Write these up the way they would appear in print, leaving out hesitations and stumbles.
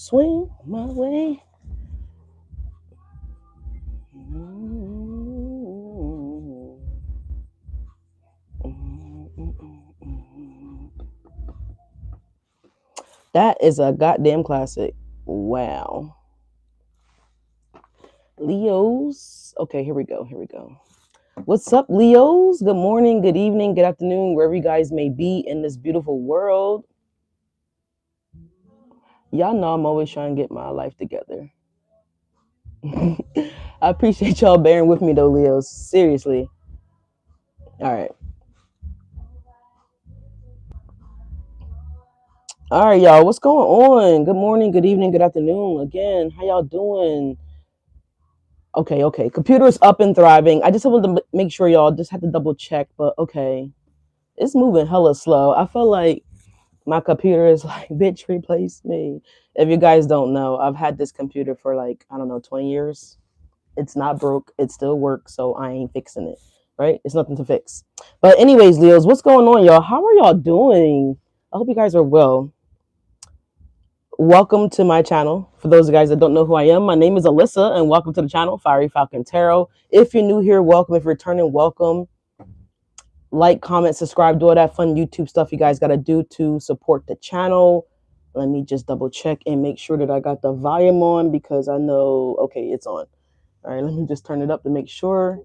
swing my way. That is a goddamn classic. Wow. Leos. Okay, here we go. Here we go. What's up, Leos? Good morning, good evening, good afternoon, wherever you guys may be in this beautiful world. Y'all know I'm always trying to get my life together. I appreciate y'all bearing with me though, Leos. Seriously. All right. All right, y'all. What's going on? Good morning, good evening, good afternoon. Again, how y'all doing? Okay. Computer is up and thriving. I just wanted to make sure y'all just had to double check, but okay. It's moving hella slow. I feel like my computer is like, bitch, replace me. If you guys don't know, I've had this computer for like, I don't know, 20 years. It's not broke. It still works, so I ain't fixing it, right? It's nothing to fix. But anyways, Leos, what's going on, y'all? How are y'all doing? I hope you guys are well. Welcome to my channel. For those guys that don't know who I am, my name is Alyssa, and welcome to the channel, FieryFalconTarot. If you're new here, welcome. If you're returning, welcome. Like, comment, subscribe, do all that fun YouTube stuff you guys got to do to support the channel. Let me just double check and make sure that I got the volume on because I know, okay, it's on. All right, let me just turn it up to make sure.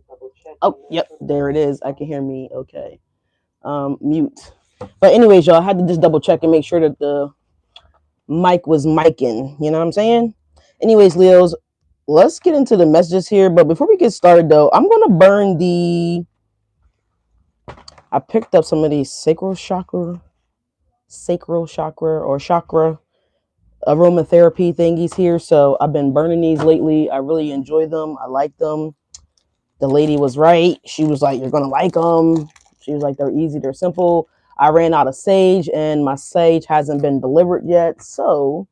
Oh, yep, there it is. I can hear me. Okay. Mute. But anyways, y'all, I had to just double check and make sure that the mic was micing. You know what I'm saying? Anyways, Leos, let's get into the messages here. But before we get started, though, I'm going to burn the... I picked up some of these sacral chakra or chakra aromatherapy thingies here. So I've been burning these lately. I really enjoy them. I like them. The lady was right. She was like, you're going to like them. She was like, they're easy. They're simple. I ran out of sage and my sage hasn't been delivered yet. So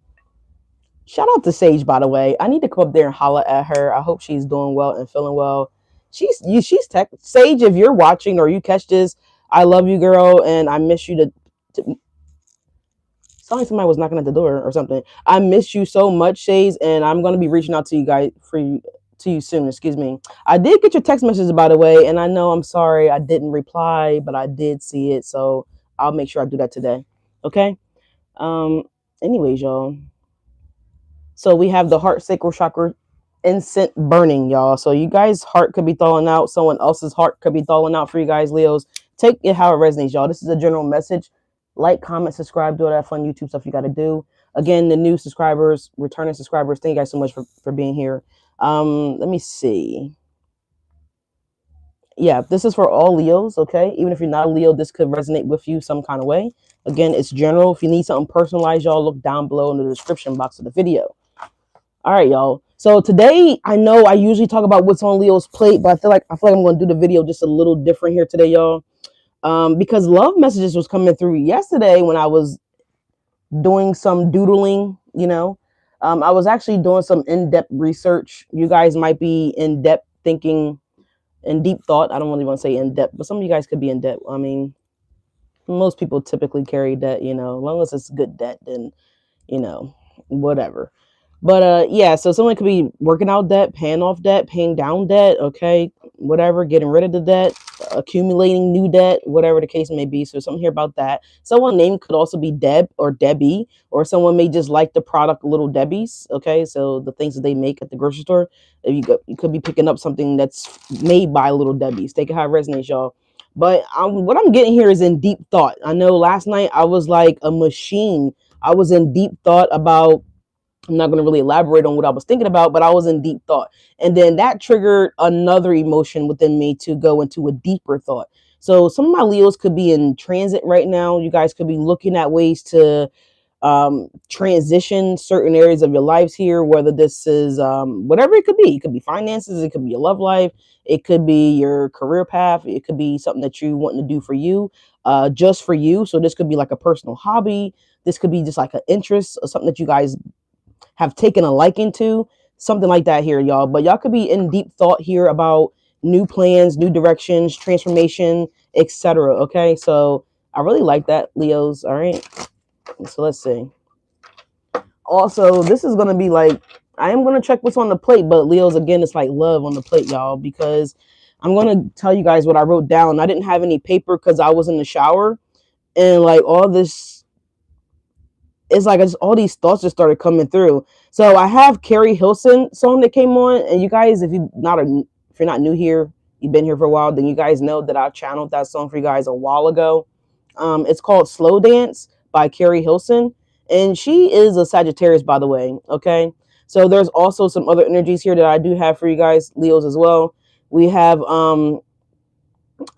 shout out to Sage, by the way. I need to come up there and holler at her. I hope she's doing well and feeling well. She's Sage, if you're watching or you catch this, I love you, girl, and I miss you to sound like somebody was knocking at the door or something. I miss you so much, Sage, and I'm gonna be reaching out to you guys to you soon. Excuse me. I did get your text messages, by the way, and I know I'm sorry I didn't reply, but I did see it, so I'll make sure I do that today. Okay. Um. Anyways, y'all. So we have the heart sacral chakra incense burning, y'all. So you guys' heart could be thawing out. Someone else's heart could be thawing out for you guys, Leos. Take it how it resonates, y'all. This is a general message. Like, comment, subscribe, do all that fun YouTube stuff you got to do. Again, the new subscribers, returning subscribers, thank you guys so much for being here. Let me see. Yeah, this is for all Leos, okay? Even if you're not a Leo, this could resonate with you some kind of way. Again, it's general. If you need something personalized, y'all look down below in the description box of the video. All right, y'all. So today, I know I usually talk about what's on Leo's plate, but I feel like I'm going to do the video just a little different here today, y'all. Because love messages was coming through yesterday when I was doing some doodling, you know. I was actually doing some in-depth research. You guys might be in-depth thinking, in deep thought. I don't really want to say in-depth, but some of you guys could be in depth. I mean, most people typically carry debt, you know. As long as it's good debt, then, you know, whatever. But yeah, so someone could be working out debt, paying off debt, paying down debt, okay, whatever, getting rid of the debt, accumulating new debt, whatever the case may be. So something here about that. Someone's name could also be Deb or Debbie, or someone may just like the product Little Debbie's, okay, so the things that they make at the grocery store. If you could be picking up something that's made by Little Debbie's. Take it how it resonates, y'all. But what I'm getting here is in deep thought. I know last night I was like a machine. I was in deep thought about, I'm not going to really elaborate on what I was thinking about, but I was in deep thought. And then that triggered another emotion within me to go into a deeper thought. So some of my Leos could be in transit right now. You guys could be looking at ways to transition certain areas of your lives here, whether this is whatever it could be. It could be finances, it could be your love life, it could be your career path, it could be something that you want to do for you, just for you. So this could be like a personal hobby, this could be just like an interest or something that you guys have taken a liking to, something like that here, y'all. But y'all could be in deep thought here about new plans, new directions, transformation, etc. Okay, so I really like that, Leos. All right, so let's see. Also, this is gonna be like, I am gonna check what's on the plate, but Leo's again, it's like love on the plate, y'all, because I'm gonna tell you guys what I wrote down. I didn't have any paper because I was in the shower, and like all this, it's like all these thoughts just started coming through. So I have Carrie Hilson song that came on, and you guys, if you're not new here, you've been here for a while, then you guys know that I channeled that song for you guys a while ago. It's called Slow Dance by Carrie Hilson, and she is a Sagittarius, by the way. Okay, so there's also some other energies here that I do have for you guys, Leos, as well. We have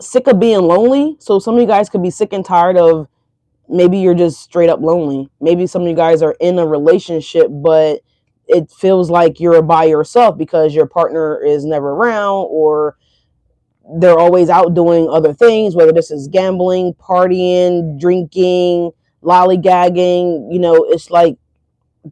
sick of being lonely. So some of you guys could be sick and tired of, maybe you're just straight up lonely. Maybe some of you guys are in a relationship, but it feels like you're by yourself because your partner is never around, or they're always out doing other things, whether this is gambling, partying, drinking, lollygagging. It's like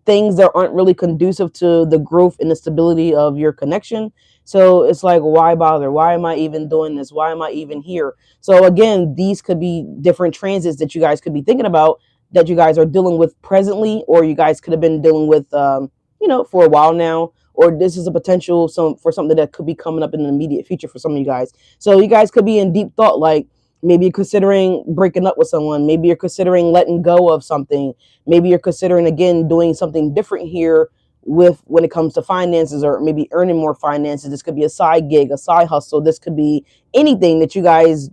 things that aren't really conducive to the growth and the stability of your connection. So it's like, why bother? Why am I even doing this? Why am I even here? So again, these could be different transits that you guys could be thinking about, that you guys are dealing with presently, or you guys could have been dealing with, for a while now, or this is a potential for something that could be coming up in the immediate future for some of you guys. So you guys could be in deep thought, like maybe you're considering breaking up with someone, maybe you're considering letting go of something, maybe you're considering again doing something different here with when it comes to finances, or maybe earning more finances. This could be a side gig, a side hustle. This could be anything that you guys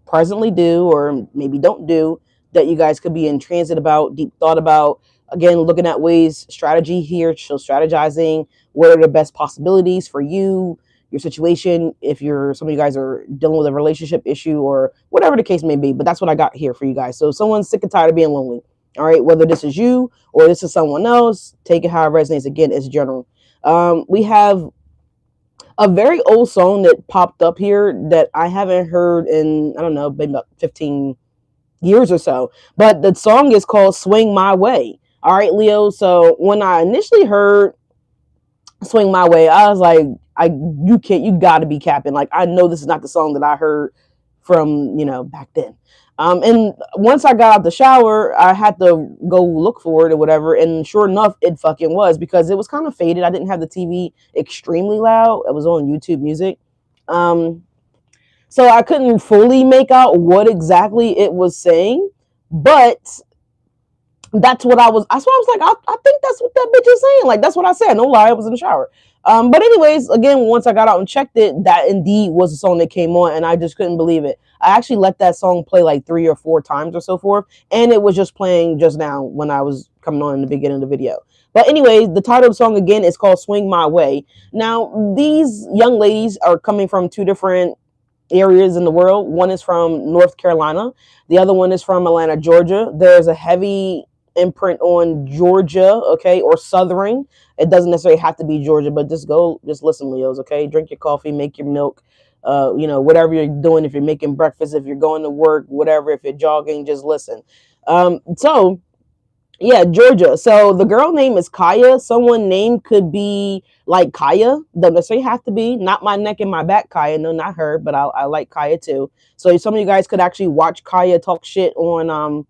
presently do or maybe don't do, that you guys could be in transit about, deep thought about. Again, looking at ways, strategy here, so strategizing what are the best possibilities for you, your situation, if some of you guys are dealing with a relationship issue or whatever the case may be. But that's what I got here for you guys. So someone's sick and tired of being lonely. All right, whether this is you or this is someone else, take it how it resonates. Again, it's general. We have a very old song that popped up here that I haven't heard in, I don't know, maybe about 15 years or so. But the song is called Swing My Way. All right, Leo. So when I initially heard Swing My Way, I was like, you gotta be capping. Like, I know this is not the song that I heard from, back then. And once I got out the shower, I had to go look for it or whatever. And sure enough, it fucking was, because it was kind of faded. I didn't have the TV extremely loud. It was on YouTube Music. So I couldn't fully make out what exactly it was saying, but that's what I was like, I think that's what that bitch is saying. Like, that's what I said. No lie, I was in the shower. But anyways, again, once I got out and checked it, that indeed was the song that came on, and I just couldn't believe it. I actually let that song play like 3 or 4 times or so forth, and it was just playing just now when I was coming on in the beginning of the video. But anyways, the title of the song again is called Swing My Way. Now, these young ladies are coming from 2 different areas in the world. One is from North Carolina. The other one is from Atlanta, Georgia. There's a heavy imprint on Georgia, okay, or Southern. It doesn't necessarily have to be Georgia, but just listen, Leos, okay? Drink your coffee, make your milk, whatever you're doing. If you're making breakfast, if you're going to work, whatever, if you're jogging, just listen. So yeah, Georgia. So the girl name is Kaya. Someone name could be like Kaya. Doesn't necessarily have to be. Not my neck and my back Kaya. No, not her, but I like Kaya too. So some of you guys could actually watch Kaya talk shit on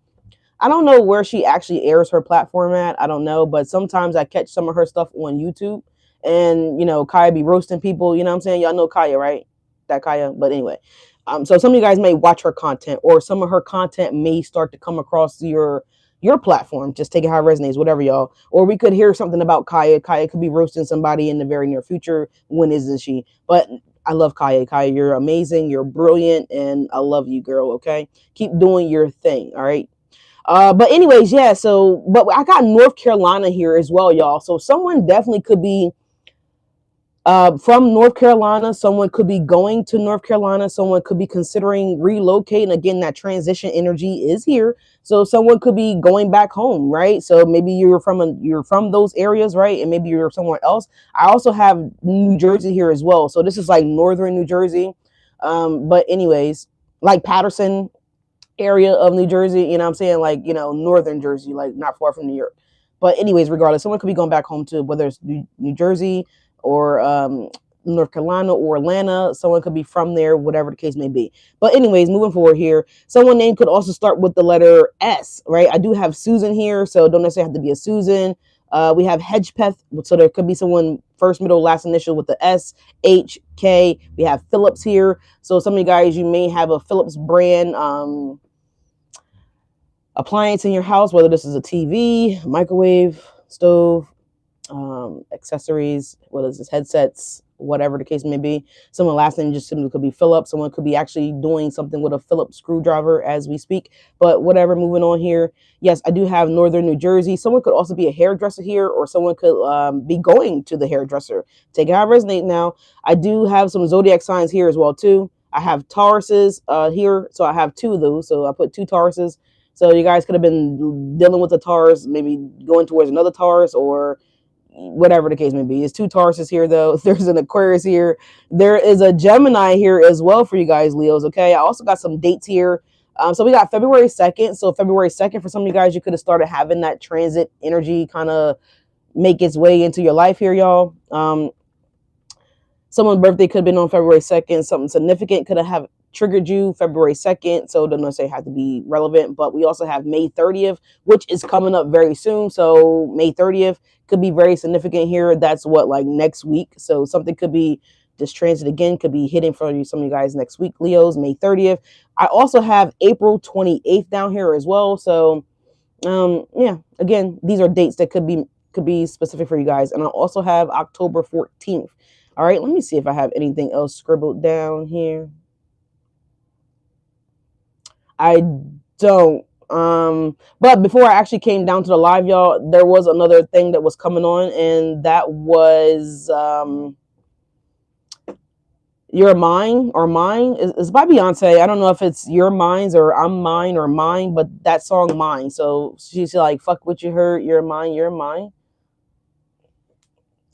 I don't know where she actually airs her platform at. I don't know, but sometimes I catch some of her stuff on YouTube, and Kaya be roasting people. You know what I'm saying? Y'all know Kaya, right? That Kaya. But anyway, so some of you guys may watch her content, or some of her content may start to come across your platform. Just take it how it resonates, whatever, y'all. Or we could hear something about Kaya. Kaya could be roasting somebody in the very near future. When isn't she? But I love Kaya. Kaya, you're amazing. You're brilliant, and I love you, girl. Okay, keep doing your thing. All right. But anyways, yeah, but I got North Carolina here as well, y'all. So someone definitely could be from North Carolina. Someone could be going to North Carolina. Someone could be considering relocating. Again, that transition energy is here. So someone could be going back home, right? So maybe you're from those areas, right? And maybe you're somewhere else. I also have New Jersey here as well. So this is like northern New Jersey. But anyways, like Patterson area of New Jersey, you know what I'm saying? Like, northern Jersey, like not far from New York. But anyways, regardless, someone could be going back home to whether it's New Jersey or North Carolina or Atlanta. Someone could be from there, whatever the case may be. But anyways, moving forward here, someone name could also start with the letter S, right? I do have Susan here, so don't necessarily have to be a Susan. We have Hedgepeth, so there could be someone first, middle, last initial with the S, H, K. We have Phillips here. So some of you guys, you may have a Phillips brand appliance in your house, whether this is a TV, microwave, stove, accessories, what is this, headsets, whatever the case may be. Someone last name just simply could be Phillips. Someone could be actually doing something with a Phillips screwdriver as we speak. But whatever, moving on here. Yes, I do have Northern New Jersey. Someone could also be a hairdresser here, or someone could be going to the hairdresser. Take it how it resonates now. I do have some zodiac signs here as well too. I have Tauruses here, so I have 2 of those. So I put 2 Tauruses. So you guys could have been dealing with a Taurus, maybe going towards another Taurus, or whatever the case may be. It's 2 Tauruses here, though. There's an Aquarius here. There is a Gemini here as well for you guys, Leos. Okay. I also got some dates here. So we got February 2nd. So February 2nd, for some of you guys, you could have started having that transit energy kind of make its way into your life here, y'all. Someone's birthday could have been on February 2nd. Something significant could have triggered you February 2nd. So don't necessarily have to be relevant, but we also have May 30th, which is coming up very soon. So May 30th could be very significant here. That's what, like next week. So something could be this transit again, could be hitting for you, some of you guys next week, Leos, May 30th. I also have April 28th down here as well. So yeah, again, these are dates that could be specific for you guys. And I also have October 14th. All right, let me see if I have anything else scribbled down here. I don't. But before I actually came down to the live, y'all, there was another thing that was coming on, and that was Your Mine or Mine. It's by Beyonce. I don't know if it's Your Mines or I'm Mine or Mine, but that song Mine. So she's like, fuck what you heard, you're mine, you're mine.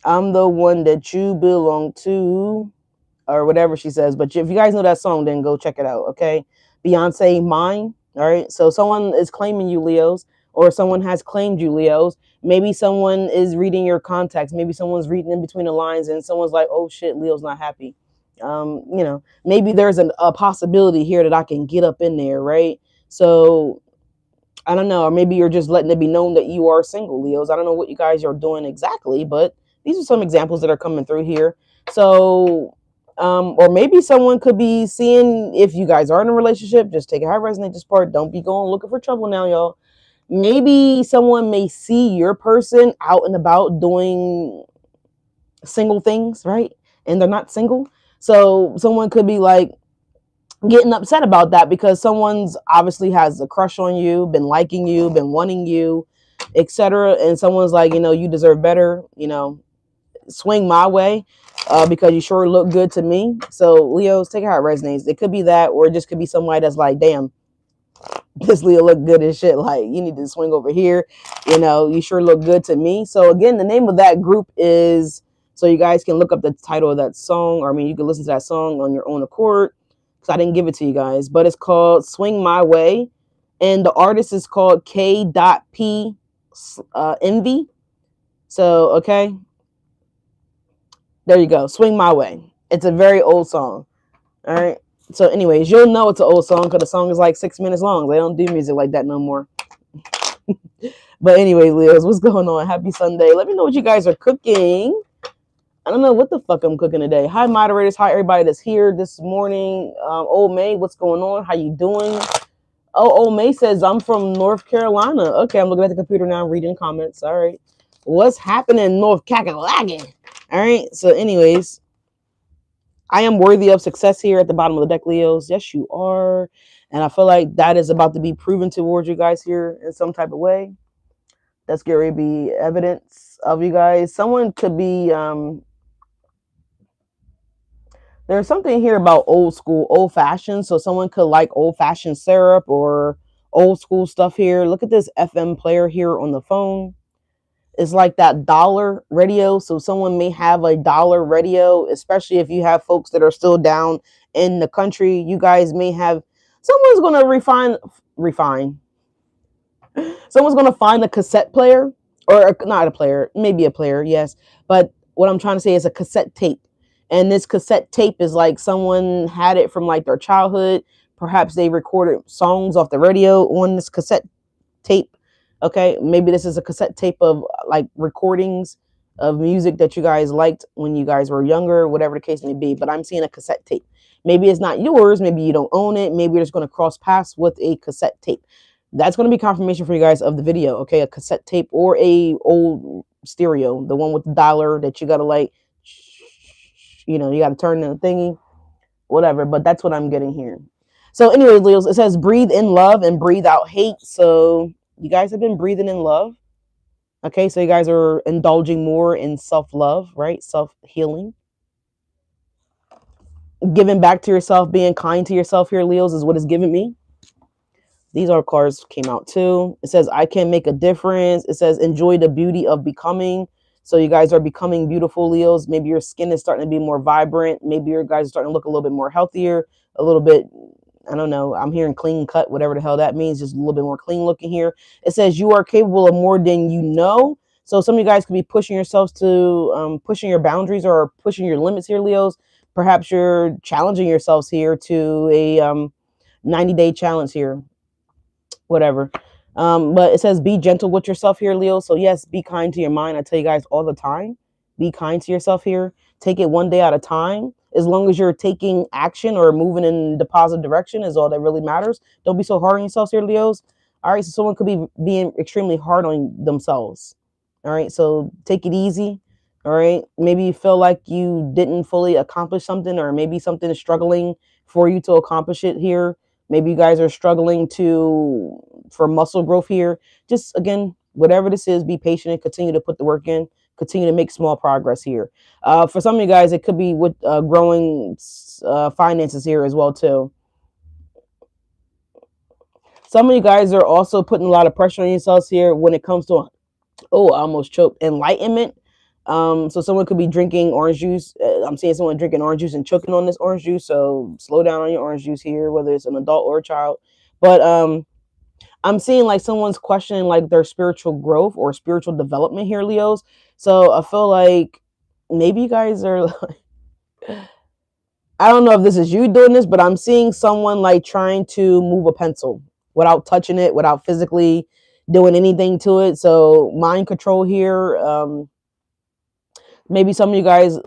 I'm the one that you belong to, or whatever she says. But if you guys know that song, then go check it out, okay? Beyonce, Mine. All right. So someone is claiming you, Leos, or someone has claimed you, Leos. Maybe someone is reading your contacts. Maybe someone's reading in between the lines, and someone's like, "Oh shit, Leo's not happy." Maybe there's a possibility here that I can get up in there, right? So I don't know, or maybe you're just letting it be known that you are single, Leos. I don't know what you guys are doing exactly, but these are some examples that are coming through here. So, or maybe someone could be seeing if you guys are in a relationship. Just take it how it resonates. This part. Don't be going looking for trouble now, y'all. Maybe someone may see your person out and about doing single things, right? And they're not single. So someone could be like getting upset about that because someone's obviously has a crush on you, been liking you, been wanting you, etc. And someone's like, you deserve better, swing my way because you sure look good to me. So Leos, take it how it resonates. It could be that, or it just could be somebody that's like, damn, this Leo look good as shit. Like, you need to swing over here. You sure look good to me. So again, the name of that group is, so you guys can look up the title of that song, or you can listen to that song on your own accord, because I didn't give it to you guys, but it's called Swing My Way. And the artist is called K.P. Envy. So, okay. There you go. Swing My Way. It's a very old song. All right. So anyways, you'll know it's an old song because the song is like 6 minutes long. They don't do music like that no more. But anyway, Leos, what's going on? Happy Sunday. Let me know what you guys are cooking. I don't know what the fuck I'm cooking today. Hi, moderators. Hi, everybody that's here this morning. Old May, what's going on? How you doing? Oh, Old May says, I'm from North Carolina. Okay, I'm looking at the computer now, reading comments. All right. What's happening in North Kakalaki? All right. So anyways, I am worthy of success here at the bottom of the deck, Leos. Yes, you are. And I feel like that is about to be proven towards you guys here in some type of way. That's going to be evidence of you guys. Someone could be... there's something here about old school, old fashioned. So someone could like old fashioned syrup or old school stuff here. Look at this FM player here on the phone. It's like that dollar radio. So someone may have a dollar radio, especially if you have folks that are still down in the country. You guys may have, someone's going to refine. Someone's going to find a cassette player, or not a player, maybe a player, yes. But what I'm trying to say is a cassette tape. And this cassette tape is like someone had it from like their childhood. Perhaps they recorded songs off the radio on this cassette tape. Okay, maybe this is a cassette tape of like recordings of music that you guys liked when you guys were younger, whatever the case may be. But I'm seeing a cassette tape. Maybe it's not yours. Maybe you don't own it. Maybe you're just going to cross paths with a cassette tape. That's going to be confirmation for you guys of the video. Okay, a cassette tape or a old stereo, the one with the dialer that you got to like, you got to turn the thingy, whatever. But that's what I'm getting here. So, anyways, Leos, it says breathe in love and breathe out hate. So you guys have been breathing in love. Okay, so you guys are indulging more in self-love, right? Self-healing. Giving back to yourself, being kind to yourself here, Leos, is what it's giving me. These are cards came out too. It says, I can make a difference. It says, enjoy the beauty of becoming. So you guys are becoming beautiful, Leos. Maybe your skin is starting to be more vibrant. Maybe your guys are starting to look a little bit more healthier, a little bit, I don't know. I'm hearing clean cut, whatever the hell that means. Just a little bit more clean looking here. It says you are capable of more than you know. So some of you guys could be pushing yourselves to pushing your boundaries or pushing your limits here, Leos. Perhaps you're challenging yourselves here to a 90-day challenge here, whatever. But it says be gentle with yourself here, Leo. So yes, be kind to your mind. I tell you guys all the time, be kind to yourself here. Take it one day at a time. As long as you're taking action or moving in the positive direction is all that really matters. Don't be so hard on yourselves here, Leos. All right, so someone could be being extremely hard on themselves. All right, so take it easy. All right, maybe you feel like you didn't fully accomplish something, or maybe something is struggling for you to accomplish it here. Maybe you guys are struggling for muscle growth here. Just again, whatever this is, be patient and continue to put the work in. Continue to make small progress here. For some of you guys, it could be with growing finances here as well too. Some of you guys are also putting a lot of pressure on yourselves here when it comes to, oh, I almost choked, enlightenment. So someone could be drinking orange juice. I'm seeing someone drinking orange juice and choking on this orange juice. So slow down on your orange juice here, whether it's an adult or a child. But I'm seeing like someone's questioning like their spiritual growth or spiritual development here, Leos. So I feel like maybe you guys are I don't know if this is you doing this, but I'm seeing someone like trying to move a pencil without touching it, without physically doing anything to it. So mind control here. Maybe some of you guys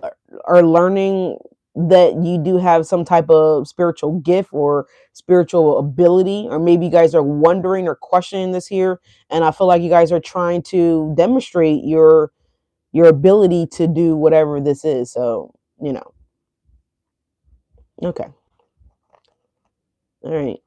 are learning that you do have some type of spiritual gift or spiritual ability, or maybe you guys are wondering or questioning this here, and I feel like you guys are trying to demonstrate your ability to do whatever this is. So okay, all right.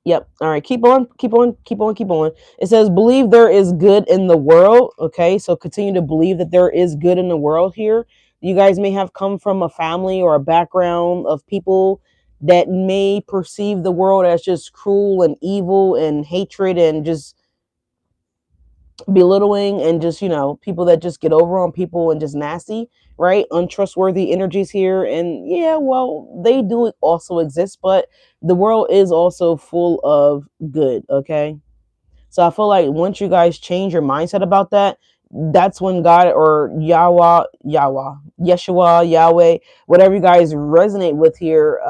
Yep. All right. Keep on, keep on, keep on, keep on. It says, believe there is good in the world. Okay. So continue to believe that there is good in the world here. You guys may have come from a family or a background of people that may perceive the world as just cruel and evil and hatred and just belittling and just people that just get over on people and just nasty, right? Untrustworthy energies here. And yeah, well, they do also exist, but the world is also full of good. Okay, so I feel like once you guys change your mindset about that, that's when God or Yeshua, Yahweh, whatever you guys resonate with here.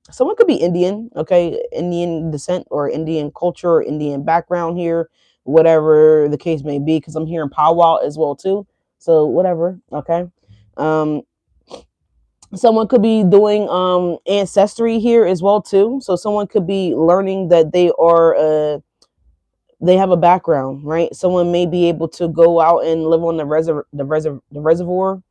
Someone could be Indian, okay, Indian descent or Indian culture or Indian background here, whatever the case may be, because I'm hearing powwow as well too. So whatever, okay. Someone could be doing ancestry here as well too. So someone could be learning that they have a background, right? Someone may be able to go out and live on the reservoir,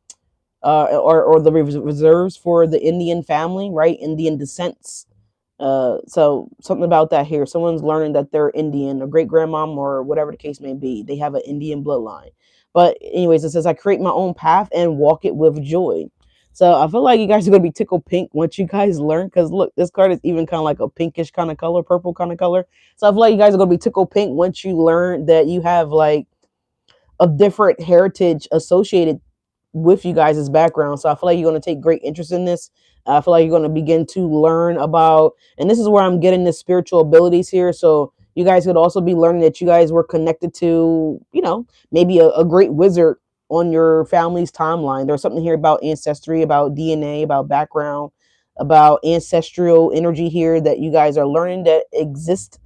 or the reserves for the Indian family, right? Indian descents. So something about that here. Someone's learning that they're Indian, or great grandmom, or whatever the case may be. They have an Indian bloodline. But anyways, it says I create my own path and walk it with joy. So I feel like you guys are gonna be tickled pink once you guys learn. Because look, this card is even kind of like a pinkish kind of color, purple kind of color. So I feel like you guys are gonna be tickled pink once you learn that you have like a different heritage associated with you guys' background. So I feel like you're going to take great interest in this. I feel like you're going to begin to learn about, and this is where I'm getting the spiritual abilities here. So you guys could also be learning that you guys were connected to, maybe a great wizard on your family's timeline. There's something here about ancestry, about DNA, about background, about ancestral energy here that you guys are learning that exists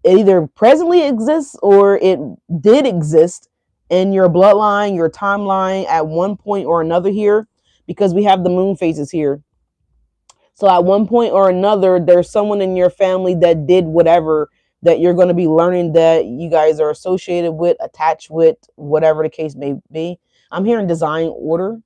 it either presently exists or it did exist in your bloodline, your timeline at one point or another here, because we have the moon phases here. So at one point or another, there's someone in your family that did whatever that you're going to be learning that you guys are associated with, attached with, whatever the case may be. I'm hearing design order.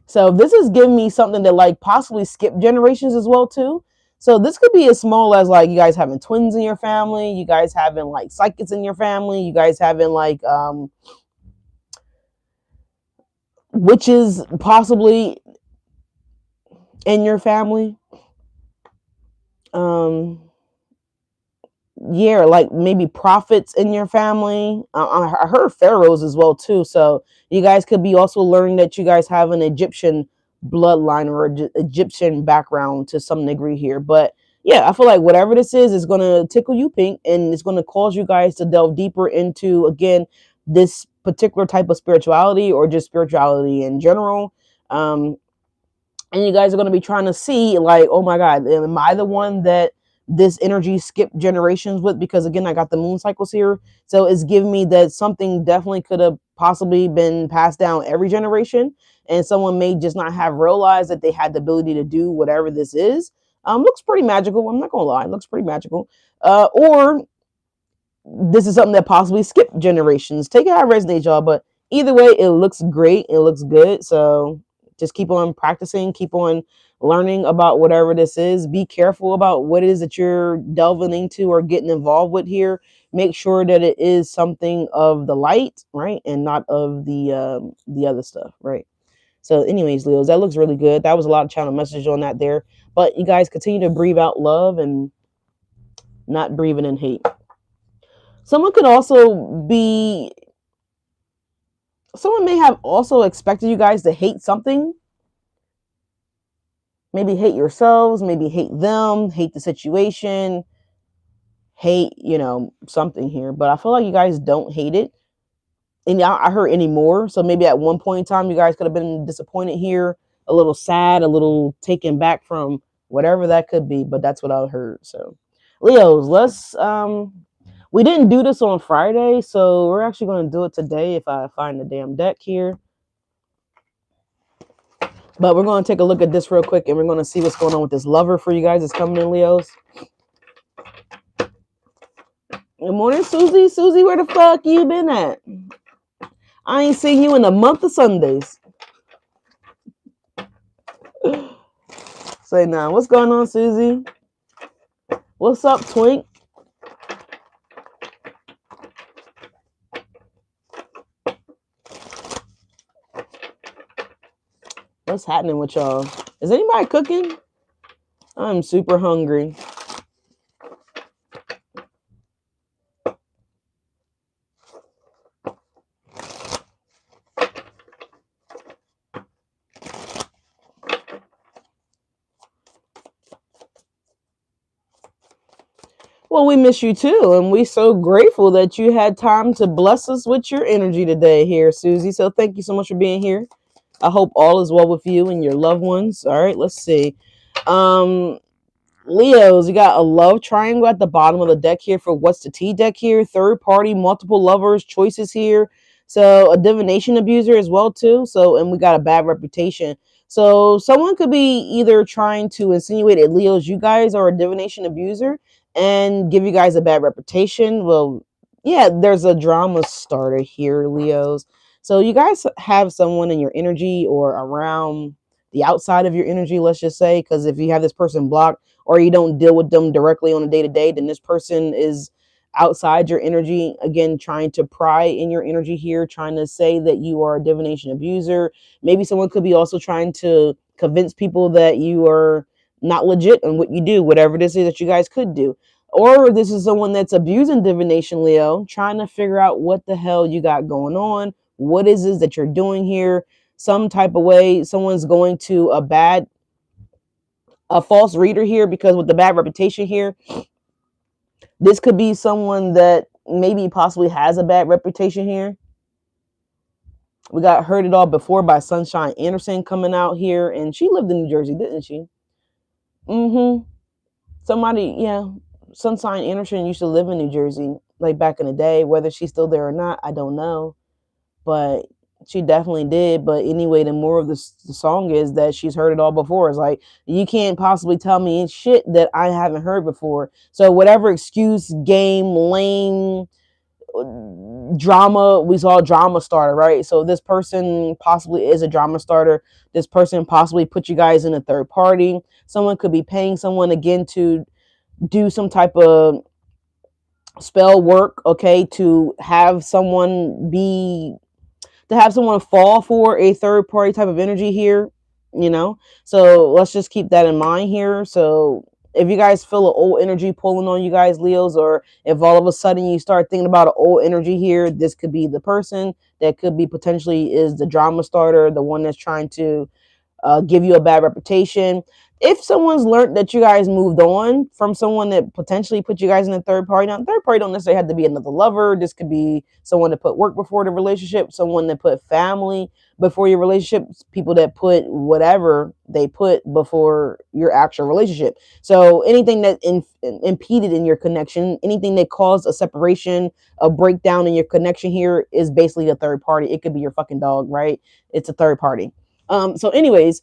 So this is giving me something that like possibly skip generations as well too. So this could be as small as like you guys having twins in your family, you guys having like psychics in your family, you guys having like witches possibly in your family. Um yeah, like maybe prophets in your family. I heard pharaohs as well too. So you guys could be also learning that you guys have an Egyptian bloodline or Egyptian background to some degree here. But yeah, I feel like whatever this is going to tickle you pink, and it's going to cause you guys to delve deeper into again this particular type of spirituality or just spirituality in general. And you guys are going to be trying to see like, oh my god, am I the one that this energy skipped generations with? Because again, I got the moon cycles here, so it's giving me that something definitely could have possibly been passed down every generation, and someone may just not have realized that they had the ability to do whatever this is. Looks pretty magical, I'm not gonna lie, it looks pretty magical. Or this is something that possibly skipped generations. Take it how it resonates, y'all. But either way, it looks great. It looks good. So just keep on practicing, keep on learning about whatever this is. Be careful about what it is that you're delving into or getting involved with here. Make sure that it is something of the light, right, and not of the other stuff, right? So, anyways, Leos, that looks really good. That was a lot of channel message on that there. But you guys continue to breathe out love and not breathing in hate. Someone could also be, someone may have also expected you guys to hate something. Maybe hate yourselves, maybe hate them, hate the situation, hate, something here. But I feel like you guys don't hate it. And I heard anymore. So maybe at one point in time, you guys could have been disappointed here, a little sad, a little taken back from whatever that could be. But that's what I heard. So, Leos, let's we didn't do this on Friday, so we're actually going to do it today if I find the damn deck here. But we're going to take a look at this real quick, and we're going to see what's going on with this lover for you guys that's coming in, Leos. Good morning, Susie. Susie, where the fuck you been at? I ain't seen you in a month of Sundays. Say now, what's going on, Susie? What's up, Twink? What's happening with y'all? Is anybody cooking? I'm super hungry. Well, we miss you too, and we're so grateful that you had time to bless us with your energy today here, Susie. So thank you so much for being here. I hope all is well with you and your loved ones. All right, let's see. Leos, you got a love triangle at the bottom of the deck here for what's the T deck here. Third party, multiple lovers, choices here. So a divination abuser as well too. So, and we got a bad reputation. So someone could be either trying to insinuate that Leos, you guys are a divination abuser and give you guys a bad reputation. Well, yeah, there's a drama starter here, Leos. So you guys have someone in your energy or around the outside of your energy, let's just say, because if you have this person blocked or you don't deal with them directly on a day-to-day, then this person is outside your energy, again, trying to pry in your energy here, trying to say that you are a divination abuser. Maybe someone could be also trying to convince people that you are not legit on what you do, whatever this is that you guys could do. Or this is someone that's abusing divination, Leo, trying to figure out what the hell you got going on. What is this that you're doing here? Some type of way, someone's going to a false reader here, because with the bad reputation here, this could be someone that maybe possibly has a bad reputation here. We got Heard It All Before by Sunshine Anderson coming out here, and she lived in New Jersey, didn't she? Somebody, yeah, sun sign Anderson used to live in New Jersey, like back in the day. Whether she's still there or not, I don't know. But she definitely did. But anyway, the more of the song is that she's heard it all before. It's like, you can't possibly tell me shit that I haven't heard before. So whatever excuse, game, lame, drama, we saw drama starter, right? So this person possibly is a drama starter. This person possibly put you guys in a third party. Someone could be paying someone again to do some type of spell work, okay, to have someone fall for a third party type of energy here, you know. So let's just keep that in mind here. So if you guys feel an old energy pulling on you guys, Leos, or if all of a sudden you start thinking about an old energy here, this could be the person that could be potentially is the drama starter, the one that's trying to give you a bad reputation. If someone's learned that you guys moved on from someone that potentially put you guys in a third party, now third party don't necessarily have to be another lover. This could be someone that put work before the relationship, someone that put family before your relationship, people that put whatever they put before your actual relationship. So anything that impeded in your connection, anything that caused a separation, a breakdown in your connection here is basically a third party. It could be your fucking dog, right? It's a third party. So anyways,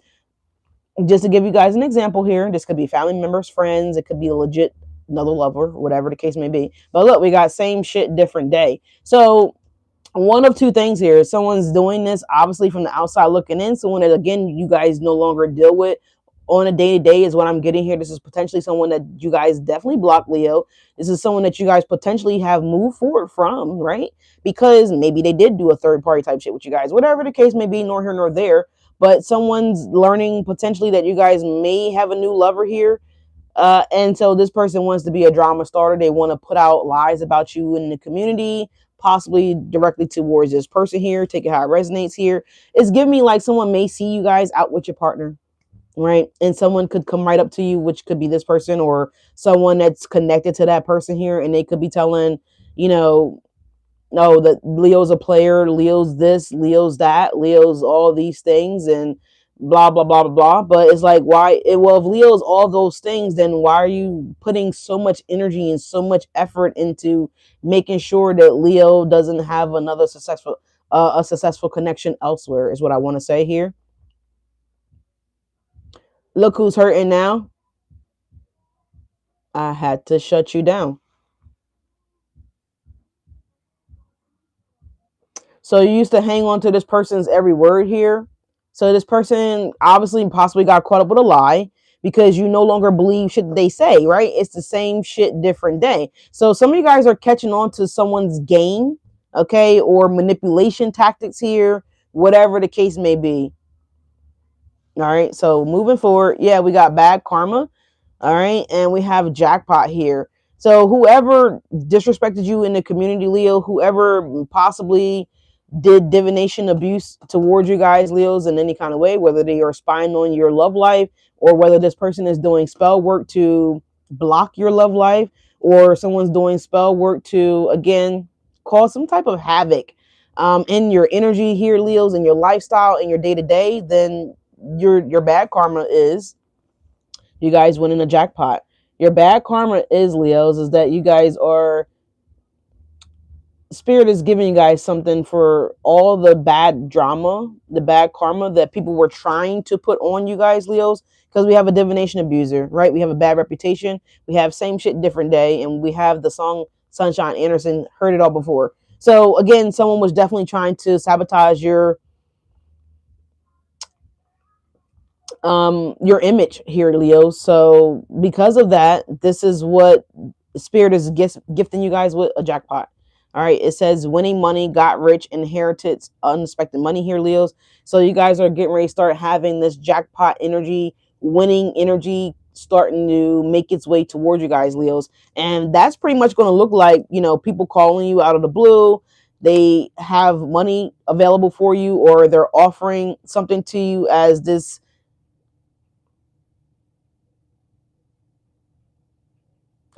just to give you guys an example here, this could be family members, friends, it could be a legit another lover, whatever the case may be. But look, we got same shit, different day. So one of two things here. Someone's doing this obviously from the outside looking in. Someone that, again, you guys no longer deal with on a day-to-day is what I'm getting here. This is potentially someone that you guys definitely block, Leo. This is someone that you guys potentially have moved forward from, right? Because maybe they did do a third party type shit with you guys. Whatever the case may be, nor here nor there. But someone's learning potentially that you guys may have a new lover here. And so this person wants to be a drama starter. They want to put out lies about you in the community, possibly directly towards this person here. Take it how it resonates here. It's giving me like someone may see you guys out with your partner, right? And someone could come right up to you, which could be this person or someone that's connected to that person here. And they could be telling, you know, no, that Leo's a player, Leo's this, Leo's that, Leo's all these things, and blah blah blah blah blah. But it's like, why? Well, if Leo's all those things, then why are you putting so much energy and so much effort into making sure that Leo doesn't have another successful a successful connection elsewhere? Is what I want to say here. Look who's hurting now. I had to shut you down. So you used to hang on to this person's every word here. So this person obviously possibly got caught up with a lie because you no longer believe shit they say, right? It's the same shit, different day. So some of you guys are catching on to someone's game, okay, or manipulation tactics here, whatever the case may be. All right, so moving forward, yeah, we got bad karma. All right, and we have jackpot here. So whoever disrespected you in the community, Leo, whoever possibly did divination abuse towards you guys, Leos, in any kind of way, whether they are spying on your love life or whether this person is doing spell work to block your love life or someone's doing spell work to, again, cause some type of havoc in your energy here, Leos, in your lifestyle, in your day-to-day, then your bad karma is you guys winning a jackpot. Your bad karma is, Leos, is that you guys are, Spirit is giving you guys something for all the bad drama, the bad karma that people were trying to put on you guys, Leos, because we have a divination abuser, right? We have a bad reputation. We have same shit, different day. And we have the song Sunshine Anderson, heard it all before. So again, someone was definitely trying to sabotage your image here, Leo. So because of that, this is what Spirit is gifting you guys with, a jackpot. All right, it says winning money, got rich, inherited unexpected money here, Leos. So you guys are getting ready to start having this jackpot energy, winning energy starting to make its way towards you guys, Leos. And that's pretty much going to look like, you know, people calling you out of the blue. They have money available for you, or they're offering something to you as this.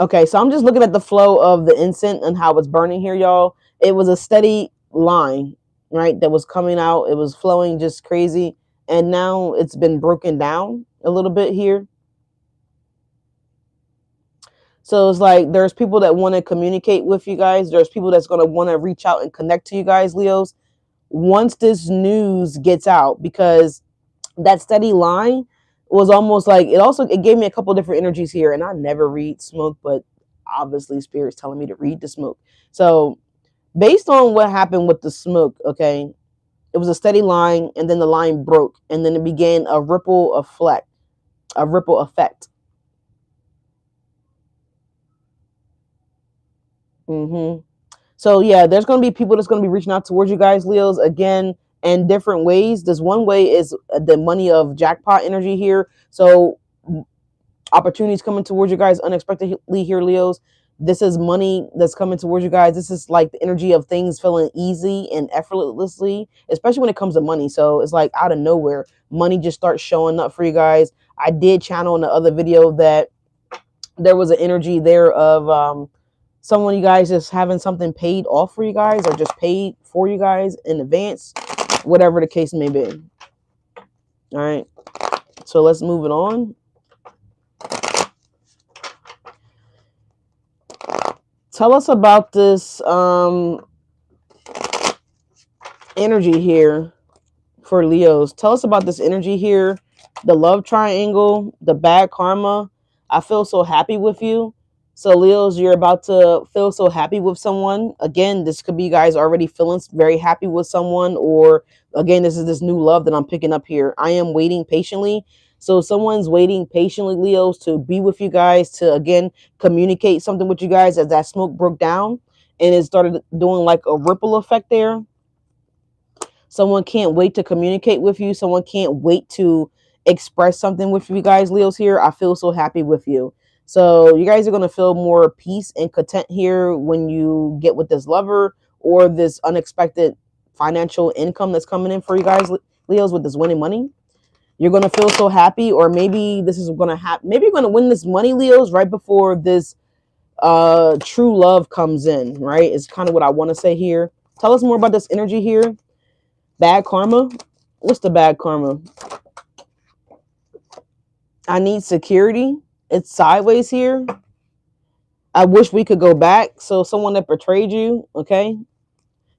Okay, so I'm just looking at the flow of the incense and how it's burning here, y'all. It was a steady line, right, that was coming out. It was flowing just crazy. And now it's been broken down a little bit here. So it's like there's people that want to communicate with you guys. There's people that's going to want to reach out and connect to you guys, Leos, once this news gets out, because that steady line was almost like it gave me a couple different energies here. And I never read smoke, but obviously Spirit's telling me to read the smoke. So based on what happened with the smoke, okay, it was a steady line, and then the line broke, and then it began a ripple effect. A ripple effect. Mm-hmm. So yeah, there's gonna be people that's gonna be reaching out towards you guys, Leos, again in different ways. This one way is the money of jackpot energy here. So opportunities coming towards you guys unexpectedly here, Leos. This is money that's coming towards you guys. This is like the energy of things feeling easy and effortlessly, especially when it comes to money. So it's like out of nowhere, money just starts showing up for you guys. I did channel in the other video that there was an energy there of someone you guys just having something paid off for you guys or just paid for you guys in advance, whatever the case may be. All right, so let's move it on. Tell us about this energy here for Leos. Tell us about this energy here, the love triangle, the bad karma. I feel so happy with you. So Leos, you're about to feel so happy with someone. Again, this could be you guys already feeling very happy with someone, or again, this is this new love that I'm picking up here. I am waiting patiently. So someone's waiting patiently, Leos, to be with you guys, to again communicate something with you guys as that smoke broke down and it started doing like a ripple effect there. Someone can't wait to communicate with you. Someone can't wait to express something with you guys, Leos here. I feel so happy with you. So you guys are going to feel more peace and content here when you get with this lover or this unexpected financial income that's coming in for you guys, Leos, with this winning money. You're going to feel so happy, or maybe this is going to happen. Maybe you're going to win this money, Leos, right before this true love comes in, right? It's kind of what I want to say here. Tell us more about this energy here. Bad karma. What's the bad karma? I need security. It's sideways here. I wish we could go back. So someone that betrayed you, okay?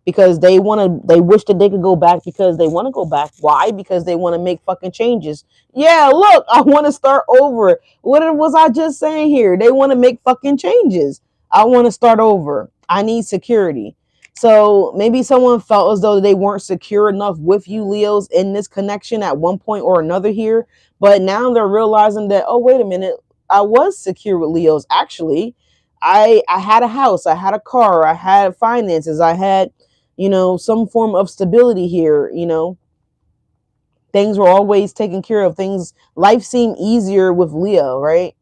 Because they wish that they could go back because they want to go back. Why? Because they want to make fucking changes. Yeah, look, I want to start over. What was I just saying here? They want to make fucking changes. I want to start over. I need security. So maybe someone felt as though they weren't secure enough with you, Leos, in this connection at one point or another here. But now they're realizing that, oh, wait a minute, I was secure with Leos. Actually, I had a house, I had a car, I had finances, I had, some form of stability here. Things were always taken care of. Life seemed easier with Leo, right?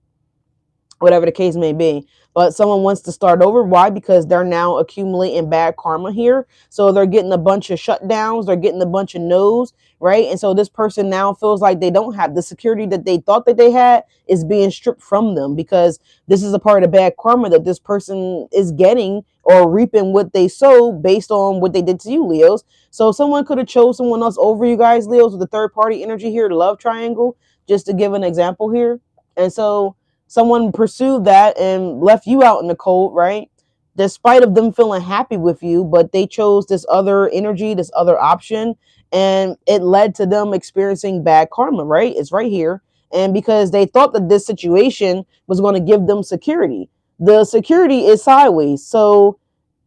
Whatever the case may be. But someone wants to start over. Why? Because they're now accumulating bad karma here. So they're getting a bunch of shutdowns. They're getting a bunch of no's, right? And so this person now feels like they don't have the security that they thought that they had is being stripped from them, because this is a part of bad karma that this person is getting or reaping what they sow based on what they did to you, Leos. So someone could have chose someone else over you guys, Leos, with the third party energy here, the love triangle, just to give an example here. And so someone pursued that and left you out in the cold, right? Despite of them feeling happy with you, but they chose this other energy, this other option, and it led to them experiencing bad karma, right? It's right here. And because they thought that this situation was going to give them security, the security is sideways. So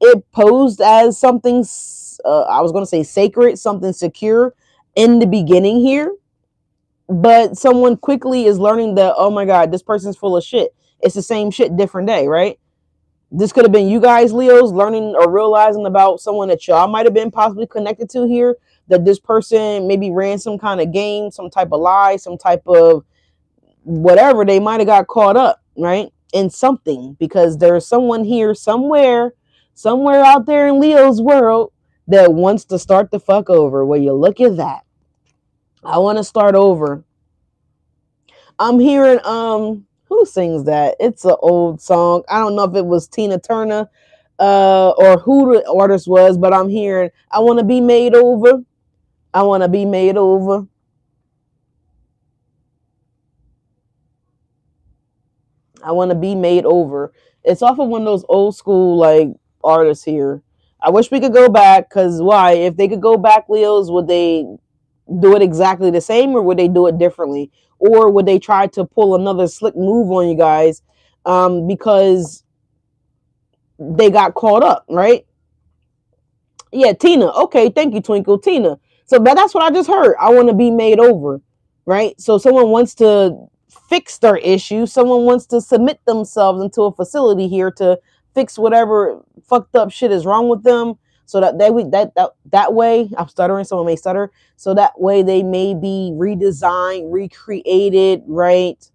it posed as something, I was going to say sacred, something secure in the beginning here, but someone quickly is learning that, oh my God, this person's full of shit. It's the same shit, different day, right? This could have been you guys, Leos, learning or realizing about someone that y'all might have been possibly connected to here, that this person maybe ran some kind of game, some type of lie, some type of whatever. They might have got caught up, right, in something, because there's someone here somewhere out there in Leo's world that wants to start the fuck over. Well, you look at that. I want to start over. I'm hearing who sings that? It's an old song. I don't know if it was Tina Turner or who the artist was, but I'm hearing I want to be made over. I want to be made over. I want to be made over. It's off of one of those old school like artists here. I wish we could go back, because why? If they could go back, Leos, would they do it exactly the same, or would they do it differently? Or would they try to pull another slick move on you guys, because they got caught up, right? Yeah, Tina. Okay, thank you, Twinkle. Tina. So that's what I just heard. I want to be made over, right? So someone wants to fix their issue. Someone wants to submit themselves into a facility here to fix whatever fucked up shit is wrong with them. So that way, I'm stuttering. Someone may stutter. So that way, they may be redesigned, recreated, right?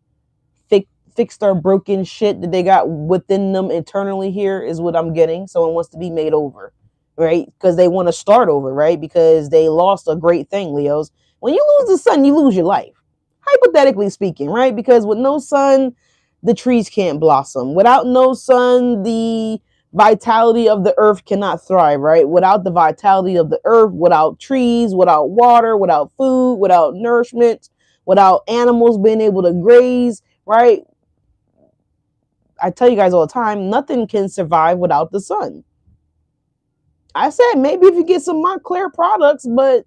Fix their broken shit that they got within them internally. Here is what I'm getting. Someone wants to be made over, right? Because they want to start over, right? Because they lost a great thing, Leos. When you lose the sun, you lose your life, hypothetically speaking, right? Because with no sun, the trees can't blossom. Without no sun, the vitality of the earth cannot thrive, right? Without the vitality of the earth, without trees, without water, without food, without nourishment, without animals being able to graze, right? I tell you guys all the time, nothing can survive without the sun. I said maybe if you get some Montclair products, but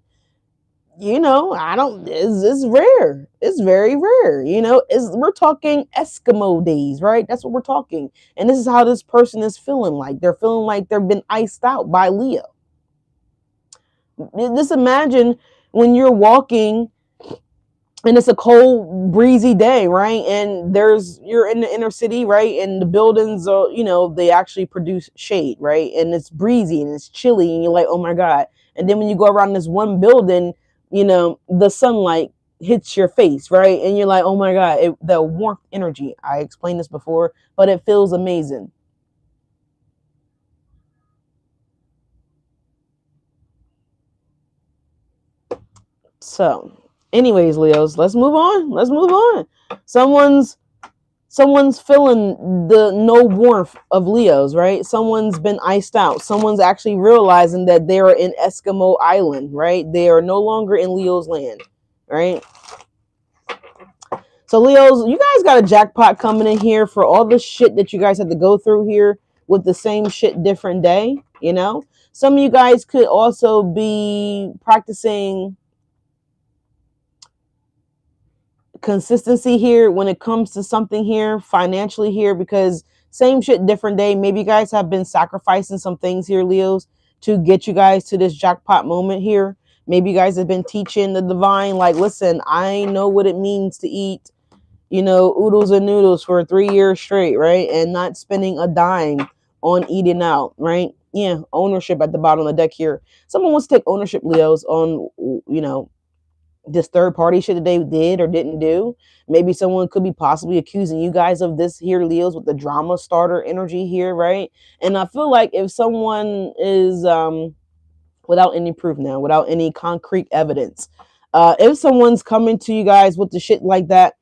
I don't. It's rare. It's very rare. We're talking Eskimo days, right? That's what we're talking. And this is how this person is feeling like. They're feeling like they've been iced out by Leo. Just imagine when you're walking and it's a cold, breezy day, right? And you're in the inner city, right? And the buildings are, they actually produce shade, right? And it's breezy and it's chilly, and you're like, oh my God. And then when you go around this one building, the sunlight hits your face, right? And you're like, oh my God, the warmth energy. I explained this before, but it feels amazing. So, anyways, Leos, let's move on. Let's move on. Someone's feeling the no warmth of Leos, right? Someone's been iced out. Someone's actually realizing that they are in Eskimo Island, right? They are no longer in Leo's land, right? So Leos, you guys got a jackpot coming in here for all the shit that you guys had to go through here with the same shit, different day, Some of you guys could also be practicing consistency here when it comes to something here financially here, because same shit different day. Maybe you guys have been sacrificing some things here, Leos, to get you guys to this jackpot moment here. Maybe you guys have been teaching the divine, like, listen, I know what it means to eat oodles and noodles for 3 years straight, right? And not spending a dime on eating out, right? Yeah, ownership at the bottom of the deck here. Someone wants to take ownership, Leos, on this third party shit that they did or didn't do. Maybe someone could be possibly accusing you guys of this here, Leos, with the drama starter energy here, right? And I feel like if someone is without any proof now, without any concrete evidence, if someone's coming to you guys with the shit like that,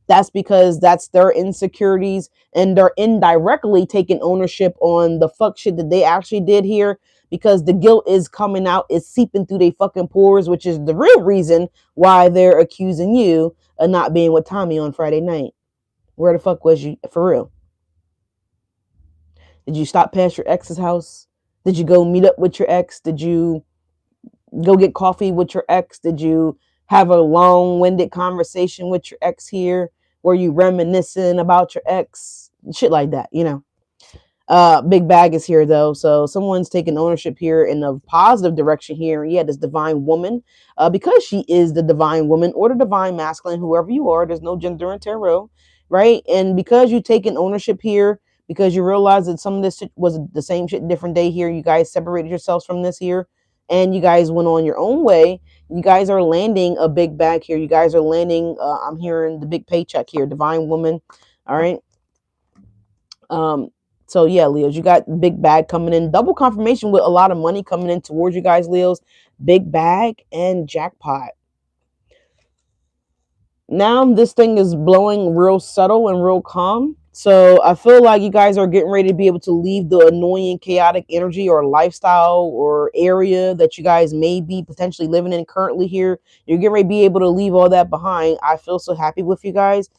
that's because that's their insecurities, and they're indirectly taking ownership on the fuck shit that they actually did here, because the guilt is coming out, it's seeping through their fucking pores, which is the real reason why they're accusing you of not being with Tommy on Friday night. Where the fuck was you, for real? Did you stop past your ex's house? Did you go meet up with your ex? Did you go get coffee with your ex? Did you have a long-winded conversation with your ex here? Were you reminiscing about your ex? Shit like that, Big Bag is here though, so someone's taking ownership here in a positive direction here. Yeah, this divine woman, because she is the divine woman or the divine masculine, whoever you are. There's no gender in tarot, right? And because you're taking ownership here, because you realize that some of this shit was the same shit, different day here. You guys separated yourselves from this here, and you guys went on your own way. You guys are landing a big bag here. You guys are landing. I'm hearing the big paycheck here, divine woman. All right. So yeah, Leos, you got big bag coming in, double confirmation with a lot of money coming in towards you guys, Leos. Big bag and jackpot. Now this thing is blowing real subtle and real calm. So I feel like you guys are getting ready to be able to leave the annoying, chaotic energy or lifestyle or area that you guys may be potentially living in currently here. You're getting ready to be able to leave all that behind. I feel so happy with you guys.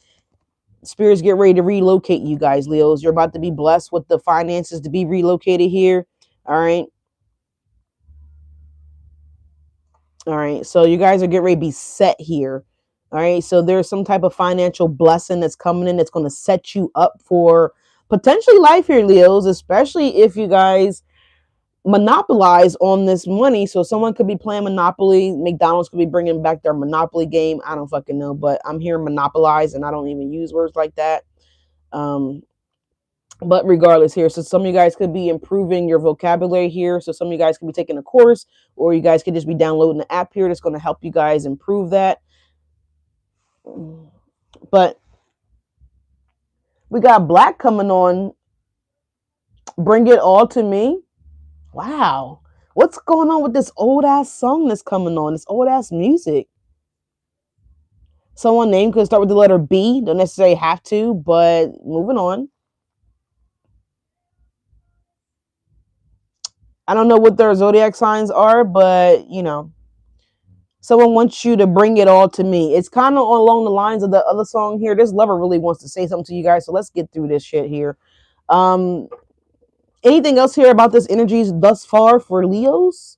Spirits get ready to relocate you guys, Leos. You're about to be blessed with the finances to be relocated here. All right. All right. So you guys are getting ready to be set here. All right. So there's some type of financial blessing that's coming in that's going to set you up for potentially life here, Leos, especially if you guys monopolize on this money. So someone could be playing Monopoly. McDonald's could be bringing back their Monopoly game. I don't fucking know, but I'm here monopolize and I don't even use words like that. But regardless here, so some of you guys could be improving your vocabulary here. So some of you guys could be taking a course, or you guys could just be downloading the app here that's going to help you guys improve that. But we got Black coming on. Bring it all to me. Wow. What's going on with this old ass song that's coming on? This old ass music. Someone name could start with the letter B. Don't necessarily have to, but moving on. I don't know what their zodiac signs are, but you know, someone wants you to bring it all to me. It's kind of along the lines of the other song here. This lover really wants to say something to you guys, so let's get through this shit here. Anything else here about this energies thus far for Leos?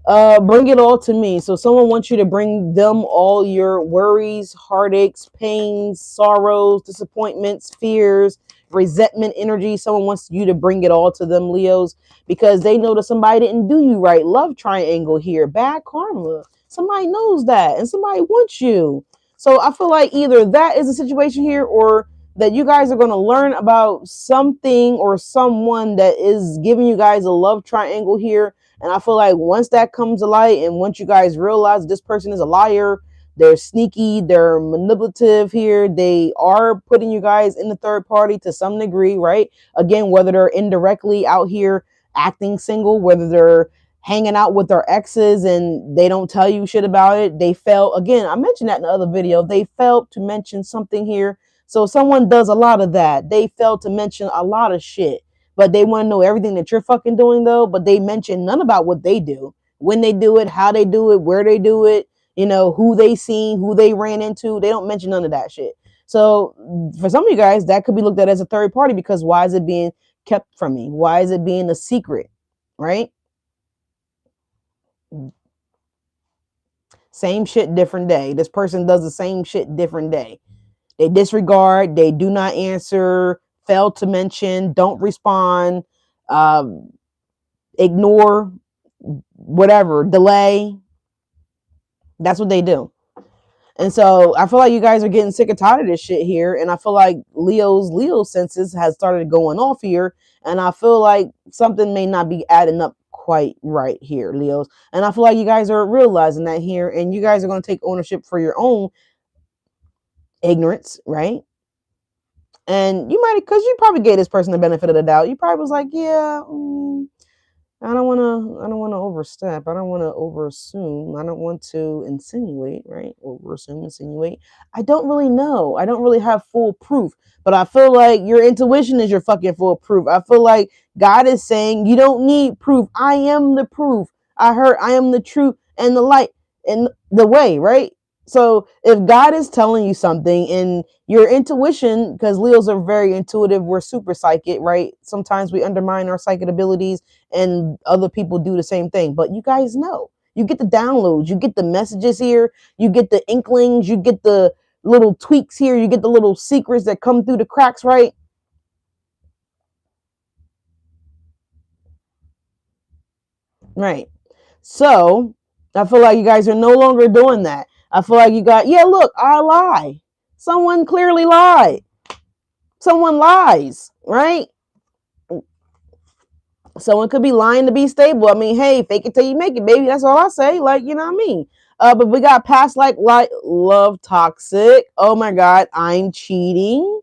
Bring it all to me. So someone wants you to bring them all your worries, heartaches, pains, sorrows, disappointments, fears, resentment energy. Someone wants you to bring it all to them, Leos, because they know that somebody didn't do you right. Love triangle here, bad karma. Somebody knows that and somebody wants you. So I feel like either that is a situation here, or that you guys are going to learn about something or someone that is giving you guys a love triangle here. And I feel like once that comes to light, and once you guys realize this person is a liar, they're sneaky, they're manipulative here, they are putting you guys in the third party to some degree, right? Again, whether they're indirectly out here acting single, whether they're hanging out with their exes and they don't tell you shit about it. They failed. Again, I mentioned that in the other video. They failed to mention something here. So someone does a lot of that. They failed to mention a lot of shit, but they want to know everything that you're fucking doing though. But they mention none about what they do, when they do it, how they do it, where they do it, you know, who they seen, who they ran into. They don't mention none of that shit. So for some of you guys, that could be looked at as a third party, because why is it being kept from me? Why is it being a secret? Right? Same shit, different day. This person does the same shit, different day. They disregard, they do not answer, fail to mention, don't respond, ignore, whatever, delay. That's what they do. And so I feel like you guys are getting sick and tired of this shit here. And I feel like Leo senses has started going off here. And I feel like something may not be adding up quite right here, Leos. And I feel like you guys are realizing that here. And you guys are going to take ownership for your own ignorance, right? And you might, because you probably gave this person the benefit of the doubt. You probably was like, yeah, I don't want to overstep. I don't want to overassume. I don't want to insinuate, right? Overassume, insinuate. I don't really know. I don't really have full proof, but I feel like your intuition is your fucking full proof. I feel like God is saying you don't need proof. I am the proof. I heard I am the truth and the light and the way, right? So if God is telling you something and your intuition, because Leos are very intuitive, we're super psychic, right? Sometimes we undermine our psychic abilities and other people do the same thing. But you guys know, you get the downloads, you get the messages here, you get the inklings, you get the little tweaks here, you get the little secrets that come through the cracks, right? Right. So I feel like you guys are no longer doing that. I feel like you got, yeah, look, I lie. Someone clearly lied. Someone lies, right? Someone could be lying to be stable. I mean, hey, fake it till you make it, baby. That's all I say. Like, you know what I mean? But we got past like love toxic. Oh my God, I'm cheating.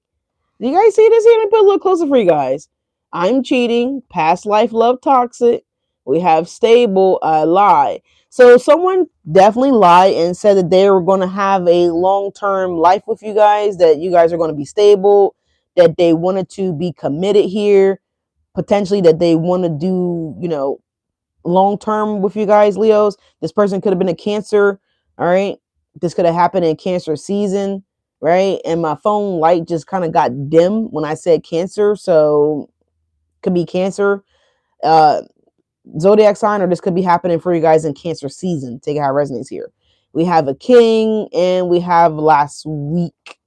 Do you guys see this here? Let me put a little closer for you guys. I'm cheating. Past life love toxic. We have stable, lie. So someone definitely lied and said that they were going to have a long-term life with you guys, that you guys are going to be stable, that they wanted to be committed here, potentially that they want to do, you know, long term with you guys, Leos. This person could have been a Cancer. All right. This could have happened in Cancer season, right? And my phone light just kind of got dim when I said Cancer, so could be Cancer, zodiac sign, or this could be happening for you guys in Cancer season. Take it how it resonates here. We have a King, and we have last week.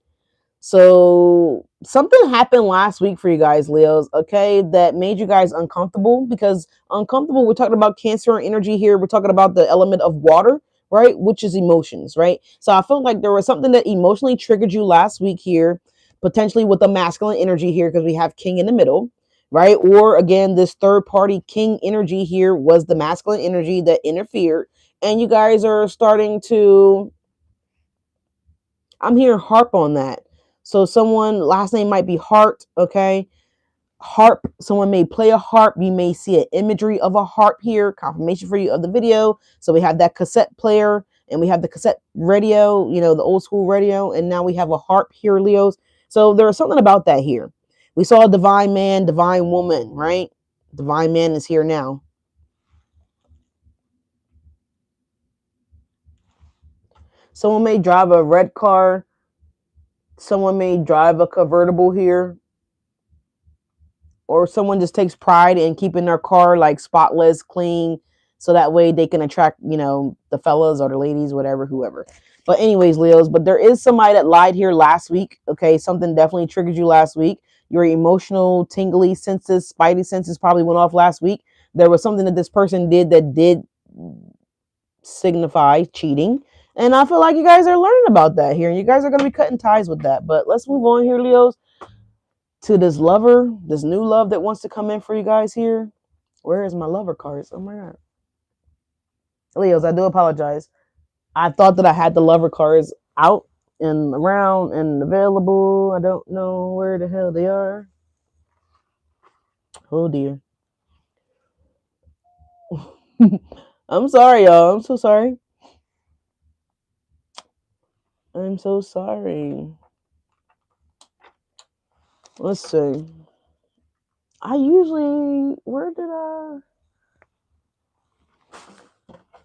So something happened last week for you guys, Leos, okay, that made you guys uncomfortable, because uncomfortable, we're talking about Cancer energy here. We're talking about the element of water, right? Which is emotions, right? So I felt like there was something that emotionally triggered you last week here, potentially with the masculine energy here, because we have King in the middle, right? Or again, this third party King energy here was the masculine energy that interfered. And you guys are starting to, I'm hearing harp on that. So someone last name might be Hart, okay? Harp, someone may play a harp. You may see an imagery of a harp here, confirmation for you of the video. So we have that cassette player, and we have the cassette radio, you know, the old school radio, and now we have a harp here, Leos. So there's something about that here. We saw a divine man, divine woman, right? Divine man is here now. Someone may drive a red car. Someone may drive a convertible here, or someone just takes pride in keeping their car like spotless, clean, so that way they can attract, you know, the fellas or the ladies, whatever, whoever. But anyways, Leos, but there is somebody that lied here last week. Okay, something definitely triggered you last week. Your emotional, tingly senses, spidey senses probably went off last week. There was something that this person did that did signify cheating. And I feel like you guys are learning about that here. And you guys are going to be cutting ties with that. But let's move on here, Leos, to this lover, this new love that wants to come in for you guys here. Where is my lover cards? Oh my God. Leos, I do apologize. I thought that I had the lover cards out and around and available. I don't know where the hell they are. Oh dear. I'm sorry, y'all. I'm so sorry. I'm so sorry. Let's see. I usually, where did I?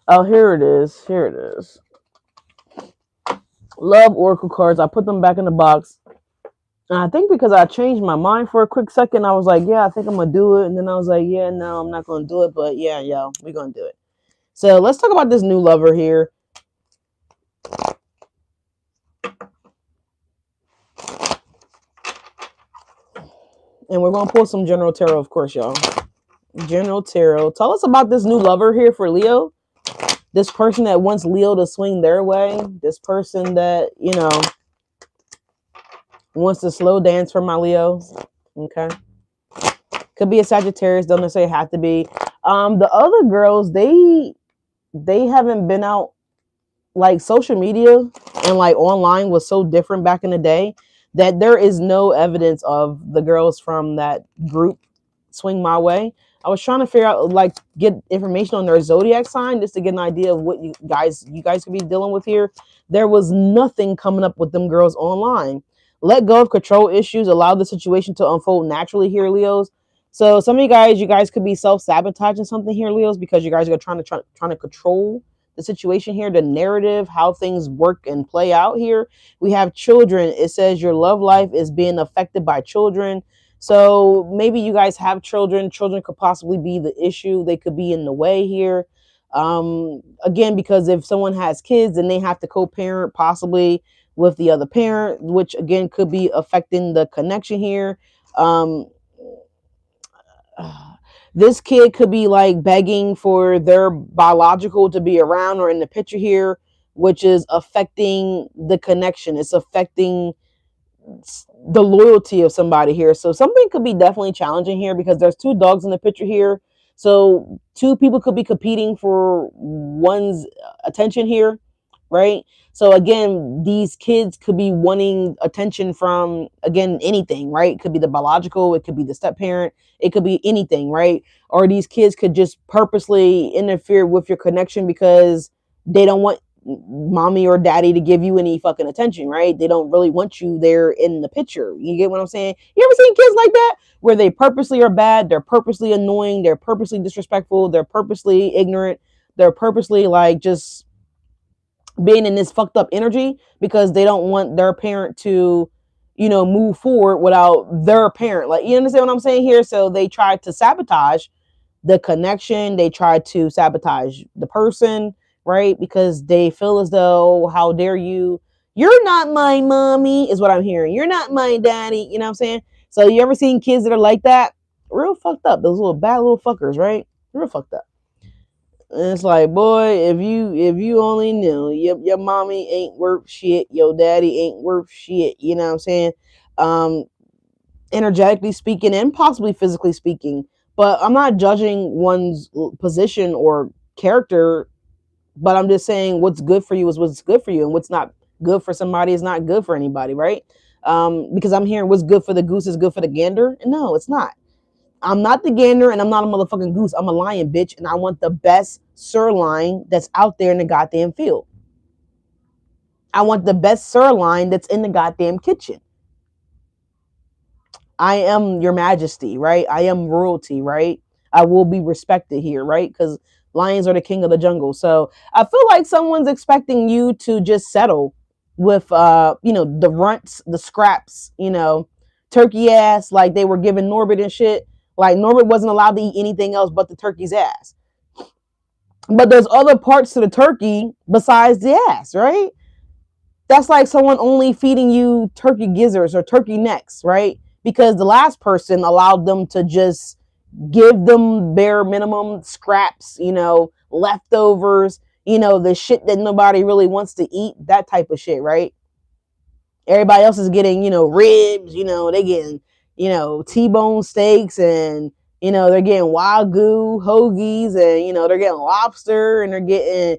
Oh, here it is. Here it is. Love Oracle cards. I put them back in the box. And I think because I changed my mind for a quick second, I was like, yeah, I think I'm going to do it. And then I was like, yeah, no, I'm not going to do it. But yeah, yo, we're going to do it. So let's talk about this new lover here. And we're going to pull some General Tarot, of course, y'all. General Tarot. Tell us about this new lover here for Leo. This person that wants Leo to swing their way. This person that, you know, wants to slow dance for my Leo. Okay. Could be a Sagittarius. Don't necessarily have to be. The other girls, they haven't been out. Like social media and like online was so different back in the day that there is no evidence of the girls from that group swing my way. I was trying to figure out, like, get information on their zodiac sign just to get an idea of what you guys could be dealing with here. There was nothing coming up with them girls online. Let go of control issues, allow the situation to unfold naturally here, Leos. So some of you guys could be self-sabotaging something here, Leos, because you guys are trying to control the situation here, the narrative, how things work and play out here. We have children. It says your love life is being affected by children. So maybe you guys have children. Children could possibly be the issue. They could be in the way here. Again, because if someone has kids, then they have to co-parent possibly with the other parent, which again could be affecting the connection here. This kid could be like begging for their biological to be around or in the picture here, which is affecting the connection. It's affecting the loyalty of somebody here. So something could be definitely challenging here because there's two dogs in the picture here. So two people could be competing for one's attention here, right? So again, these kids could be wanting attention from, again, anything, right? It could be the biological, it could be the step parent, it could be anything, right? Or these kids could just purposely interfere with your connection because they don't want mommy or daddy to give you any fucking attention, right? They don't really want you there in the picture. You get what I'm saying? You ever seen kids like that where they purposely are bad, they're purposely annoying, they're purposely disrespectful, they're purposely ignorant, they're purposely like just being in this fucked up energy because they don't want their parent to, move forward without their parent. Like, you understand what I'm saying here? So they try to sabotage the connection. They try to sabotage the person, right? Because they feel as though, how dare you? You're not my mommy, is what I'm hearing. You're not my daddy. You know what I'm saying? So you ever seen kids that are like that? Real fucked up. Those little bad little fuckers, right? Real fucked up. And it's like, boy, if you only knew, your mommy ain't worth shit, your daddy ain't worth shit. You know what I'm saying? Um, Energetically speaking, and possibly physically speaking. But I'm not judging one's position or character. But I'm just saying what's good for you is what's good for you, and what's not good for somebody is not good for anybody, right? Because I'm hearing what's good for the goose is good for the gander. And no, it's not. I'm not the gander and I'm not a motherfucking goose. I'm a lion, bitch. And I want the best sirloin that's out there in the goddamn field. I want the best sirloin that's in the goddamn kitchen. I am your majesty, right? I am royalty, right? I will be respected here, right? Because lions are the king of the jungle. So I feel like someone's expecting you to just settle with the runts, the scraps, turkey ass, like they were giving Norbert and shit. Like Norbert wasn't allowed to eat anything else but the turkey's ass. But there's other parts to the turkey besides the ass, right? That's like someone only feeding you turkey gizzards or turkey necks, right? Because the last person allowed them to just give them bare minimum scraps, leftovers, the shit that nobody really wants to eat, that type of shit, right? Everybody else is getting, ribs, they getting, T-bone steaks, and, they're getting wagyu hoagies, and, they're getting lobster, and they're getting,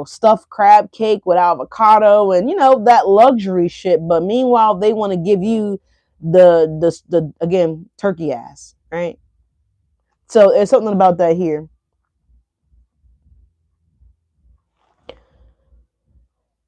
stuffed crab cake with avocado, and, that luxury shit. But meanwhile, they want to give you the again, turkey ass, right? So there's something about that here.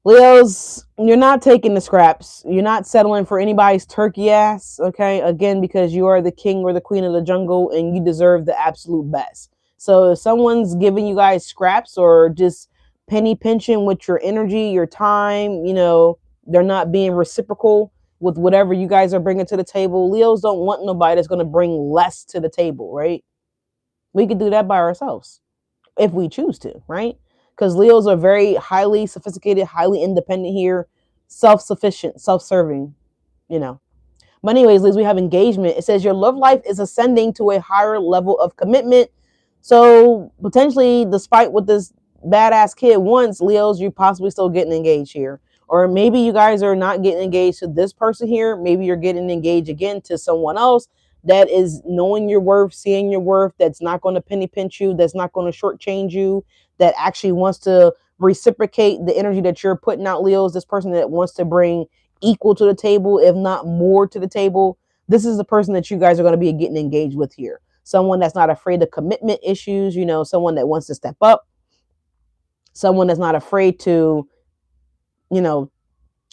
Leos, you're not taking the scraps. You're not settling for anybody's turkey ass, okay? Again, because you are the king or the queen of the jungle and you deserve the absolute best. So if someone's giving you guys scraps or just penny pinching with your energy, your time, they're not being reciprocal with whatever you guys are bringing to the table. Leos don't want nobody that's going to bring less to the table, right? We could do that by ourselves if we choose to, right? Because Leos are very highly sophisticated, highly independent here, self-sufficient, self-serving, you know. But anyways, Leos, we have engagement. It says your love life is ascending to a higher level of commitment. So potentially, despite what this badass kid wants, Leos, you possibly still getting engaged here. Or maybe you guys are not getting engaged to this person here. Maybe you're getting engaged again to someone else that is knowing your worth, seeing your worth, that's not going to penny pinch you, that's not going to shortchange you, that actually wants to reciprocate the energy that you're putting out, Leos. This person that wants to bring equal to the table, if not more to the table. This is the person that you guys are going to be getting engaged with here. Someone that's not afraid of commitment issues, someone that wants to step up, someone that's not afraid to,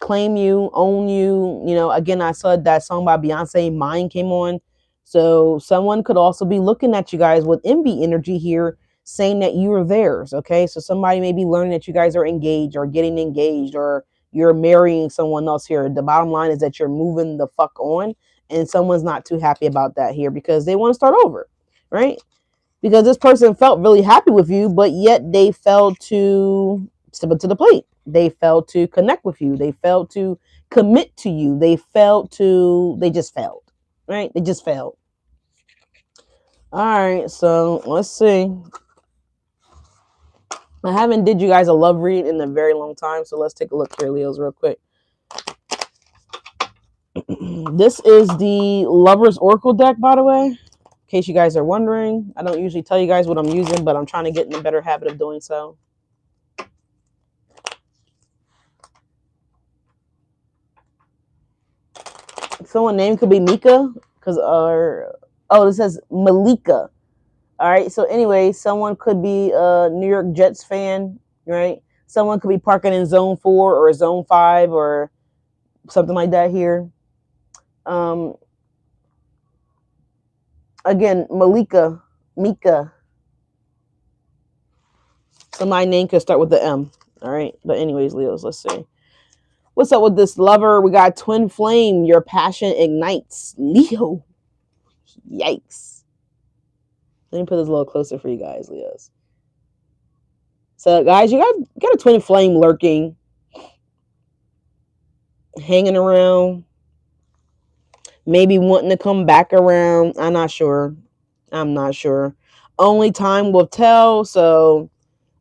claim you, own you. Again, I saw that song by Beyonce, Mine, came on. So someone could also be looking at you guys with envy energy here, saying that you are theirs. Okay. So somebody may be learning that you guys are engaged or getting engaged or you're marrying someone else here. The bottom line is that you're moving the fuck on, and someone's not too happy about that here because they want to start over, right? Because this person felt really happy with you, but yet they failed to step up to the plate. They failed to connect with you. They failed to commit to you. They just failed, right? They just failed. All right, so let's see. I haven't did you guys a love read in a very long time, so let's take a look here, Leos, real quick. This is the Lover's Oracle deck, by the way. In case you guys are wondering, I don't usually tell you guys what I'm using, but I'm trying to get in a better habit of doing so. Someone name could be Mika, this says Malika. All right. So anyway, someone could be a New York Jets fan, right? Someone could be parking in zone 4 or zone 5 or something like that here. Again, Mika. So my name could start with the M. All right. But anyways, Leos, let's see. What's up with this lover? We got twin flame. Your passion ignites. Leo. Yikes. Let me put this a little closer for you guys, Leos. So, guys, you got a twin flame lurking, hanging around, maybe wanting to come back around. I'm not sure. Only time will tell. So,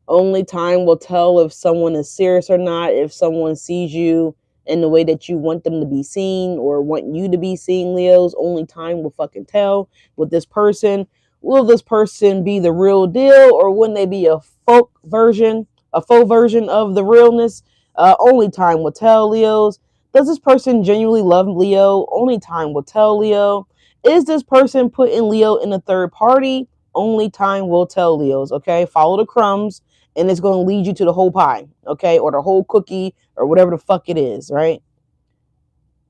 only time will tell if someone is serious or not, if someone sees you in the way that you want them to be seen or want you to be seen, Leos. Only time will fucking tell with this person. Will this person be the real deal, or wouldn't they be a faux version of the realness? Only time will tell, Leos. Does this person genuinely love Leo? Only time will tell, Leo. Is this person putting Leo in a third party? Only time will tell, Leos. Okay, follow the crumbs, and it's going to lead you to the whole pie, okay, or the whole cookie, or whatever the fuck it is, right?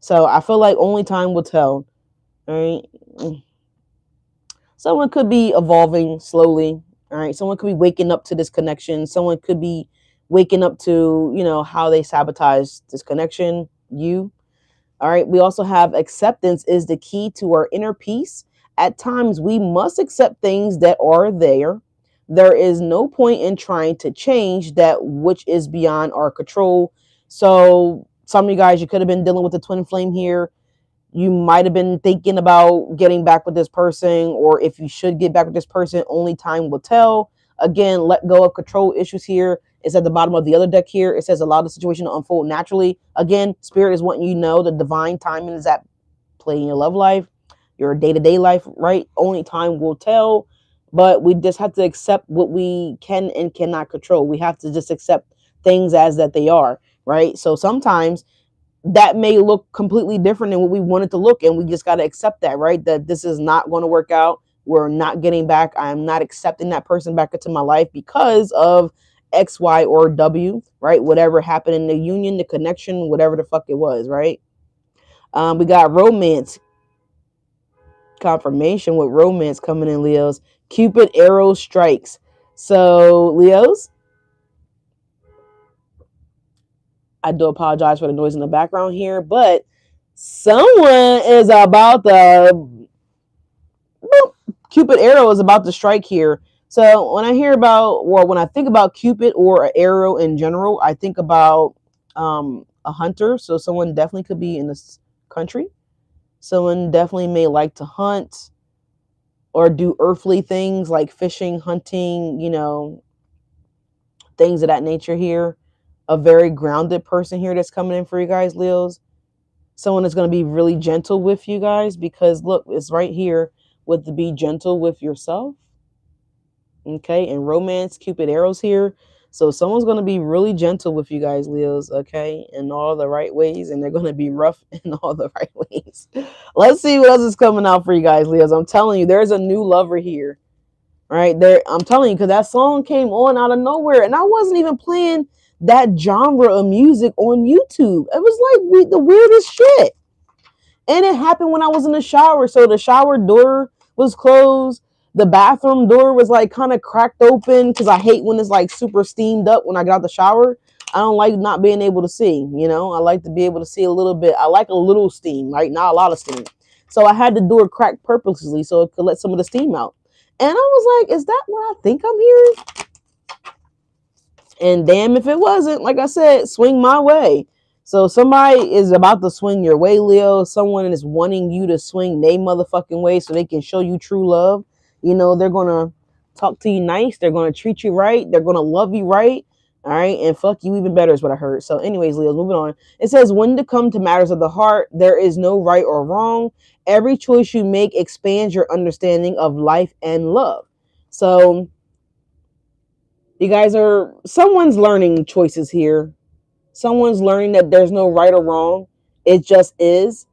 So I feel like only time will tell. All right. Someone could be evolving slowly. All right. Someone could be waking up to this connection. Someone could be waking up to, how they sabotage this connection. You. All right. We also have acceptance is the key to our inner peace. At times, we must accept things that are there. There is no point in trying to change that which is beyond our control. So, some of you guys, you could have been dealing with the twin flame here. You might have been thinking about getting back with this person, or if you should get back with this person, only time will tell. Again, let go of control issues here. It's at the bottom of the other deck here. It says allow the situation to unfold naturally. Again, spirit is wanting you to know the divine timing is at play in your love life, your day-to-day life, right? Only time will tell. But we just have to accept what we can and cannot control. We have to just accept things as that they are, right? So sometimes that may look completely different than what we want it to look, and we just got to accept that, right? That this is not going to work out. We're not getting back. I'm not accepting that person back into my life because of X, Y, or W, right? Whatever happened in the union, the connection, whatever the fuck it was, right? We got romance confirmation with romance coming in, Leos. Cupid arrow strikes. So, Leos, I do apologize for the noise in the background here, but someone is about to boop, Cupid arrow is about to strike here. So when I think about Cupid or an arrow in general, I think about a hunter. So someone definitely could be in this country. Someone definitely may like to hunt or do earthly things like fishing, hunting, things of that nature here. A very grounded person here that's coming in for you guys, Leos. Someone that's going to be really gentle with you guys, because look, it's right here with the be gentle with yourself. Okay, and romance, Cupid arrows here. So someone's going to be really gentle with you guys, Leos, okay, in all the right ways, and they're going to be rough in all the right ways. Let's see what else is coming out for you guys, Leos. I'm telling you, there's a new lover here. Right there, I'm telling you, because that song came on out of nowhere, and I wasn't even playing that genre of music on YouTube. It was like the weirdest shit, and it happened when I was in the shower. So the shower door was closed, the bathroom door was like kind of cracked open, because I hate when it's like super steamed up when I get out the shower. I don't like not being able to see. I like to be able to see a little bit. I like a little steam, right? Not a lot of steam. So I had the door cracked purposely so it could let some of the steam out. And I was like, is that what I think I'm hearing? And damn if it wasn't. Like I said, swing my way. So somebody is about to swing your way, Leo. Someone is wanting you to swing their motherfucking way so they can show you true love. They're going to talk to you nice. They're going to treat you right. They're going to love you right. All right. And fuck you even better is what I heard. So anyways, Leo, moving on. It says, when to come to matters of the heart, there is no right or wrong. Every choice you make expands your understanding of life and love. So you guys someone's learning choices here. Someone's learning that there's no right or wrong. It just is.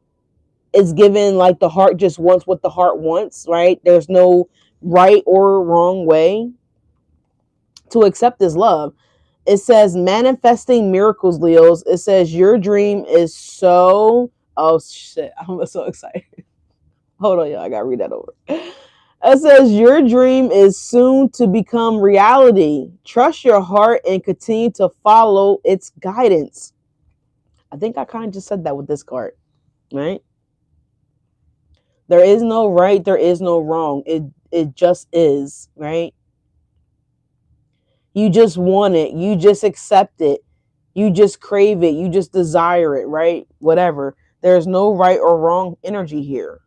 It's given like the heart just wants what the heart wants, right? There's no right or wrong way to accept this love. It says manifesting miracles, Leos. It says your dream is oh shit, I'm so excited. Hold on, y'all. I gotta read that over. It says your dream is soon to become reality. Trust your heart and continue to follow its guidance. I think I kind of just said that with this card, right? There is no right, there is no wrong. It just is, right? You just want it, you just accept it, you just crave it, you just desire it, right? Whatever. There's no right or wrong energy here.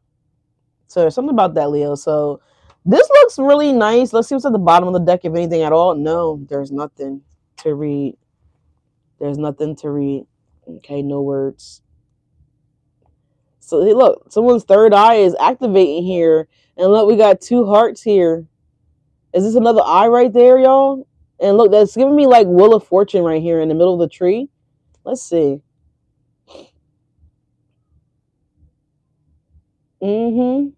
So there's something about that, Leo. So this looks really nice. Let's see what's at the bottom of the deck, if anything at all. No, there's nothing to read. There's nothing to read. Okay, no words. So hey, look, someone's third eye is activating here. And look, we got 2 hearts here. Is this another eye right there, y'all? And look, that's giving me like Wheel of Fortune right here in the middle of the tree. Let's see. Mm-hmm.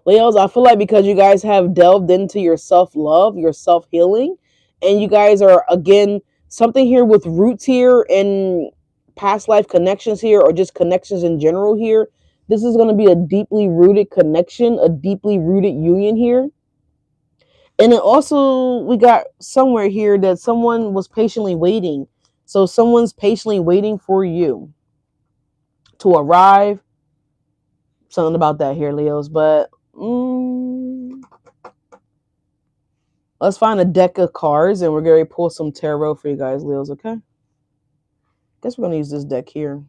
Leos, I feel like because you guys have delved into your self-love, your self-healing, and you guys are, again, something here with roots here and past life connections here, or just connections in general here. This is going to be a deeply rooted connection, a deeply rooted union here. And then also, we got somewhere here that someone was patiently waiting. So someone's patiently waiting for you to arrive. Something about that here, Leos. But let's find a deck of cards and we're going to pull some tarot for you guys, Leos, okay? Guess we're going to use this deck here.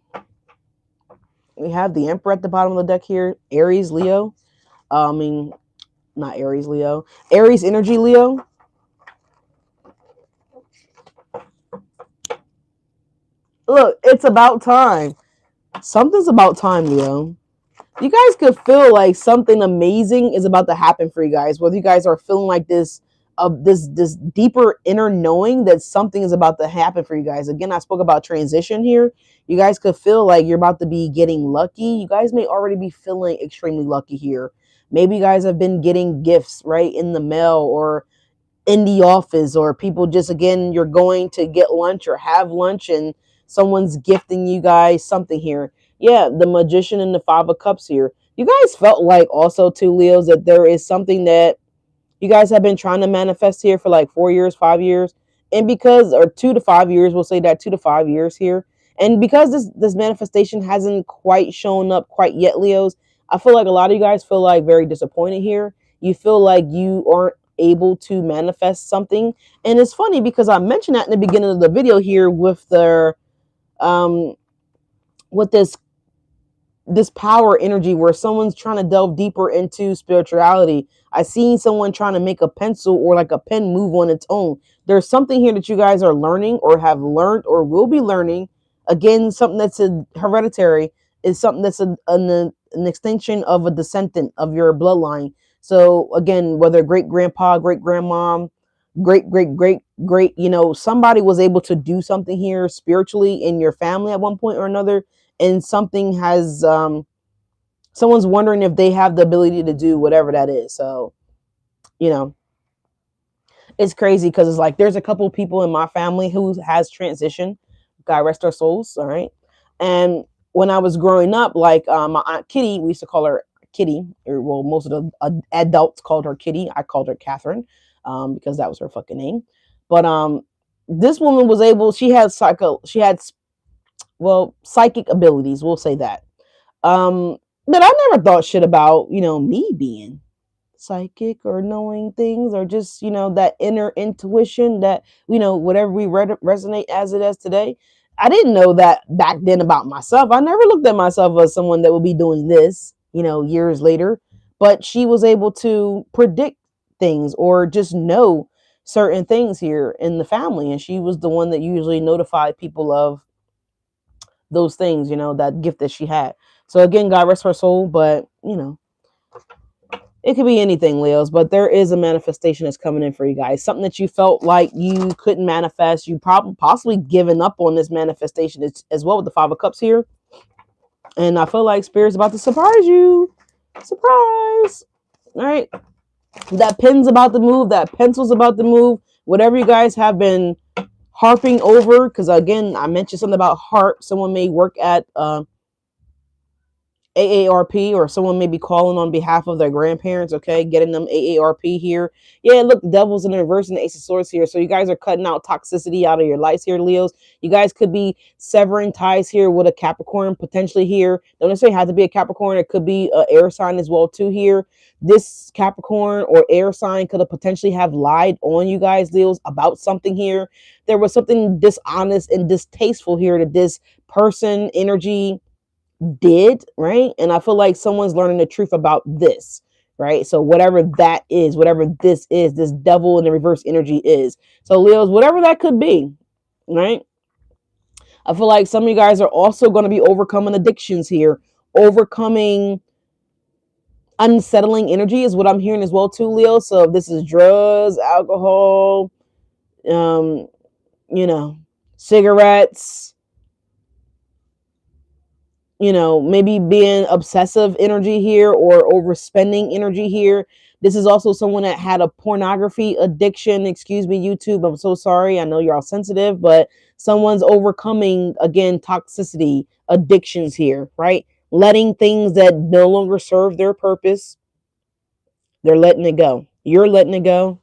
We have the Emperor at the bottom of the deck here. Aries, Leo. Not Aries, Leo. Aries energy, Leo. Look, it's about time. Something's about time, Leo. You guys could feel like something amazing is about to happen for you guys. Whether you guys are feeling like this deeper inner knowing that something is about to happen for you guys. Again, I spoke about transition here. You guys could feel like you're about to be getting lucky. You guys may already be feeling extremely lucky here. Maybe you guys have been getting gifts right in the mail or in the office, or people just, again, you're going to get lunch or have lunch and someone's gifting you guys something here. Yeah, the Magician and the 5 of Cups here. You guys felt like also too, Leos, that there is something that you guys have been trying to manifest here for like 4 years, 5 years, and because, or 2 to 5 years, we'll say that 2 to 5 years here, and because this manifestation hasn't quite shown up quite yet, Leos, I feel like a lot of you guys feel like very disappointed here. You feel like you aren't able to manifest something, and it's funny because I mentioned that in the beginning of the video here with the with this power energy where someone's trying to delve deeper into spirituality. I seen someone trying to make a pencil or like a pen move on its own. There's something here that you guys are learning or have learned or will be learning. Again, something that's a hereditary is something that's an extension of a descendant of your bloodline. So again, whether great grandpa, great grandmom, great, somebody was able to do something here spiritually in your family at one point or another, and something has someone's wondering if they have the ability to do whatever that is. So it's crazy because it's like there's a couple of people in my family who has transitioned. God rest their souls. All right. And when I was growing up, like my Aunt Kitty, we used to call her Kitty, or well, most of the adults called her Kitty. I called her Catherine because that was her fucking name. But this woman was able, she had psychic abilities, we'll say that. That I never thought shit about, me being psychic or knowing things, or just, that inner intuition that, whatever we resonate as it is today. I didn't know that back then about myself. I never looked at myself as someone that would be doing this, years later. But she was able to predict things or just know certain things here in the family. And she was the one that usually notified people of those things, that gift that she had. So again, God rest her soul, but it could be anything, Leos, but there is a manifestation that's coming in for you guys. Something that you felt like you couldn't manifest. You probably possibly given up on this manifestation as well with the 5 of Cups here. And I feel like Spirit's about to surprise you. Surprise. All right. That pen's about to move. That pencil's about to move. Whatever you guys have been harping over, because again, I mentioned something about harp. Someone may work at AARP, or someone may be calling on behalf of their grandparents, okay, getting them AARP here. Yeah, look, devil's in the reverse and the ace of swords here. So you guys are cutting out toxicity out of your lives here, Leos. You guys could be severing ties here with a Capricorn potentially here. Don't necessarily have to be a Capricorn. It could be an air sign as well too here. This Capricorn or air sign could have potentially have lied on you guys, Leos, about something here. There was something dishonest and distasteful here that this person energy did, right? And I feel like someone's learning the truth about this, right? So whatever that is, whatever this is, this devil in the reverse energy is. So Leos, whatever that could be, right? I feel like some of you guys are also going to be overcoming addictions here, overcoming unsettling energy is what I'm hearing as well too, Leo. So if this is drugs, alcohol, um, you know, cigarettes, you know, maybe being obsessive energy here or overspending energy here. This is also someone that had a pornography addiction. Excuse me, YouTube. I'm so sorry. I know you're all sensitive, but someone's overcoming, again, toxicity, addictions here, right? Letting things that no longer serve their purpose, they're letting it go. You're letting it go.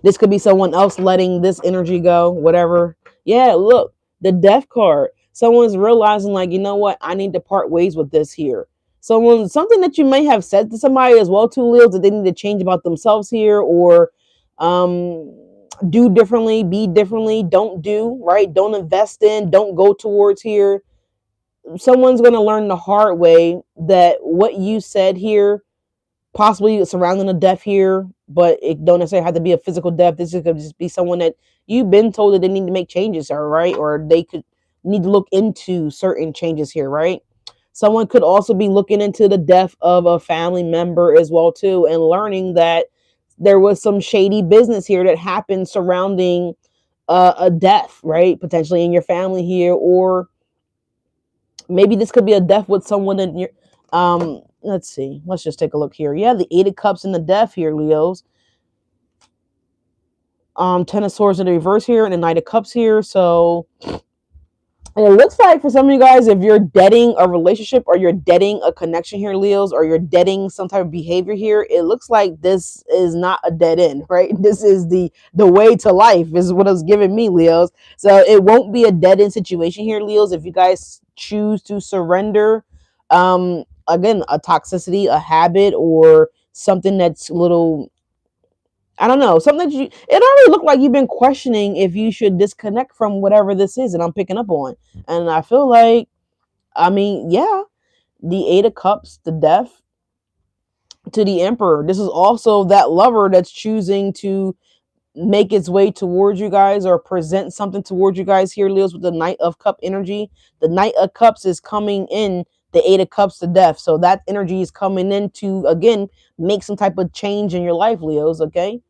This could be someone else letting this energy go, whatever. Yeah, look, the death card. Someone's realizing, like, you know what? I need to part ways with this here. Something that you may have said to somebody as well, too, Leo, that they need to change about themselves here, or do differently, be differently, don't do, right? Don't invest in, don't go towards here. Someone's going to learn the hard way that what you said here, possibly surrounding a death here, but it don't necessarily have to be a physical death. This could just be someone that you've been told that they need to make changes, all right, or they could need to look into certain changes here, right? Someone could also be looking into the death of a family member as well too, and learning that there was some shady business here that happened surrounding a death, right? Potentially in your family here, or maybe this could be a death with someone in your let's see. Let's just take a look here. Yeah, the Eight of Cups and the Death here, Leos. Ten of Swords in the reverse here, and the Knight of Cups here. So and it looks like for some of you guys, if you're deading a relationship or you're deading a connection here, Leos, or you're deading some type of behavior here, it looks like this is not a dead end, right? This is the way to life is what it's giving me, Leos. So it won't be a dead end situation here, Leos, if you guys choose to surrender. Again, a toxicity, a habit, or something that's a little, I don't know, something that it already looked like you've been questioning if you should disconnect from whatever this is that I'm picking up on. And I feel like, I mean, yeah, the Eight of Cups, the Death, to the Emperor. This is also that lover that's choosing to make its way towards you guys or present something towards you guys here, Leos, with the Knight of Cup energy. The Knight of Cups is coming in the Eight of Cups to Death. So that energy is coming in to, again, make some type of change in your life, Leos, okay?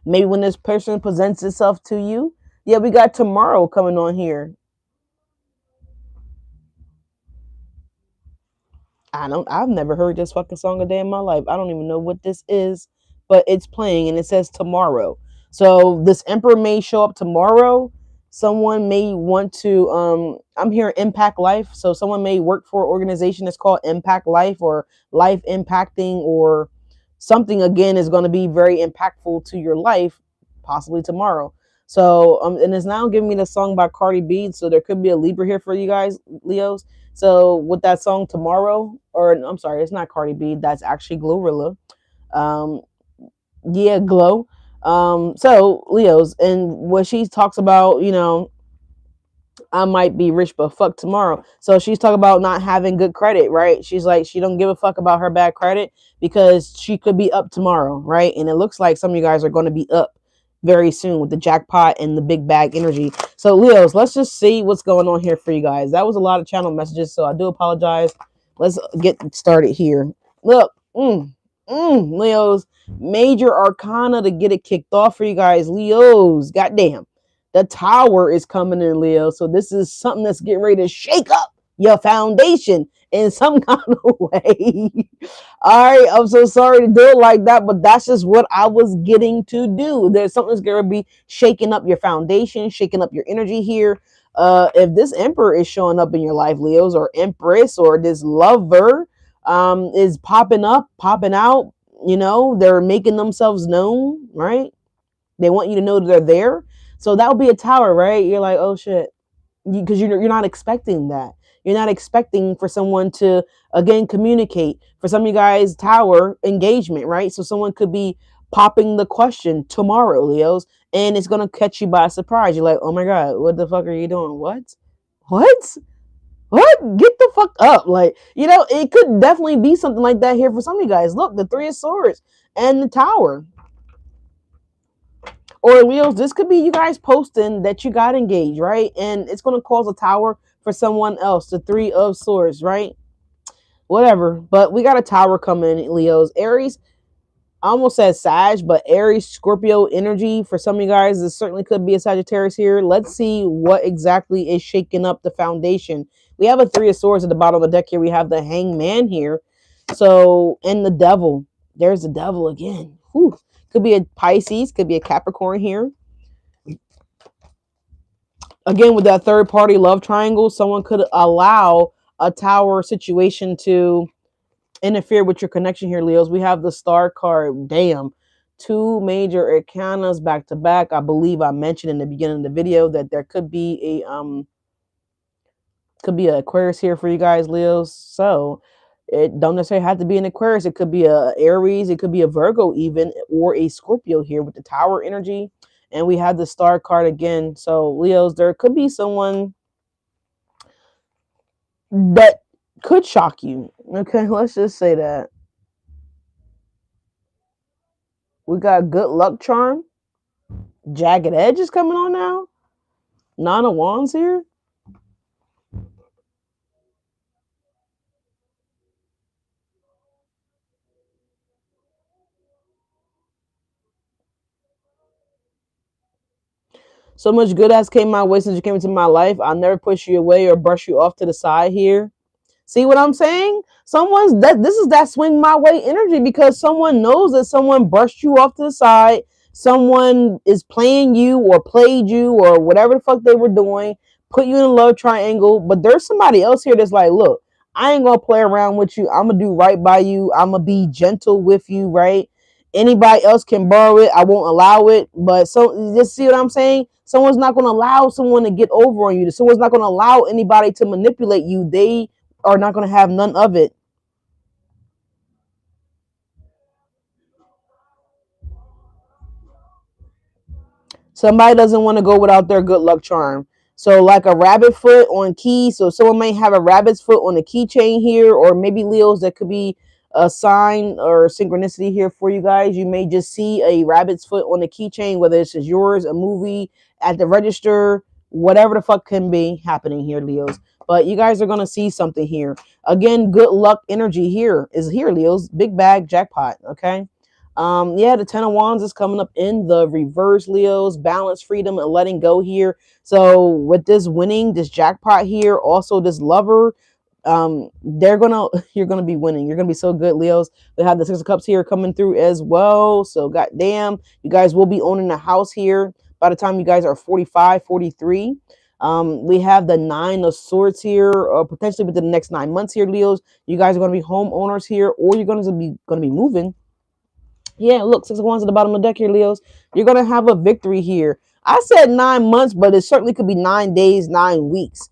Maybe when this person presents itself to you. Yeah, we got tomorrow coming on here. I've never heard this fucking song a day in my life. I don't even know what this is, but it's playing and it says tomorrow. So this Emperor may show up tomorrow. Someone may want to, I'm hearing Impact Life. So someone may work for an organization that's called Impact Life or Life Impacting, or something, again, is going to be very impactful to your life, possibly tomorrow. So, and it's now giving me the song by Cardi B. So there could be a Libra here for you guys, Leos. So with that song tomorrow, or I'm sorry, it's not Cardi B. That's actually Glorilla. Yeah, Glow. So Leos, and what she talks about, you know, I might be rich, but fuck tomorrow. So she's talking about not having good credit, right? She's like, she don't give a fuck about her bad credit because she could be up tomorrow, right? And it looks like some of you guys are going to be up very soon with the jackpot and the big bag energy. So Leos, let's just see what's going on here for you guys. That was a lot of channel messages, so I do apologize. Let's get started here. Look, Leos, major arcana to get it kicked off for you guys. Leos, goddamn. The Tower is coming in, Leo. So this is something that's getting ready to shake up your foundation in some kind of way. All right, I'm so sorry to do it like that, but that's just what I was getting to do. There's something that's going to be shaking up your foundation, shaking up your energy here. if this emperor is showing up in your life, Leos, or empress, or this lover is popping up, popping out, they're making themselves known, right? They want you to know that they're there. So that would be a tower, right? You're like, oh shit, because you're not expecting that. You're not expecting for someone to again communicate. For some of you guys, tower engagement, right? So someone could be popping the question tomorrow, Leos, and it's gonna catch you by surprise. You're like, oh my god, what the fuck are you doing? What? What? Get the fuck up! Like, it could definitely be something like that here for some of you guys. Look, the Three of Swords and the Tower. Or Leos, this could be you guys posting that you got engaged, right? And it's going to cause a tower for someone else, the Three of Swords, right? Whatever. But we got a tower coming, Leos. Aries, I almost said Sag, but Aries, Scorpio energy for some of you guys. This certainly could be a Sagittarius here. Let's see what exactly is shaking up the foundation. We have a Three of Swords at the bottom of the deck here. We have the Hangman here. So, and the Devil. There's the Devil again. Whew. Could be a Pisces, could be a Capricorn here. Again, with that third party love triangle, someone could allow a tower situation to interfere with your connection here, Leos. We have the Star card. Damn. Two major arcanas back to back. I believe I mentioned in the beginning of the video that there could be an Aquarius here for you guys, Leos. So it don't necessarily have to be an Aquarius. It could be a Aries. It could be a Virgo even, or a Scorpio here with the Tower energy. And we have the Star card again. So Leos, there could be someone that could shock you. Okay, let's just say that. We got Good Luck Charm. Jagged Edge is coming on now. Nine of Wands here. So much good has came my way since you came into my life. I'll never push you away or brush you off to the side here. See what I'm saying? This is that swing my way energy, because someone knows that someone brushed you off to the side. Someone is playing you or played you or whatever the fuck they were doing, put you in a love triangle. But there's somebody else here that's like, look, I ain't gonna play around with you. I'm gonna do right by you. I'm gonna be gentle with you, right? Anybody else can borrow it. I won't allow it. But so just see what I'm saying? Someone's not gonna allow someone to get over on you. Someone's not gonna allow anybody to manipulate you. They are not going to have none of it. Somebody doesn't want to go without their good luck charm. So like a rabbit foot on key. So someone may have a rabbit's foot on a keychain here, or maybe Leos, that could be a sign or synchronicity here for you guys. You may just see a rabbit's foot on a keychain, whether it's just yours, a movie, at the register, whatever the fuck can be happening here, Leos. But you guys are going to see something here. Again, good luck energy here is here, Leos. Big bag jackpot, okay? Yeah, the Ten of Wands is coming up in the reverse, Leos. Balance, freedom, and letting go here. So with this winning, this jackpot here, also this lover, you're gonna be winning. You're gonna be so good, Leos. We have the Six of Cups here coming through as well. So goddamn, you guys will be owning a house here by the time you guys are 45, 43. We have the Nine of Swords here, potentially within the next 9 months here, Leos. You guys are gonna be homeowners here, or you're gonna be moving. Yeah, look, Six of Wands at the bottom of the deck here, Leos. You're going to have a victory here. I said 9 months, but it certainly could be 9 days, 9 weeks.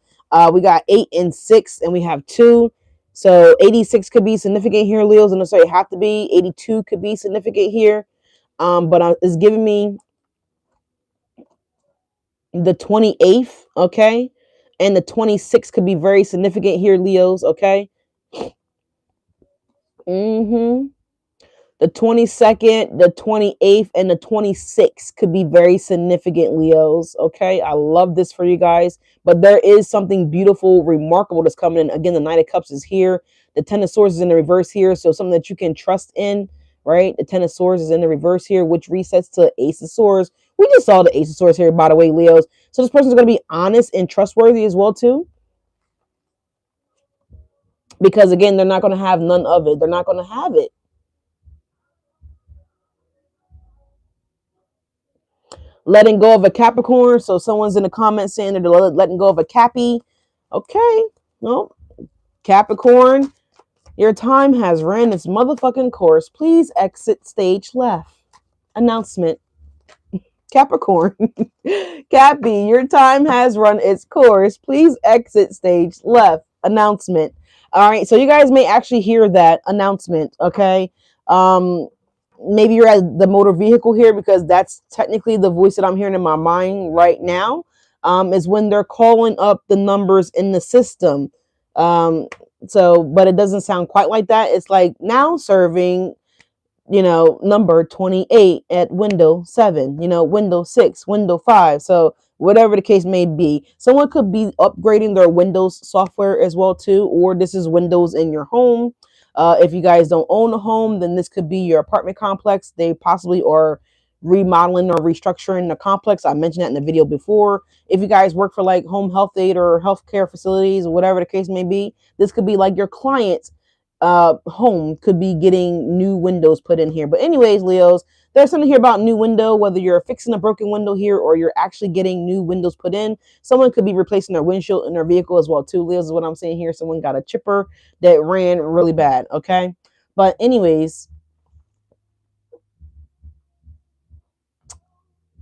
We got 8 and 6, and we have 2. So 86 could be significant here, Leos. And so it have to be. 82 could be significant here. But it's giving me the 28th, okay? And the 26th could be very significant here, Leos, okay? Mm-hmm. The 22nd, the 28th, and the 26th could be very significant, Leos. Okay, I love this for you guys. But there is something beautiful, remarkable that's coming in. Again, the Knight of Cups is here. The Ten of Swords is in the reverse here. So something that you can trust in, right? The Ten of Swords is in the reverse here, which resets to Ace of Swords. We just saw the Ace of Swords here, by the way, Leos. So this person is going to be honest and trustworthy as well, too. Because, again, they're not going to have none of it. They're not going to have it. letting go of a Capricorn. So someone's in the comments saying they're letting go of a Cappy. Okay, well, Capricorn, your time has ran its motherfucking course. Please exit stage left. Announcement. Capricorn. Cappy, your time has run its course. Please exit stage left. Announcement. All right, so you guys may actually hear that announcement, okay? Um, maybe you're at the motor vehicle here because that's technically the voice that I'm hearing in my mind right now. Is when they're calling up the numbers in the system. But it doesn't sound quite like that. It's like now serving number 28 at window 7, window 6, window 5. So whatever the case may be, someone could be upgrading their Windows software as well too, or this is Windows in your home. If you guys don't own a home, then this could be your apartment complex. They possibly are remodeling or restructuring the complex. I mentioned that in the video before. If you guys work for like home health aid or healthcare facilities or whatever the case may be, this could be like your client's home could be getting new windows put in here. But anyways, Leos, there's something here about new window, whether you're fixing a broken window here or you're actually getting new windows put in. Someone could be replacing their windshield in their vehicle as well too. Leos is what I'm saying here. Someone got a chipper that ran really bad. Okay. But anyways,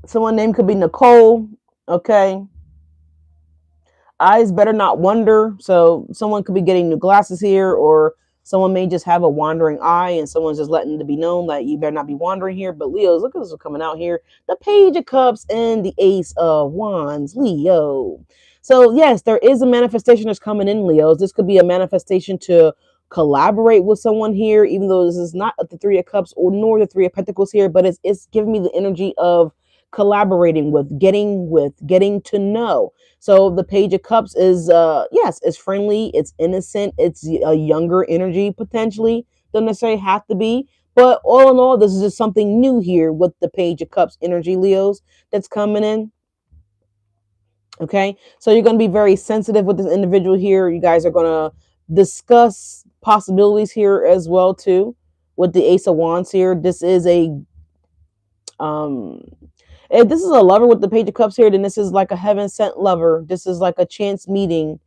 someone name could be Nicole. Okay. Eyes better not wander. So someone could be getting new glasses here, or someone may just have a wandering eye and someone's just letting it be known that you better not be wandering here. But Leos, look at this coming out here. The Page of Cups and the Ace of Wands, Leo. So yes, there is a manifestation that's coming in, Leos. This could be a manifestation to collaborate with someone here, even though this is not the Three of Cups or nor the Three of Pentacles here, but it's giving me the energy of collaborating with, getting to know. So the Page of Cups is yes, it's friendly, it's innocent, it's a younger energy potentially. Doesn't necessarily have to be, but all in all, this is just something new here with the Page of Cups energy, Leos, that's coming in. Okay, so you're going to be very sensitive with this individual here. You guys are going to discuss possibilities here as well too with the Ace of Wands here. This is a if this is a lover with the Page of Cups here, then this is like a heaven sent lover. This is like a chance meeting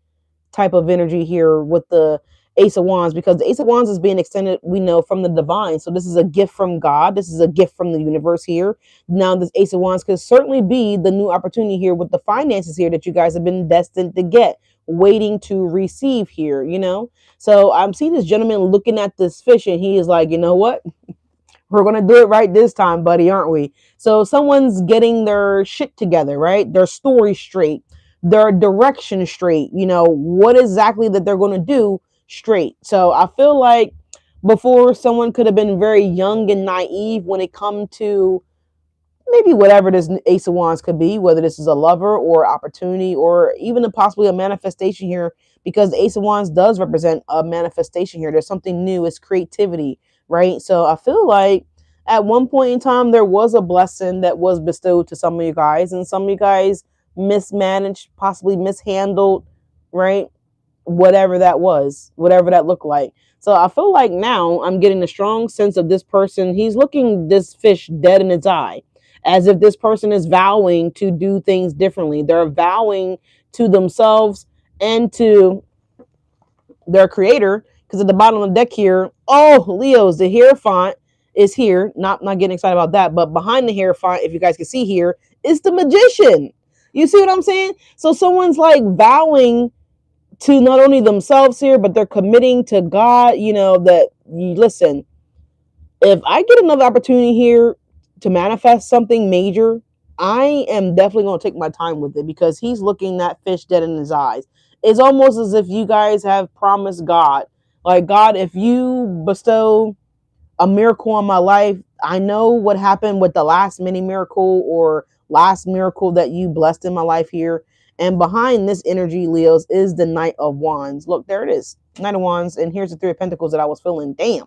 type of energy here with the Ace of Wands, because the Ace of Wands is being extended, we know, from the divine. So this is a gift from God. This is a gift from the universe here. Now this Ace of Wands could certainly be the new opportunity here with the finances here that you guys have been destined to get, waiting to receive here. So I'm seeing this gentleman looking at this fish and he is like, you know what? We're going to do it right this time, buddy, aren't we? So someone's getting their shit together, right? Their story straight, their direction straight, what exactly that they're going to do straight. So I feel like before, someone could have been very young and naive when it comes to maybe whatever this Ace of Wands could be, whether this is a lover or opportunity or even possibly a manifestation here, because the Ace of Wands does represent a manifestation here. There's something new. It's creativity, right? So I feel like at one point in time, there was a blessing that was bestowed to some of you guys, and some of you guys mismanaged, possibly mishandled, right? Whatever that was, whatever that looked like. So I feel like now I'm getting a strong sense of this person. He's looking this fish dead in its eye, as if this person is vowing to do things differently. They're vowing to themselves and to their creator, because at the bottom of the deck here, oh, Leos, the Hierophant is here. Not getting excited about that, but behind the Hierophant, if you guys can see here, is the Magician. You see what I'm saying? So someone's like vowing to not only themselves here, but they're committing to God, that you listen, if I get another opportunity here to manifest something major, I am definitely going to take my time with it, because he's looking that fish dead in his eyes. It's almost as if you guys have promised God, like, God, if you bestow a miracle on my life, I know what happened with the last mini miracle or last miracle that you blessed in my life here. And behind this energy, Leos, is the Knight of Wands. Look, there it is. Knight of Wands. And here's the Three of Pentacles that I was feeling. Damn.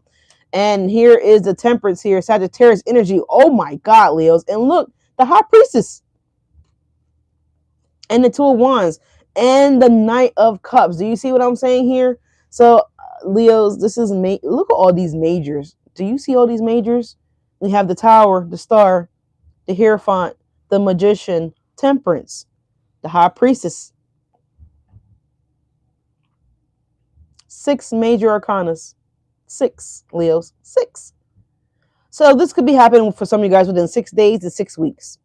And here is the Temperance here. Sagittarius energy. Oh my God, Leos. And look, the High Priestess. And the Two of Wands. And the Knight of Cups. Do you see what I'm saying here? So, Leos, this is... Look at all these majors. Do you see all these majors? We have the Tower, the Star, the Hierophant, the Magician, Temperance, the High Priestess. 6 major arcanas. 6, Leos. 6. So this could be happening for some of you guys within 6 days to 6 weeks.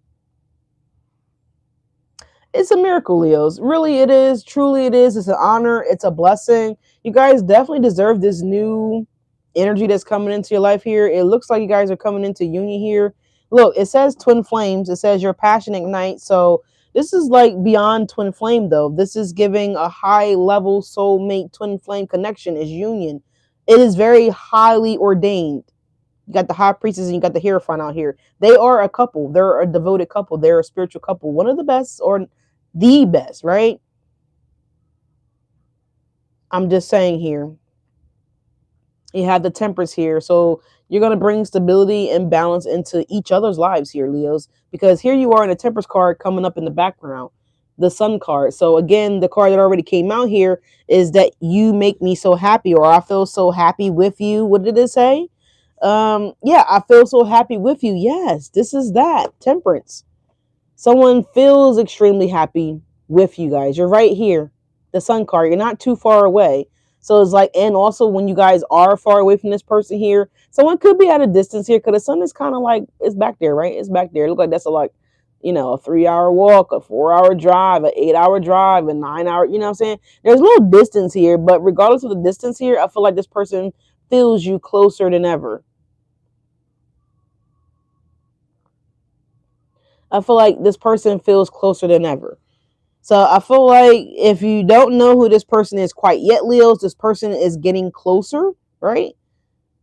It's a miracle, Leos. Really, it is. Truly, it is. It's an honor. It's a blessing. You guys definitely deserve this new energy that's coming into your life here. It looks like you guys are coming into union here. Look, it says twin flames. It says your passion ignites. So this is like beyond twin flame, though. This is giving a high level soulmate twin flame connection is union. It is very highly ordained. You got the high priestess and you got the Hierophant out here. They are a couple. They're a devoted couple. They're a spiritual couple. One of the best or the best, right? I'm just saying here. You have the Temperance here. So you're going to bring stability and balance into each other's lives here, Leos. Because here you are in a Temperance card coming up in the background. The Sun card. So again, the card that already came out here is that you make me so happy, or I feel so happy with you. What did it say? Yeah, I feel so happy with you. Yes, this is that. Temperance. Someone feels extremely happy with you guys. You're right here. The Sun card. You're not too far away. So it's like, and also when you guys are far away from this person here, someone could be at a distance here because the sun is kind of like, it's back there, right? It's back there. It looks like that's a 3-hour walk, a 4-hour drive, an 8-hour drive, a 9-hour, you know what I'm saying? There's a little distance here, but regardless of the distance here, I feel like this person feels you closer than ever. I feel like this person feels closer than ever. So I feel like if you don't know who this person is quite yet, Leos, this person is getting closer, right?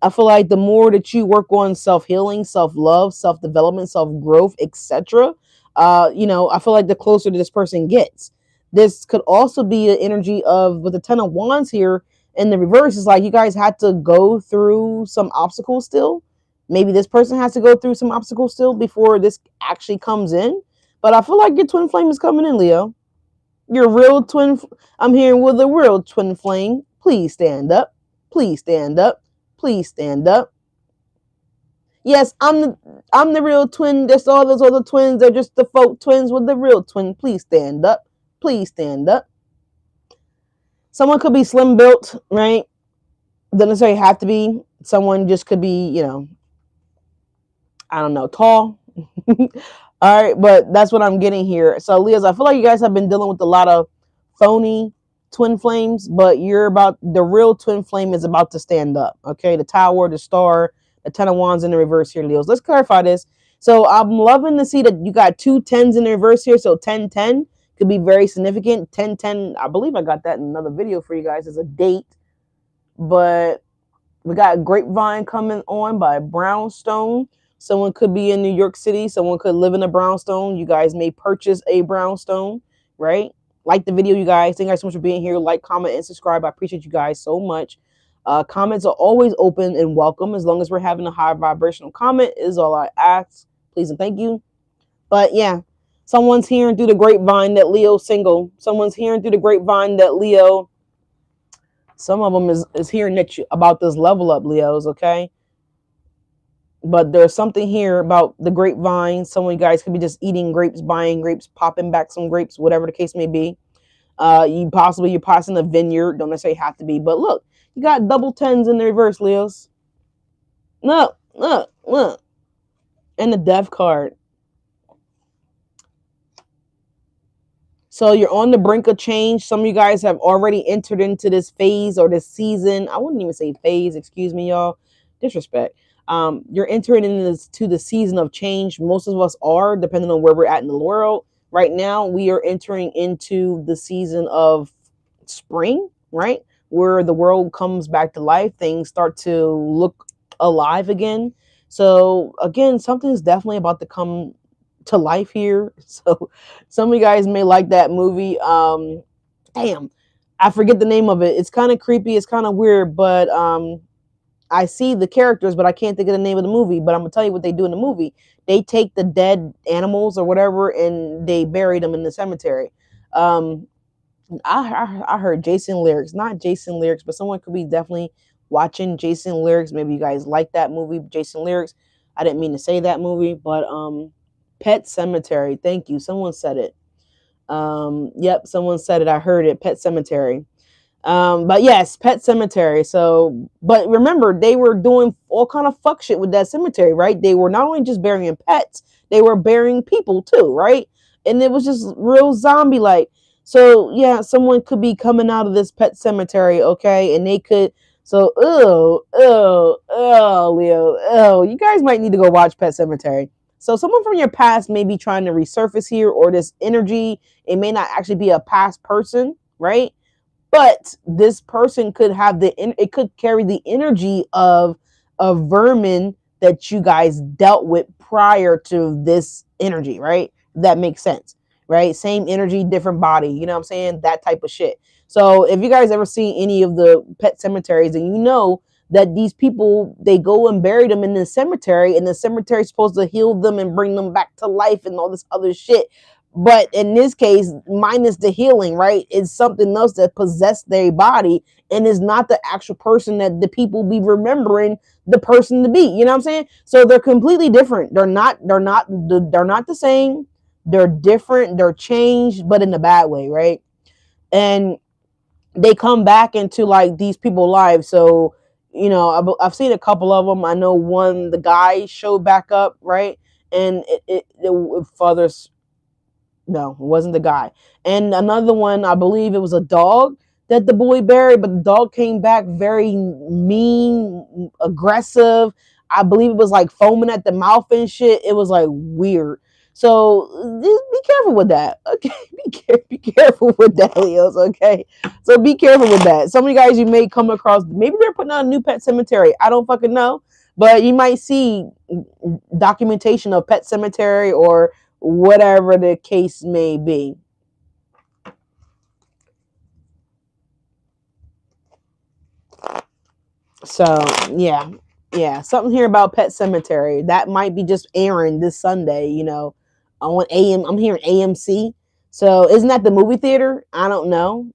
I feel like the more that you work on self-healing, self-love, self-development, self-growth, etc., I feel like the closer this person gets. This could also be an energy of, with the Ten of Wands here in the reverse, is like you guys had to go through some obstacles still. Maybe this person has to go through some obstacles still before this actually comes in. But I feel like your twin flame is coming in, Leo. Your real twin. I'm hearing, will the real twin flame please stand up? Please stand up. Please stand up. Yes, I'm the real twin. Just all those other twins. They're just the folk twins. With the real twin, please stand up. Please stand up. Someone could be slim built, right? Doesn't necessarily have to be. Someone just could be, I don't know, tall. All right, but that's what I'm getting here. So, Leos, I feel like you guys have been dealing with a lot of phony twin flames, but the real twin flame is about to stand up. Okay, the Tower, the Star, the Ten of Wands in the reverse here, Leos. Let's clarify this. So, I'm loving to see that you got 2 10s in the reverse here. So, 10-10 could be very significant. 10-10, I believe I got that in another video for you guys as a date, but we got Grapevine coming on by Brownstone. Someone could be in New York City. Someone could live in a brownstone. You guys may purchase a brownstone, right? Like the video, you guys. Thank you guys so much for being here. Like, comment, and subscribe. I appreciate you guys so much. Comments are always open and welcome. As long as we're having a high vibrational comment is all I ask. Please and thank you. But yeah, someone's hearing through the grapevine that Leo's single. Someone's hearing through the grapevine that Leo, some of them is hearing that about this level up, Leos, okay? But there's something here about the grapevine. Some of you guys could be just eating grapes, buying grapes, popping back some grapes, whatever the case may be. You're passing a vineyard. Don't necessarily have to be. But look, you got double 10s in the reverse, Leos. Look. And the Death card. So you're on the brink of change. Some of you guys have already entered into this phase or this season. I wouldn't even say phase. Excuse me, y'all. Disrespect. You're entering into the season of change. Most of us are, depending on where we're at in the world. Right now, we are entering into the season of spring, right? Where the world comes back to life. Things start to look alive again. So again, something's definitely about to come to life here. So some of you guys may like that movie. Damn, I forget the name of it. It's kind of creepy. It's kind of weird, but I see the characters, but I can't think of the name of the movie. But I'm gonna tell you what they do in the movie. They take the dead animals or whatever, and they bury them in the cemetery. I heard Jason Lyrics, not Jason Lyrics, but someone could be definitely watching Jason Lyrics. Maybe you guys like that movie, Jason Lyrics. I didn't mean to say that movie, but Pet cemetery. Thank you. Someone said it. Yep, someone said it. I heard it. Pet cemetery. But yes, Pet Cemetery. So, but remember, they were doing all kind of fuck shit with that cemetery, right? They were not only just burying pets, they were burying people too, right? And it was just real zombie like. So yeah, someone could be coming out of this pet cemetery, okay, and they could. So, Leo, you guys might need to go watch Pet Cemetery. So, someone from your past may be trying to resurface here, or this energy. It may not actually be a past person, right? But this person could have it could carry the energy of a vermin that you guys dealt with prior to this energy, right? That makes sense, right? Same energy, different body, you know what I'm saying? That type of shit. So if you guys ever see any of the pet cemeteries, and you know that these people, they go and bury them in the cemetery, and the cemetery is supposed to heal them and bring them back to life and all this other shit. But in this case, minus the healing, right? It's something else that possessed their body, and is not the actual person that the people be remembering the person to be. You know what I'm saying? So they're completely different. They're not the same. They're different. They're changed, but in a bad way, right? And they come back into like these people's lives. So, you know, I've seen a couple of them. I know one, the guy showed back up, right? And it fathers, no, it wasn't the guy. And another one, I believe it was a dog that the boy buried, but the dog came back very mean, aggressive. I believe it was like foaming at the mouth and shit. It was like weird. So just be careful with that. Okay. Be careful with that, Leos. Okay. So be careful with that. Some of you guys, you may come across, maybe they're putting out a new pet cemetery. I don't fucking know. But you might see documentation of Pet Cemetery or whatever the case may be. So yeah, something here about Pet Cemetery that might be just airing this Sunday. You know, on AM. I'm hearing AMC. So isn't that the movie theater? I don't know,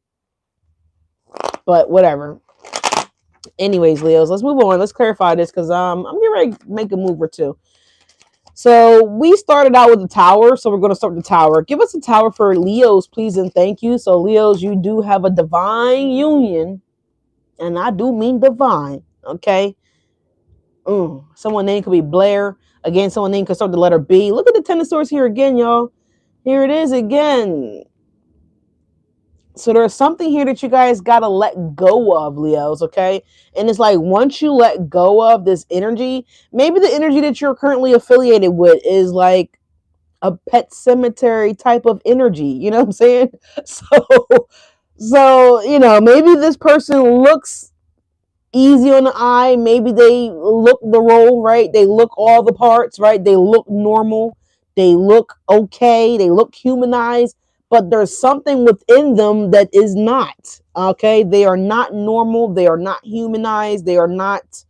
but whatever. Anyways, Leos, let's move on. Let's clarify this because I'm getting ready to make a move or two. So we started out with the tower, so we're going to start with the tower. Give us a tower for Leos, please, and thank you. So Leos, you do have a divine union, and I do mean divine. Okay. Someone name could be Blair. Again, someone name could start the letter B. Look at the Ten of Swords here again, y'all. Here it is again. So there's something here that you guys gotta let go of, Leos, okay? And it's like once you let go of this energy, maybe the energy that you're currently affiliated with is like a pet cemetery type of energy. You know what I'm saying? So you know, maybe this person looks easy on the eye. Maybe they look the role, right? They look all the parts, right? They look normal. They look okay. They look humanized, but there's something within them that is not. Okay, they are not normal. They are not humanized. They are not.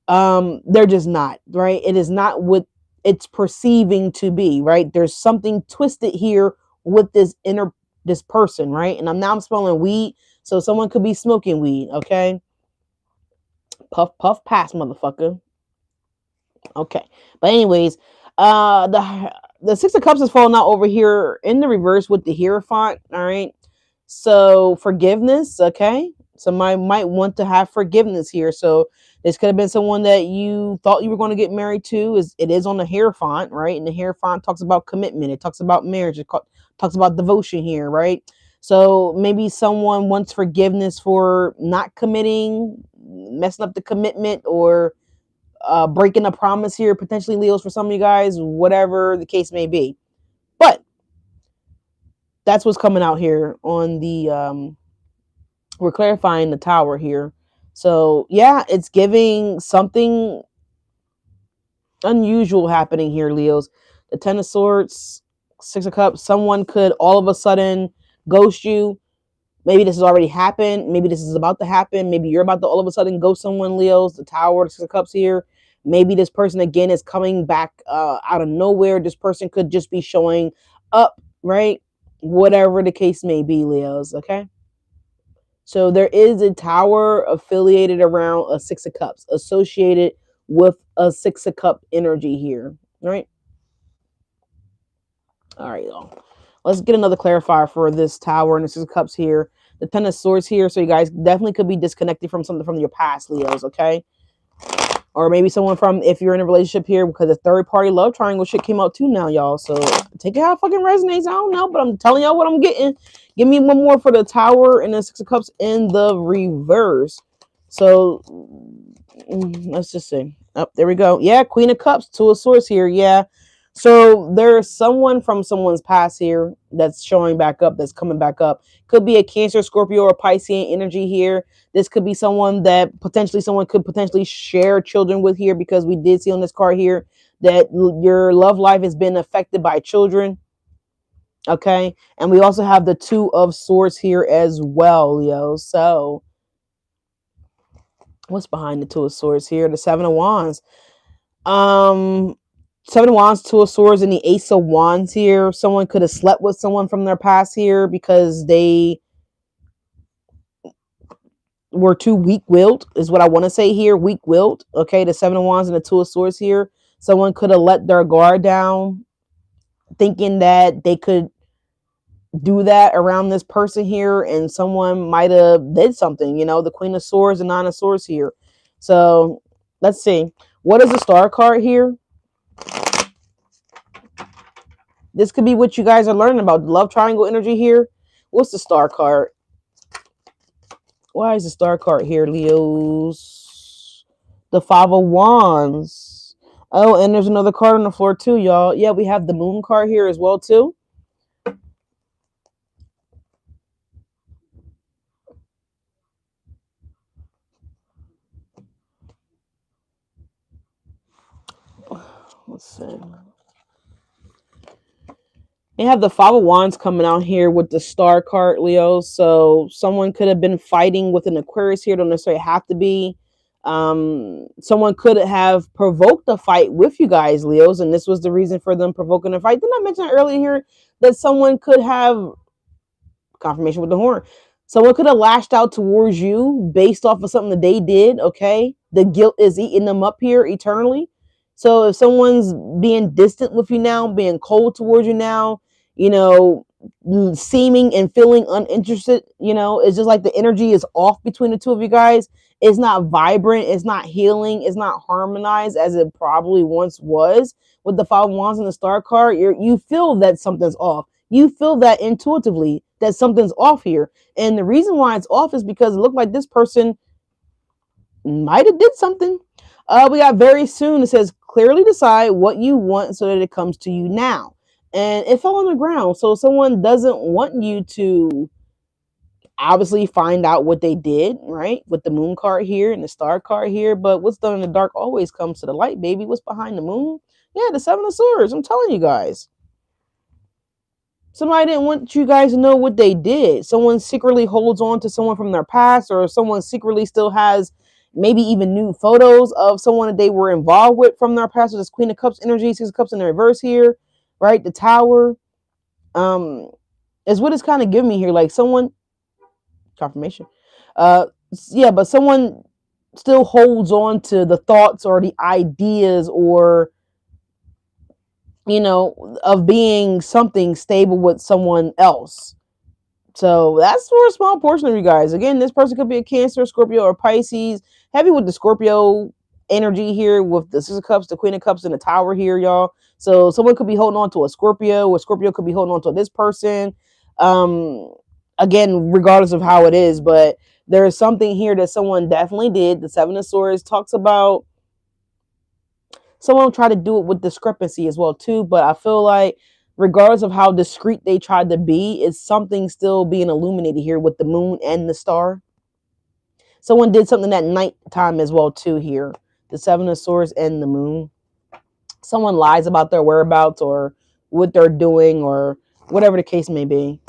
They're just not, right? It is not what it's perceiving to be, right? There's something twisted here with this person, right? And I'm smelling weed, so someone could be smoking weed. Okay. Puff, puff, pass, motherfucker. Okay. But anyways, the Six of Cups is falling out over here in the reverse with the Hierophant. All right. So forgiveness. Okay. Somebody might want to have forgiveness here. So this could have been someone that you thought you were going to get married to. It is on the Hierophant, right? And the Hierophant talks about commitment. It talks about marriage. Talks about devotion here, right? So maybe someone wants forgiveness for not committing, messing up the commitment, or breaking a promise here, potentially Leos for some of you guys, whatever the case may be. But that's what's coming out here on the we're clarifying the tower here. So yeah, it's giving something unusual happening here, Leos. The Ten of Swords, Six of Cups, someone could all of a sudden ghost you. Maybe this has already happened. Maybe this is about to happen. Maybe you're about to all of a sudden ghost someone, Leos. The Tower, the Six of Cups here. Maybe this person again is coming back out of nowhere. This person could just be showing up, right? Whatever the case may be, Leos, okay? So there is a tower affiliated around a Six of Cups, associated with a Six of Cup energy here, right? All right, y'all. Let's get another clarifier for this Tower and the Six of Cups here. The Ten of Swords here. So you guys definitely could be disconnected from something from your past, Leos, okay? Or maybe someone from, if you're in a relationship here, because the third party love triangle shit came out too now, y'all. So take it how it fucking resonates. I don't know, but I'm telling y'all what I'm getting. Give me one more for the Tower and the Six of Cups in the reverse. So let's just see. Oh, there we go. Yeah, Queen of Cups, Two of Swords here. Yeah. So there's someone from someone's past here that's showing back up, that's coming back up. Could be a Cancer, Scorpio, or Piscean energy here. This could be someone that someone could potentially share children with here, because we did see on this card here that your love life has been affected by children. Okay. And we also have the Two of Swords here as well, Leo. So what's behind the Two of Swords here? The Seven of Wands. Seven of Wands, Two of Swords, and the Ace of Wands here. Someone could have slept with someone from their past here because they were too weak-willed, is what I want to say here. Weak-willed. Okay, the Seven of Wands and the Two of Swords here. Someone could have let their guard down, thinking that they could do that around this person here, and someone might have did something. You know, the Queen of Swords and Nine of Swords here. So let's see. What is the Star card here? This could be what you guys are learning about. The love triangle energy here. What's the Star card? Why is the Star card here, Leos? The Five of Wands. Oh, and there's another card on the floor too, y'all. Yeah, we have the Moon card here as well too. Let's see. They have the Five of Wands coming out here with the Star card, Leo. So someone could have been fighting with an Aquarius here. Don't necessarily have to be. Someone could have provoked a fight with you guys, Leos, and this was the reason for them provoking a fight. Didn't I mention earlier here that someone could have confirmation with the horn? Someone could have lashed out towards you based off of something that they did. Okay, the guilt is eating them up here eternally. So if someone's being distant with you now, being cold towards you now, you know, seeming and feeling uninterested, you know, it's just like the energy is off between the two of you guys. It's not vibrant, it's not healing, it's not harmonized as it probably once was. With the Five of Wands and the Star card, you feel that something's off. You feel that intuitively that something's off here. And the reason why it's off is because it looked like this person might have did something. We got very soon. It says clearly decide what you want so that it comes to you now. And it fell on the ground. So someone doesn't want you to obviously find out what they did, right? With the Moon card here and the Star card here. But what's done in the dark always comes to the light, baby. What's behind the moon? Yeah, the Seven of Swords. I'm telling you guys. Somebody didn't want you guys to know what they did. Someone secretly holds on to someone from their past, or someone secretly still has maybe even new photos of someone that they were involved with from their past. So this Queen of Cups energy, Six of Cups in the reverse here, right? The Tower is what it's kind of giving me here. Like someone, confirmation. Yeah, but someone still holds on to the thoughts or the ideas or, you know, of being something stable with someone else. So that's for a small portion of you guys. Again, this person could be a Cancer, Scorpio, or Pisces. Heavy with the Scorpio energy here with the Six of Cups, the Queen of Cups, and the Tower here, y'all. So someone could be holding on to a Scorpio, or Scorpio could be holding on to this person. Again, regardless of how it is, but there is something here that someone definitely did. The Seven of Swords talks about someone tried to do it with discrepancy as well too, but I feel like regardless of how discreet they tried to be, it's something still being illuminated here with the moon and the star. Someone did something at nighttime as well too here. The Seven of Swords and the moon. Someone lies about their whereabouts or what they're doing or whatever the case may be.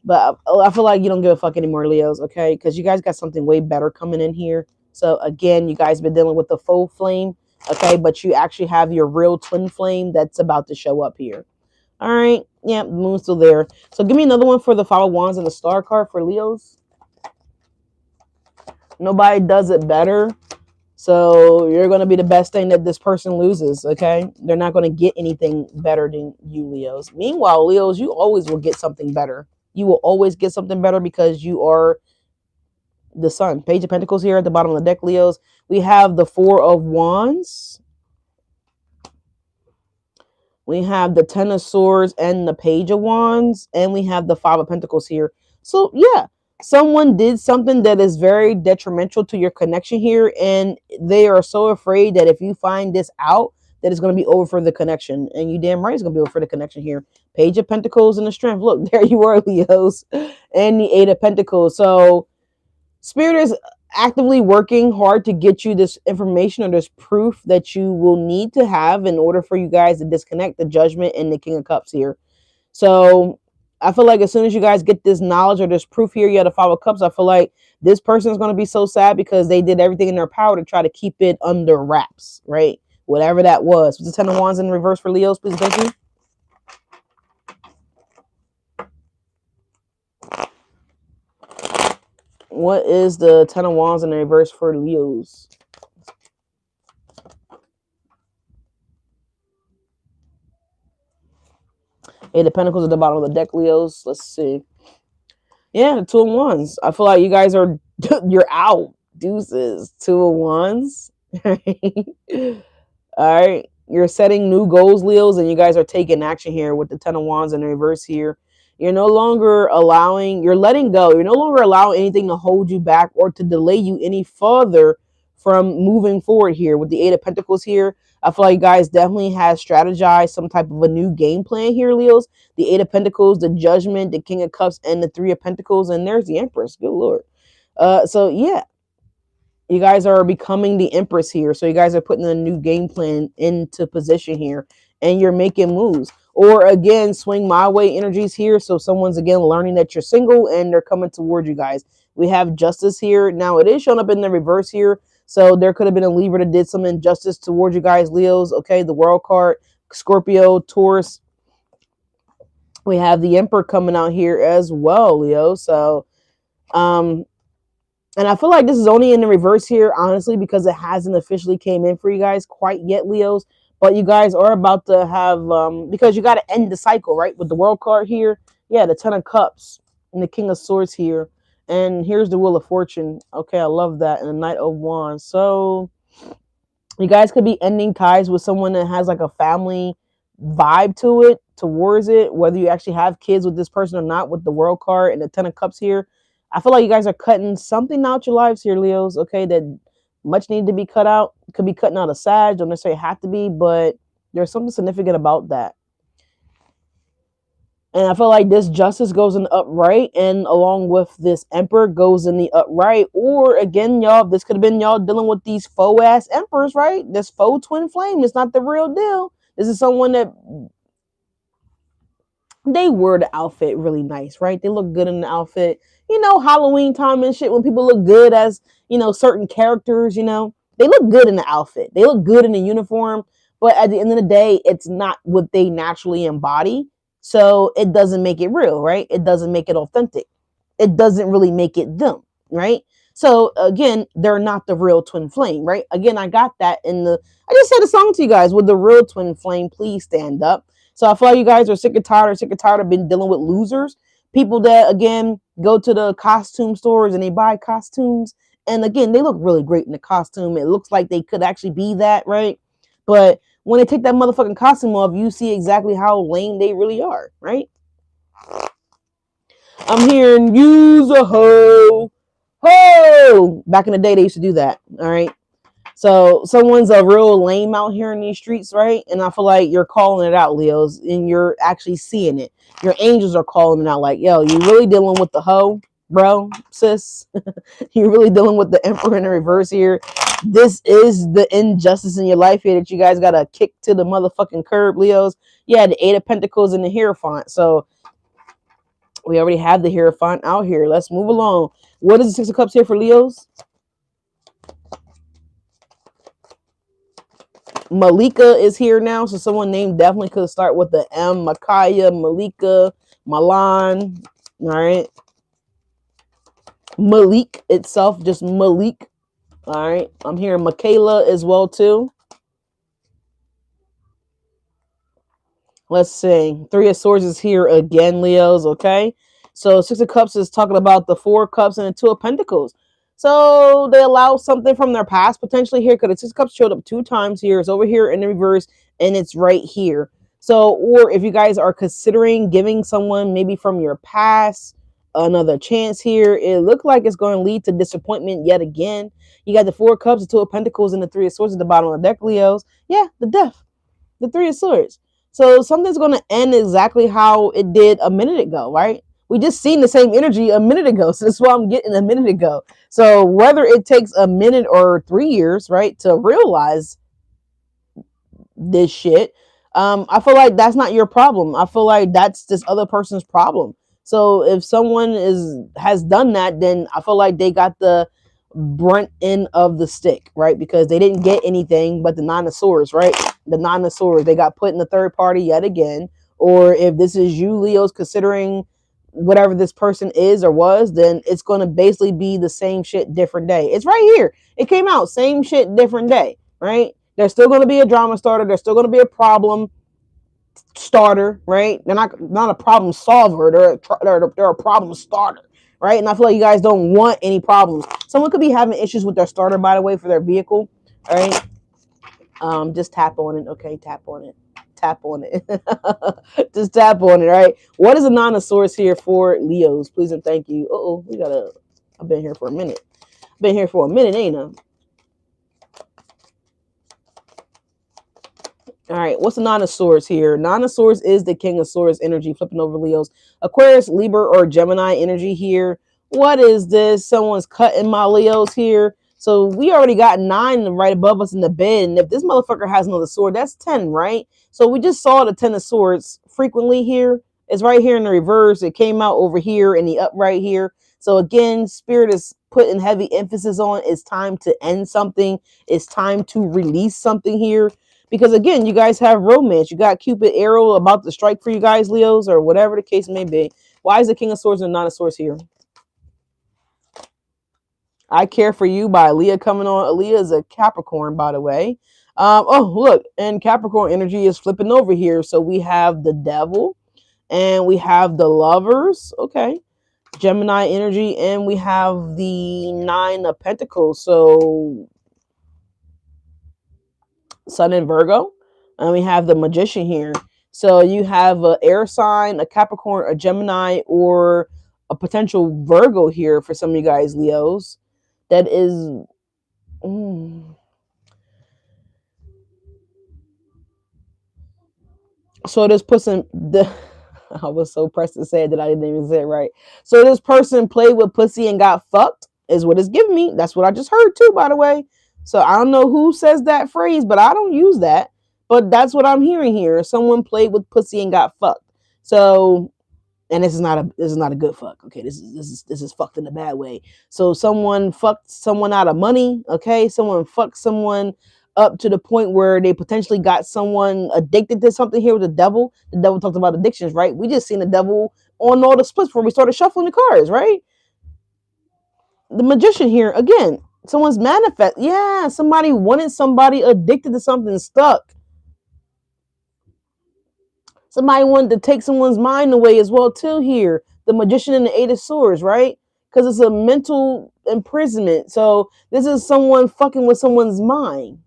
But I feel like you don't give a fuck anymore, Leos, okay? Because you guys got something way better coming in here. So again, you guys been dealing with the faux flame, okay? But you actually have your real twin flame that's about to show up here. All right. Yeah, the moon's still there. So give me another one for the Five of Wands and the Star card for Leos. Nobody does it better So you're going to be the best thing that this person loses, okay? They're not going to get anything better than you, Leos. Meanwhile, Leos, you always will get something better. You will always get something better because you are the sun. Page of Pentacles here at the bottom of the deck, Leos. We have the Four of Wands. We have the Ten of Swords and the Page of Wands. And we have the Five of Pentacles here. So, yeah, someone did something that is very detrimental to your connection here. And they are so afraid that if you find this out, that it's going to be over for the connection. And you damn right it's going to be over for the connection here. Page of Pentacles and the Strength. Look, there you are, Leos. And the Eight of Pentacles. So, Spirit is actively working hard to get you this information or this proof that you will need to have in order for you guys to disconnect the Judgment and the King of Cups here. So I feel like as soon as you guys get this knowledge or this proof here, you have the Five of Cups, I feel like this person is going to be so sad because they did everything in their power to try to keep it under wraps, right? Whatever that was. What's the Ten of Wands in reverse for Leos, please? Thank you. What is the Ten of Wands in the reverse for Leos? Eight of Pentacles at the bottom of the deck, Leos. Let's see. Yeah, the Two of Wands. I feel like you guys are, you're out. Deuces. Two of Wands. All right. You're setting new goals, Leos, and you guys are taking action here with the Ten of Wands in the reverse here. You're no longer allowing, you're letting go. You're no longer allowing anything to hold you back or to delay you any further from moving forward here with the Eight of Pentacles here. I feel like you guys definitely have strategized some type of a new game plan here, Leos. The Eight of Pentacles, the Judgment, the King of Cups, and the Three of Pentacles. And there's the Empress. Good Lord. So, yeah. You guys are becoming the Empress here. So you guys are putting a new game plan into position here. And you're making moves. Or again, swing my way energies here. So someone's again learning that you're single and they're coming towards you guys. We have Justice here. Now it is showing up in the reverse here. So there could have been a Libra that did some injustice towards you guys, Leos. Okay, the World card, Scorpio, Taurus. We have the Emperor coming out here as well, Leo. So, and I feel like this is only in the reverse here, honestly, because it hasn't officially came in for you guys quite yet, Leos. But you guys are about to have, because you got to end the cycle, right? With the World card here. Yeah, the Ten of Cups and the King of Swords here. And here's the Wheel of Fortune. Okay, I love that. And the Knight of Wands. So you guys could be ending ties with someone that has like a family vibe to it, towards it, whether you actually have kids with this person or not, with the World card and the Ten of Cups here. I feel like you guys are cutting something out your lives here, Leos, okay, that much needed to be cut out. Could be cutting out a Sag, don't necessarily have to be, but there's something significant about that. And I feel like this Justice goes in the upright, and along with this Emperor goes in the upright. Or again, y'all, this could have been y'all dealing with these faux ass Emperors, right? This faux twin flame is not the real deal. This is someone that they wear the outfit really nice, right? They look good in the outfit. You know, Halloween time and shit, when people look good as, you know, certain characters, you know, they look good in the outfit. They look good in the uniform. But at the end of the day, it's not what they naturally embody. So it doesn't make it real, right? It doesn't make it authentic. It doesn't really make it them, right? So again, they're not the real twin flame, right? Again, I got that in the, I just said a song to you guys with the real twin flame, please stand up. So I feel like you guys are sick and tired of being dealing with losers. People that, again, go to the costume stores and they buy costumes. And again, they look really great in the costume. It looks like they could actually be that, right? But when they take that motherfucking costume off, you see exactly how lame they really are, right? I'm hearing use a hoe. Ho! Back in the day, they used to do that, all right? So someone's a real lame out here in these streets, right? And I feel like you're calling it out, Leos, and you're actually seeing it. Your angels are calling it out like, yo, you really dealing with the hoe, bro, sis? You're really dealing with the Emperor in the reverse here. This is the injustice in your life here that you guys got to kick to the motherfucking curb, Leos. Yeah, the Eight of Pentacles and the Hierophant. So we already have the Hierophant out here. Let's move along. What is the Six of Cups here for Leos? Malika is here now, so someone named definitely could start with the M. Makaya, Malika, Malan, all right? Malik itself, just Malik. All right. I'm hearing Michaela as well, too. Let's see. Three of Swords is here again, Leos. Okay. So Six of Cups is talking about the Four of Cups and the Two of Pentacles. So they allow something from their past potentially here because the Six of Cups showed up 2 times here. It's over here in the reverse and it's right here. So, or if you guys are considering giving someone maybe from your past another chance here, it looked like it's going to lead to disappointment yet again. You got the Four of Cups, the Two of Pentacles, and the Three of Swords at the bottom of the deck, Leos. Yeah, the death, the Three of Swords. So something's going to end exactly how it did a minute ago, right? We just seen the same energy a minute ago. So that's why I'm getting a minute ago. So whether it takes a minute or 3 years, right, to realize this shit, I feel like that's not your problem. I feel like that's this other person's problem. So if someone has done that, then I feel like they got the brunt end of the stick, right? Because they didn't get anything but the Nine of Swords, right? The Nine of Swords, they got put in the third party yet again. Or if this is you, Leos, considering whatever this person is or was, then it's going to basically be the same shit, different day. It's right here. It came out, same shit, different day, right? There's still going to be a drama starter. There's still going to be a problem starter, right? They're not a problem solver. They're a problem starter, right? And I feel like you guys don't want any problems. Someone could be having issues with their starter, by the way, for their vehicle, all right? Just tap on it, okay? Tap on it. Tap on it. Just tap on it, right? What is a Nine of Swords here for Leos? Please and thank you. I've been here for a minute. Been here for a minute, ain't I? All right, what's the Nine of Swords here? Nine of Swords is the King of Swords energy, flipping over Leos. Aquarius, Libra, or Gemini energy here. What is this? Someone's cutting my Leos here. So we already got 9 right above us in the bed. And if this motherfucker has another sword, that's 10, right? So we just saw the 10 of Swords frequently here. It's right here in the reverse. It came out over here in the upright here. So again, Spirit is putting heavy emphasis on it's time to end something. It's time to release something here. Because again, you guys have romance. You got Cupid arrow about to strike for you guys, Leos, or whatever the case may be. Why is the King of Swords and Nine of Swords here? I Care for You by Aaliyah coming on. Aaliyah is a Capricorn, by the way. Oh, look, and Capricorn energy is flipping over here. So we have the Devil and we have the Lovers. Okay. Gemini energy, and we have the Nine of Pentacles. So Sun in Virgo, and we have the Magician here. So you have an air sign, a Capricorn, a Gemini, or a potential Virgo here for some of you guys, Leos. That is... So this person... I was so pressed to say it that I didn't even say it right. So this person played with pussy and got fucked is what it's giving me. That's what I just heard too, by the way. So I don't know who says that phrase, but I don't use that. But that's what I'm hearing here. Someone played with pussy and got fucked. So, and this is not a good fuck. Okay, this is fucked in a bad way. So someone fucked someone out of money. Okay, someone fucked someone up to the point where they potentially got someone addicted to something here with the devil. The devil talked about addictions, right? We just seen the devil on all the splits before we started shuffling the cards, right? The Magician here, again, someone's manifest. Yeah, somebody wanted somebody addicted to something stuck. Somebody wanted to take someone's mind away as well, too, here. The Magician and the Eight of Swords, right? Because it's a mental imprisonment. So this is someone fucking with someone's mind.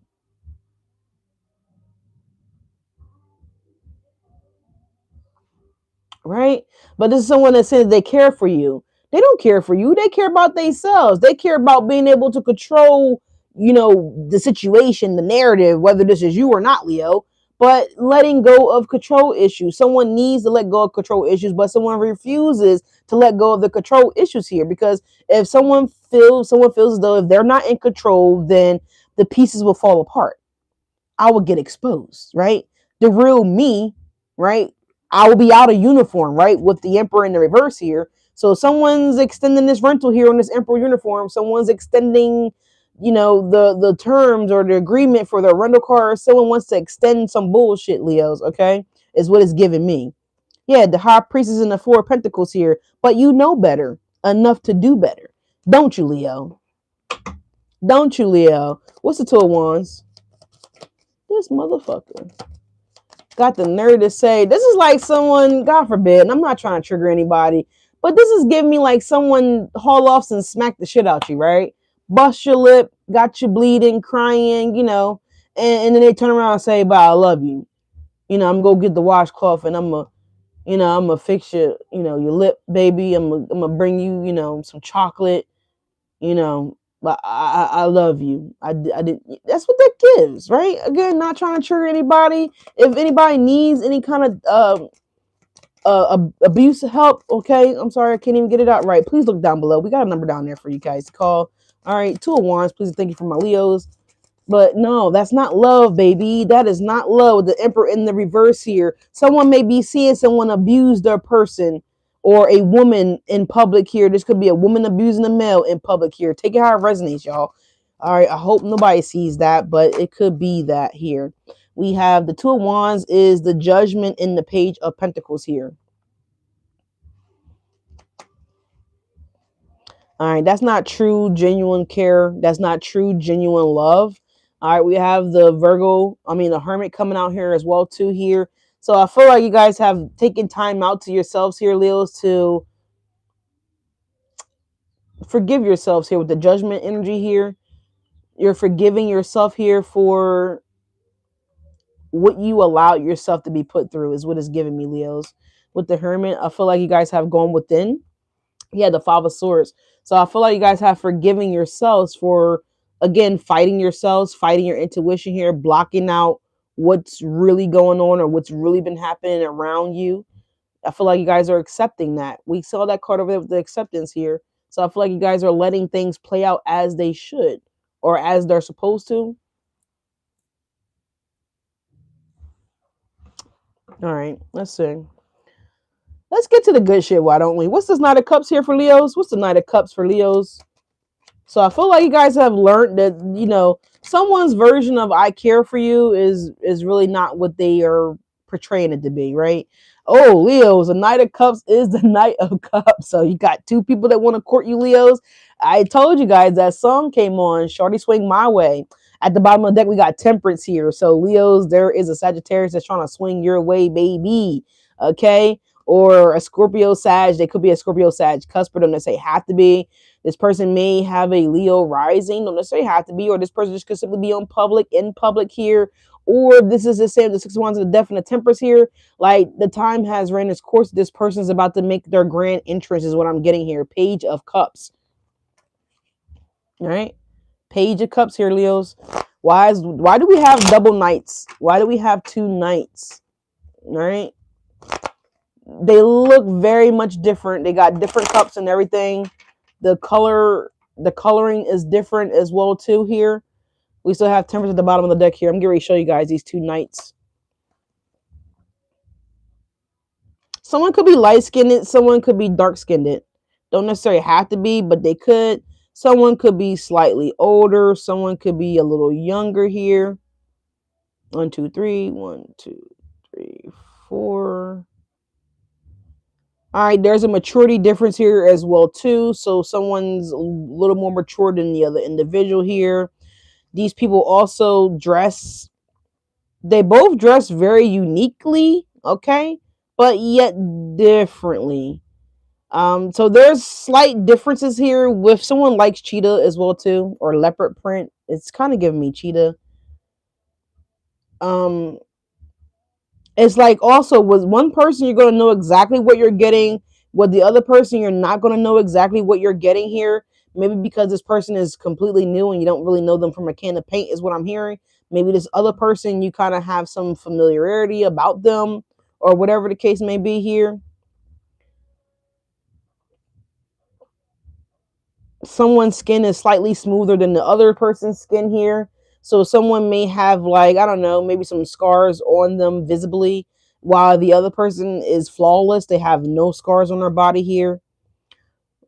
Right? But this is someone that says they care for you. They don't care for you. They care about themselves. They care about being able to control, the situation, the narrative, whether this is you or not, Leo. But letting go of control issues. Someone needs to let go of control issues, but someone refuses to let go of the control issues here. Because if someone feels as though if they're not in control, then the pieces will fall apart. I will get exposed, right? The real me, right? I will be out of uniform, right? With the Emperor in the reverse here. So someone's extending this rental here on this Emperor uniform. Someone's extending, the terms or the agreement for their rental car. Someone wants to extend some bullshit, Leos, okay? Is what it's giving me. Yeah, the High Priestess and the Four of Pentacles here. But you know better enough to do better. Don't you, Leo? Don't you, Leo? What's the Two of Wands? This motherfucker got the nerve to say, this is like someone, God forbid, and I'm not trying to trigger anybody, but this is giving me like someone haul offs and smack the shit out you, right? Bust your lip, got you bleeding, crying, and then they turn around and say, but I love you. I'm gonna go get the washcloth and I'm gonna fix your lip, baby. I'm gonna bring you, some chocolate, but I love you. I did. That's what that gives, right? Again, not trying to trigger anybody. If anybody needs any kind of abuse help, okay. I'm sorry, I can't even get it out right. Please look down below. We got a number down there for you guys to call. All right, Two of Wands. Please thank you for my Leos. But no, that's not love, baby. That is not love. The Emperor in the reverse here. Someone may be seeing someone abuse their person or a woman in public here. This could be a woman abusing a male in public here. Take it how it resonates, y'all. All right, I hope nobody sees that, but it could be that here. We have the Two of Wands is the Judgment in the Page of Pentacles here. All right, that's not true, genuine care. That's not true, genuine love. All right, we have the Hermit coming out here as well too here. So I feel like you guys have taken time out to yourselves here, Leos, to forgive yourselves here with the Judgment energy here. You're forgiving yourself here for what you allowed yourself to be put through is what it's giving me, Leos. With the Hermit, I feel like you guys have gone within. Yeah, the Five of Swords. So I feel like you guys have forgiven yourselves for, again, fighting yourselves, fighting your intuition here, blocking out what's really going on or what's really been happening around you. I feel like you guys are accepting that. We saw that card over there with the acceptance here. So I feel like you guys are letting things play out as they should or as they're supposed to. All right, let's see. Let's get to the good shit, why don't we? What's this Knight of Cups here for Leos? What's the Knight of Cups for Leos? So I feel like you guys have learned that, someone's version of I care for you is really not what they are portraying it to be, right? Oh, Leos, the Knight of Cups is the Knight of Cups. So you got two people that want to court you, Leos. I told you guys that song came on, Shorty Swing My Way. At the bottom of the deck, we got Temperance here. So Leos, there is a Sagittarius that's trying to swing your way, baby. Okay? Or a Scorpio Sag. They could be a Scorpio Sag Cuspid, don't necessarily have to be. This person may have a Leo rising, don't necessarily have to be, or this person just could simply be in public here, or this is the same, the Six of Wands of the Death and the Temperance here. Like the time has ran its course. This person's about to make their grand entrance is what I'm getting here. Page of Cups. All right. Page of Cups here, Leos. Why do we have double knights? Why do we have two knights? All right. They look very much different. They got different cups and everything. The coloring is different as well too here. We still have Temperance at the bottom of the deck here. I'm getting ready to show you guys these two knights. Someone could be light-skinned. Someone could be dark-skinned. Don't necessarily have to be, but they could. Someone could be slightly older. Someone could be a little younger here. 1, 2, 3. 1, 2, 3, 4. All right, there's a maturity difference here as well too. So someone's a little more mature than the other individual here. These people also dress. They both dress very uniquely, okay, but yet differently. So there's slight differences here. With someone likes cheetah as well too, or leopard print, it's kind of giving me cheetah. It's like also with one person you're going to know exactly what you're getting. With the other person you're not going to know exactly what you're getting here. Maybe because this person is completely new and you don't really know them from a can of paint is what I'm hearing. Maybe this other person you kind of have some familiarity about them or whatever the case may be here. Someone's skin is slightly smoother than the other person's skin here. So someone may have, like, I don't know, maybe some scars on them visibly, while the other person is flawless. They have no scars on their body here.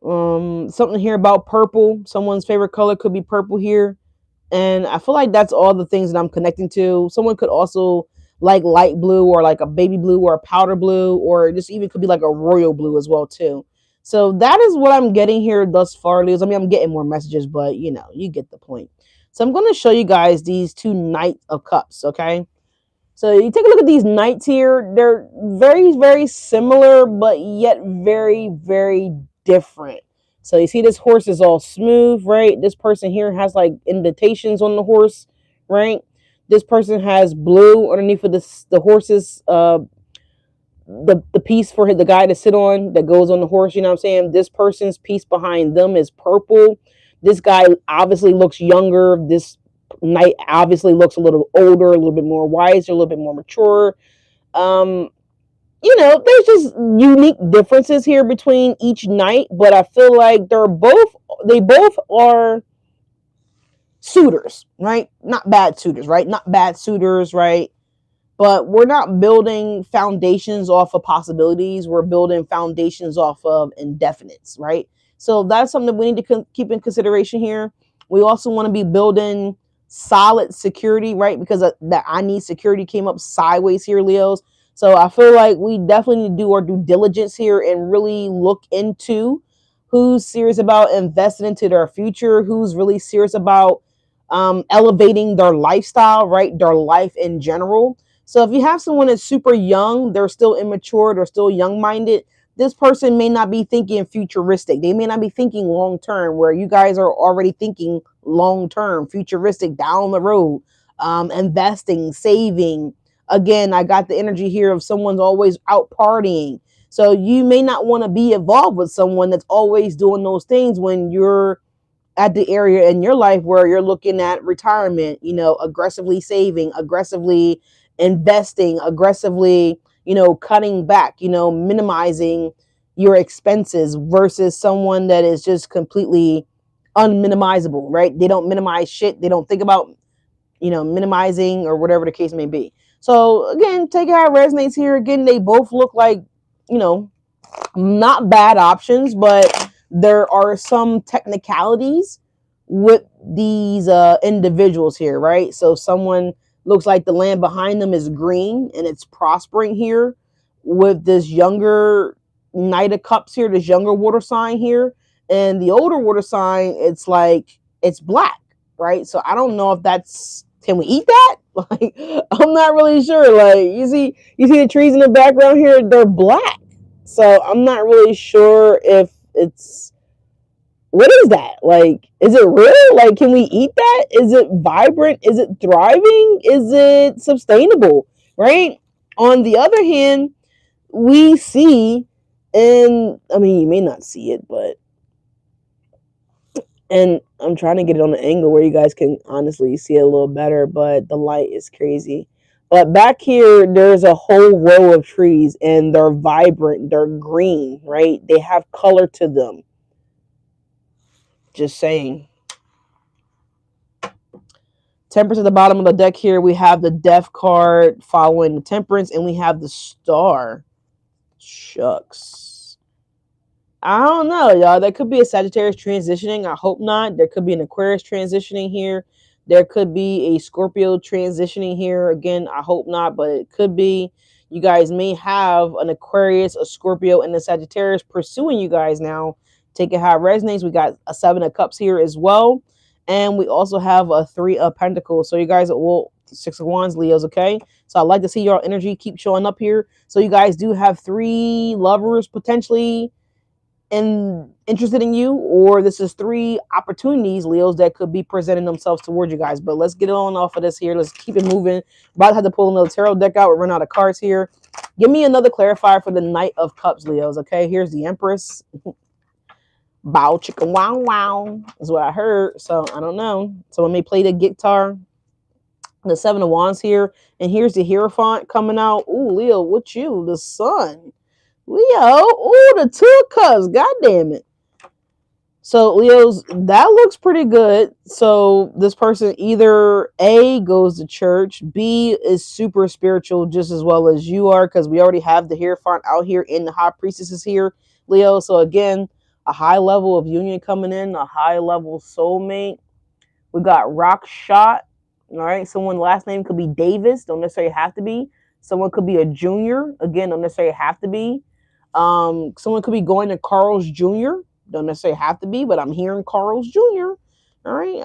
Something here about purple. Someone's favorite color could be purple here. And I feel like that's all the things that I'm connecting to. Someone could also like light blue or like a baby blue or a powder blue, or just even could be like a royal blue as well too. So that is what I'm getting here thus far, Leos. I mean, I'm getting more messages, but you know, you get the point. So I'm going to show you guys these two Knight of Cups, okay? So you take a look at these knights here. They're very, very similar, but yet very, very different. So you see this horse is all smooth, right? This person here has like indentations on the horse, right? This person has blue underneath of the horse's the piece for the guy to sit on that goes on the horse, you know what I'm saying? This person's piece behind them is purple. This guy obviously looks younger. This knight obviously looks a little older, a little bit more wise, a little bit more mature. Um, you know, there's just unique differences here between each knight, but I feel like they both are suitors, right? Not bad suitors, right? Not bad suitors, right? But we're not building foundations off of possibilities. We're building foundations off of indefinites, right? So that's something that we need to keep in consideration here. We also want to be building solid security, right? Because that I need security came up sideways here, Leos. So I feel like we definitely need to do our due diligence here and really look into who's serious about investing into their future, who's really serious about elevating their lifestyle, right? Their life in general. So if you have someone that's super young, they're still immature, they're still young-minded, this person may not be thinking futuristic. They may not be thinking long-term, where you guys are already thinking long-term, futuristic, down the road, investing, saving. Again, I got the energy here of someone's always out partying. So you may not want to be involved with someone that's always doing those things when you're at the area in your life where you're looking at retirement, you know, aggressively saving, aggressively investing, aggressively, you know, cutting back, you know, minimizing your expenses versus someone that is just completely unminimizable, right? They don't minimize shit. They don't think about, you know, minimizing or whatever the case may be. So again, take it how it resonates here. Again, they both look like, you know, not bad options, but there are some technicalities with these individuals here, right? So someone looks like the land behind them is green and it's prospering here with this younger Knight of Cups here, this younger water sign here. And the older water sign, it's like, it's black, right? So I don't know if that's, can we eat that? Like, I'm not really sure. Like, you see the trees in the background here, they're black. So I'm not really sure if it's, what is that? Like, is it real? Like, can we eat that? Is it vibrant? Is it thriving? Is it sustainable? Right? On the other hand, we see, and I mean, you may not see it, but, and I'm trying to get it on the angle where you guys can honestly see it a little better, but the light is crazy. But back here, there's a whole row of trees and they're vibrant, they're green, right? They have color to them. Just saying. Temperance at the bottom of the deck here. We have the Death card following the Temperance, and we have the Star. Shucks. I don't know, y'all. There could be a Sagittarius transitioning. I hope not. There could be an Aquarius transitioning here. There could be a Scorpio transitioning here. Again, I hope not, but it could be. You guys may have an Aquarius, a Scorpio, and a Sagittarius pursuing you guys now. Take it how it resonates. We got a 7 of Cups here as well. And we also have a 3 of Pentacles. So you guys, well, 6 of Wands, Leos, okay? So I'd like to see your energy keep showing up here. So you guys do have 3 lovers potentially interested in you, or this is 3 opportunities, Leos, that could be presenting themselves towards you guys. But let's get on off of this here. Let's keep it moving. About to have to pull another tarot deck out. We're running out of cards here. Give me another clarifier for the Knight of Cups, Leos, okay? Here's the Empress. Bow chicka wow wow is what I heard. So I don't know. Someone may play the guitar. The 7 of Wands here. And here's the Hierophant coming out. Ooh, Leo, what you? The Sun. Leo. Ooh, the 2 of Cups. God damn it. So Leos, that looks pretty good. So this person either A, goes to church, B, is super spiritual just as well as you are, because we already have the Hierophant out here in the High Priestesses here, Leo. So again, a high level of union coming in, a high level soulmate. We got Rock Shot. All right. Someone's last name could be Davis. Don't necessarily have to be. Someone could be a junior. Again, don't necessarily have to be. Someone could be going to Carl's Jr. Don't necessarily have to be, but I'm hearing Carl's Jr. All right.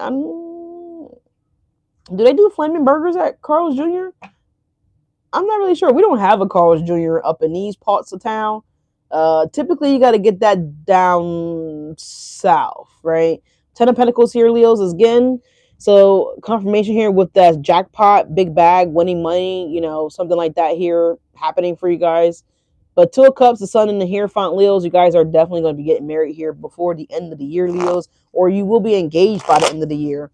Do they do flaming burgers at Carl's Jr.? I'm not really sure. We don't have a Carl's Jr. up in these parts of town. Typically, you got to get that down south, right? Ten of Pentacles here, Leos, is again. So confirmation here with that jackpot, big bag, winning money, something like that here happening for you guys. But Two of Cups, the Sun, and the Hierophant, Leos, you guys are definitely going to be getting married here before the end of the year, Leos, or you will be engaged by the end of the year.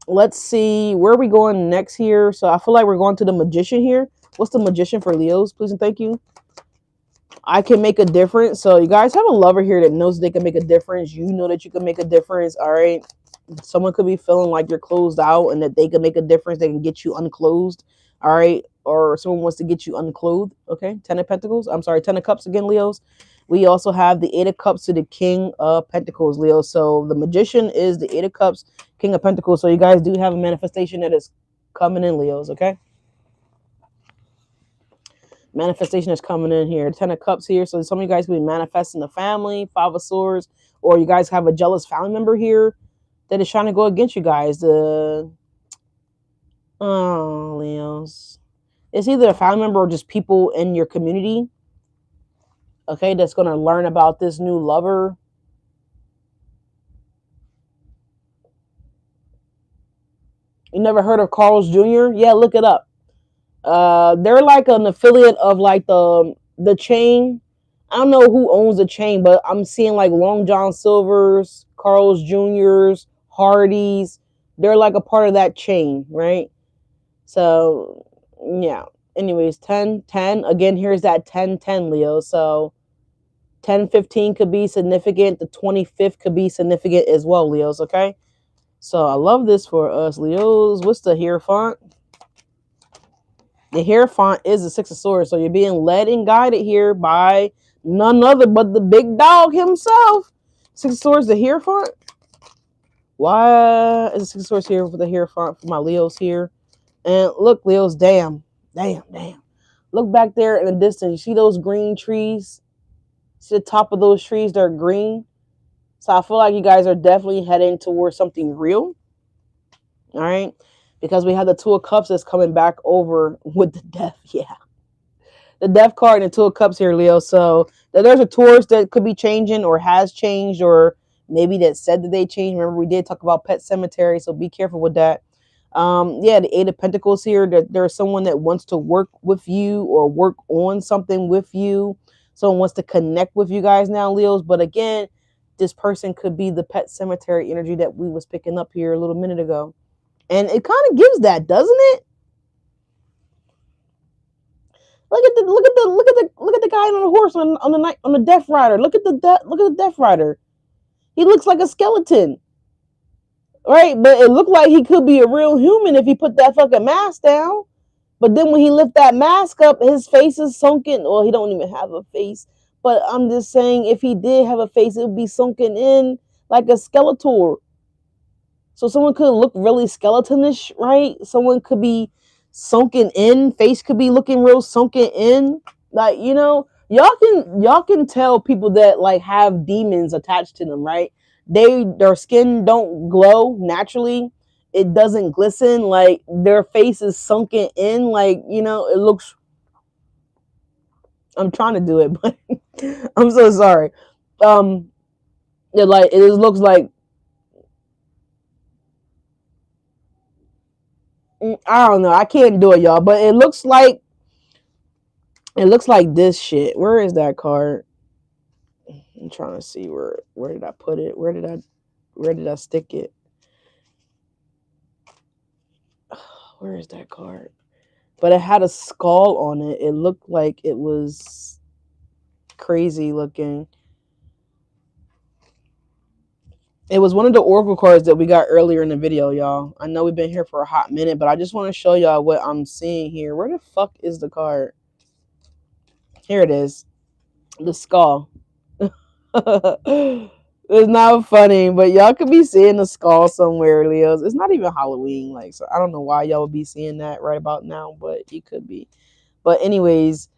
Let's see, where are we going next here? So I feel like we're going to the Magician here. What's the Magician for Leos? Please and thank you. I can make a difference. So you guys have a lover here that knows they can make a difference. You know that you can make a difference. All right. Someone could be feeling like you're closed out and that they can make a difference. They can get you unclosed. All right. Or someone wants to get you unclothed. Okay. Ten of Pentacles. I'm sorry. Ten of Cups again, Leos. We also have the Eight of Cups to the King of Pentacles, Leo. So the Magician is the Eight of Cups, King of Pentacles. So you guys do have a manifestation that is coming in, Leos, okay? Manifestation is coming in here. Ten of Cups here. So some of you guys will be manifesting the family, Five of Swords, or you guys have a jealous family member here that is trying to go against you guys. Leos. It's either a family member or just people in your community, okay, that's going to learn about this new lover. You never heard of Carl's Jr.? Yeah, look it up. They're like an affiliate of like the chain. I don't know who owns the chain, but I'm seeing like Long John Silver's, Carl's Jr.'s, Hardee's. They're like a part of that chain, right? So, yeah. Anyways, 10, 10. Again, here's that 10, 10, Leo. So 10, 15 could be significant. The 25th could be significant as well, Leos, okay? So I love this for us, Leos. What's the Hierophant? The Hierophant is the Six of Swords. So you're being led and guided here by none other but the big dog himself. Six of Swords, the Hierophant. Why is the Six of Swords here for the Hierophant for my Leos here? And look, Leos, damn. Look back there in the distance. You see those green trees? See the top of those trees? They're green. So I feel like you guys are definitely heading towards something real. All right. Because we have the Two of Cups that's coming back over with the Death. Yeah. The Death card and the Two of Cups here, Leo. So there's a Taurus that could be changing or has changed, or maybe that said that they changed. Remember, we did talk about Pet Cemetery, so be careful with that. Yeah, the Eight of Pentacles here. There's someone that wants to work with you or work on something with you. Someone wants to connect with you guys now, Leos. But again, this person could be the Pet Cemetery energy that we was picking up here a little minute ago. And it kind of gives that, doesn't it? Look at the guy on the horse on the Death Rider. Look at the Death Rider. He looks like a skeleton. Right? But it looked like he could be a real human if he put that fucking mask down. But then when he lift that mask up, his face is sunken. Well, he don't even have a face. But I'm just saying, if he did have a face, it would be sunken in like a Skeletor. So someone could look really skeletonish, right? Someone could be sunken in. Face could be looking real sunken in. Like, y'all can tell people that like have demons attached to them, right? Their skin don't glow naturally. It doesn't glisten. Like their face is sunken in. Like, it looks. I'm trying to do it, but I'm so sorry. It just looks like. I don't know. I can't do it, y'all. But it looks like this shit. Where is that card? I'm trying to see where did I put it? Where did I stick it? Where is that card? But it had a skull on it. It looked like it was crazy looking. It was one of the oracle cards that we got earlier in the video, y'all. I know we've been here for a hot minute, but I just want to show y'all what I'm seeing here. Where the fuck is the card? Here it is. The skull. It's not funny, but y'all could be seeing the skull somewhere, Leos. It's not even Halloween, so I don't know why y'all would be seeing that right about now, but you could be. But anyways,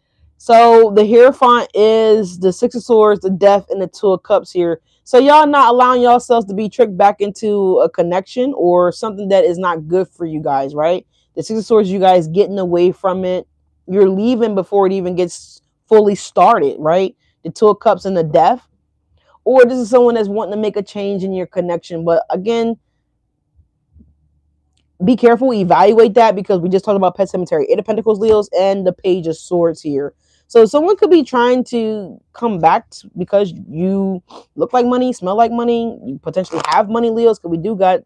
So the Hierophant is the Six of Swords, the Death, and the Two of Cups here. So y'all not allowing yourselves to be tricked back into a connection or something that is not good for you guys, right? The Six of Swords, you guys getting away from it. You're leaving before it even gets fully started, right? The Two of Cups and the Death. Or this is someone that's wanting to make a change in your connection. But again, be careful, evaluate that, because we just talked about Pet Cemetery, Eight of Pentacles, Leos, and the Page of Swords here. So someone could be trying to come back because you look like money, smell like money, you potentially have money, Leos, because we do got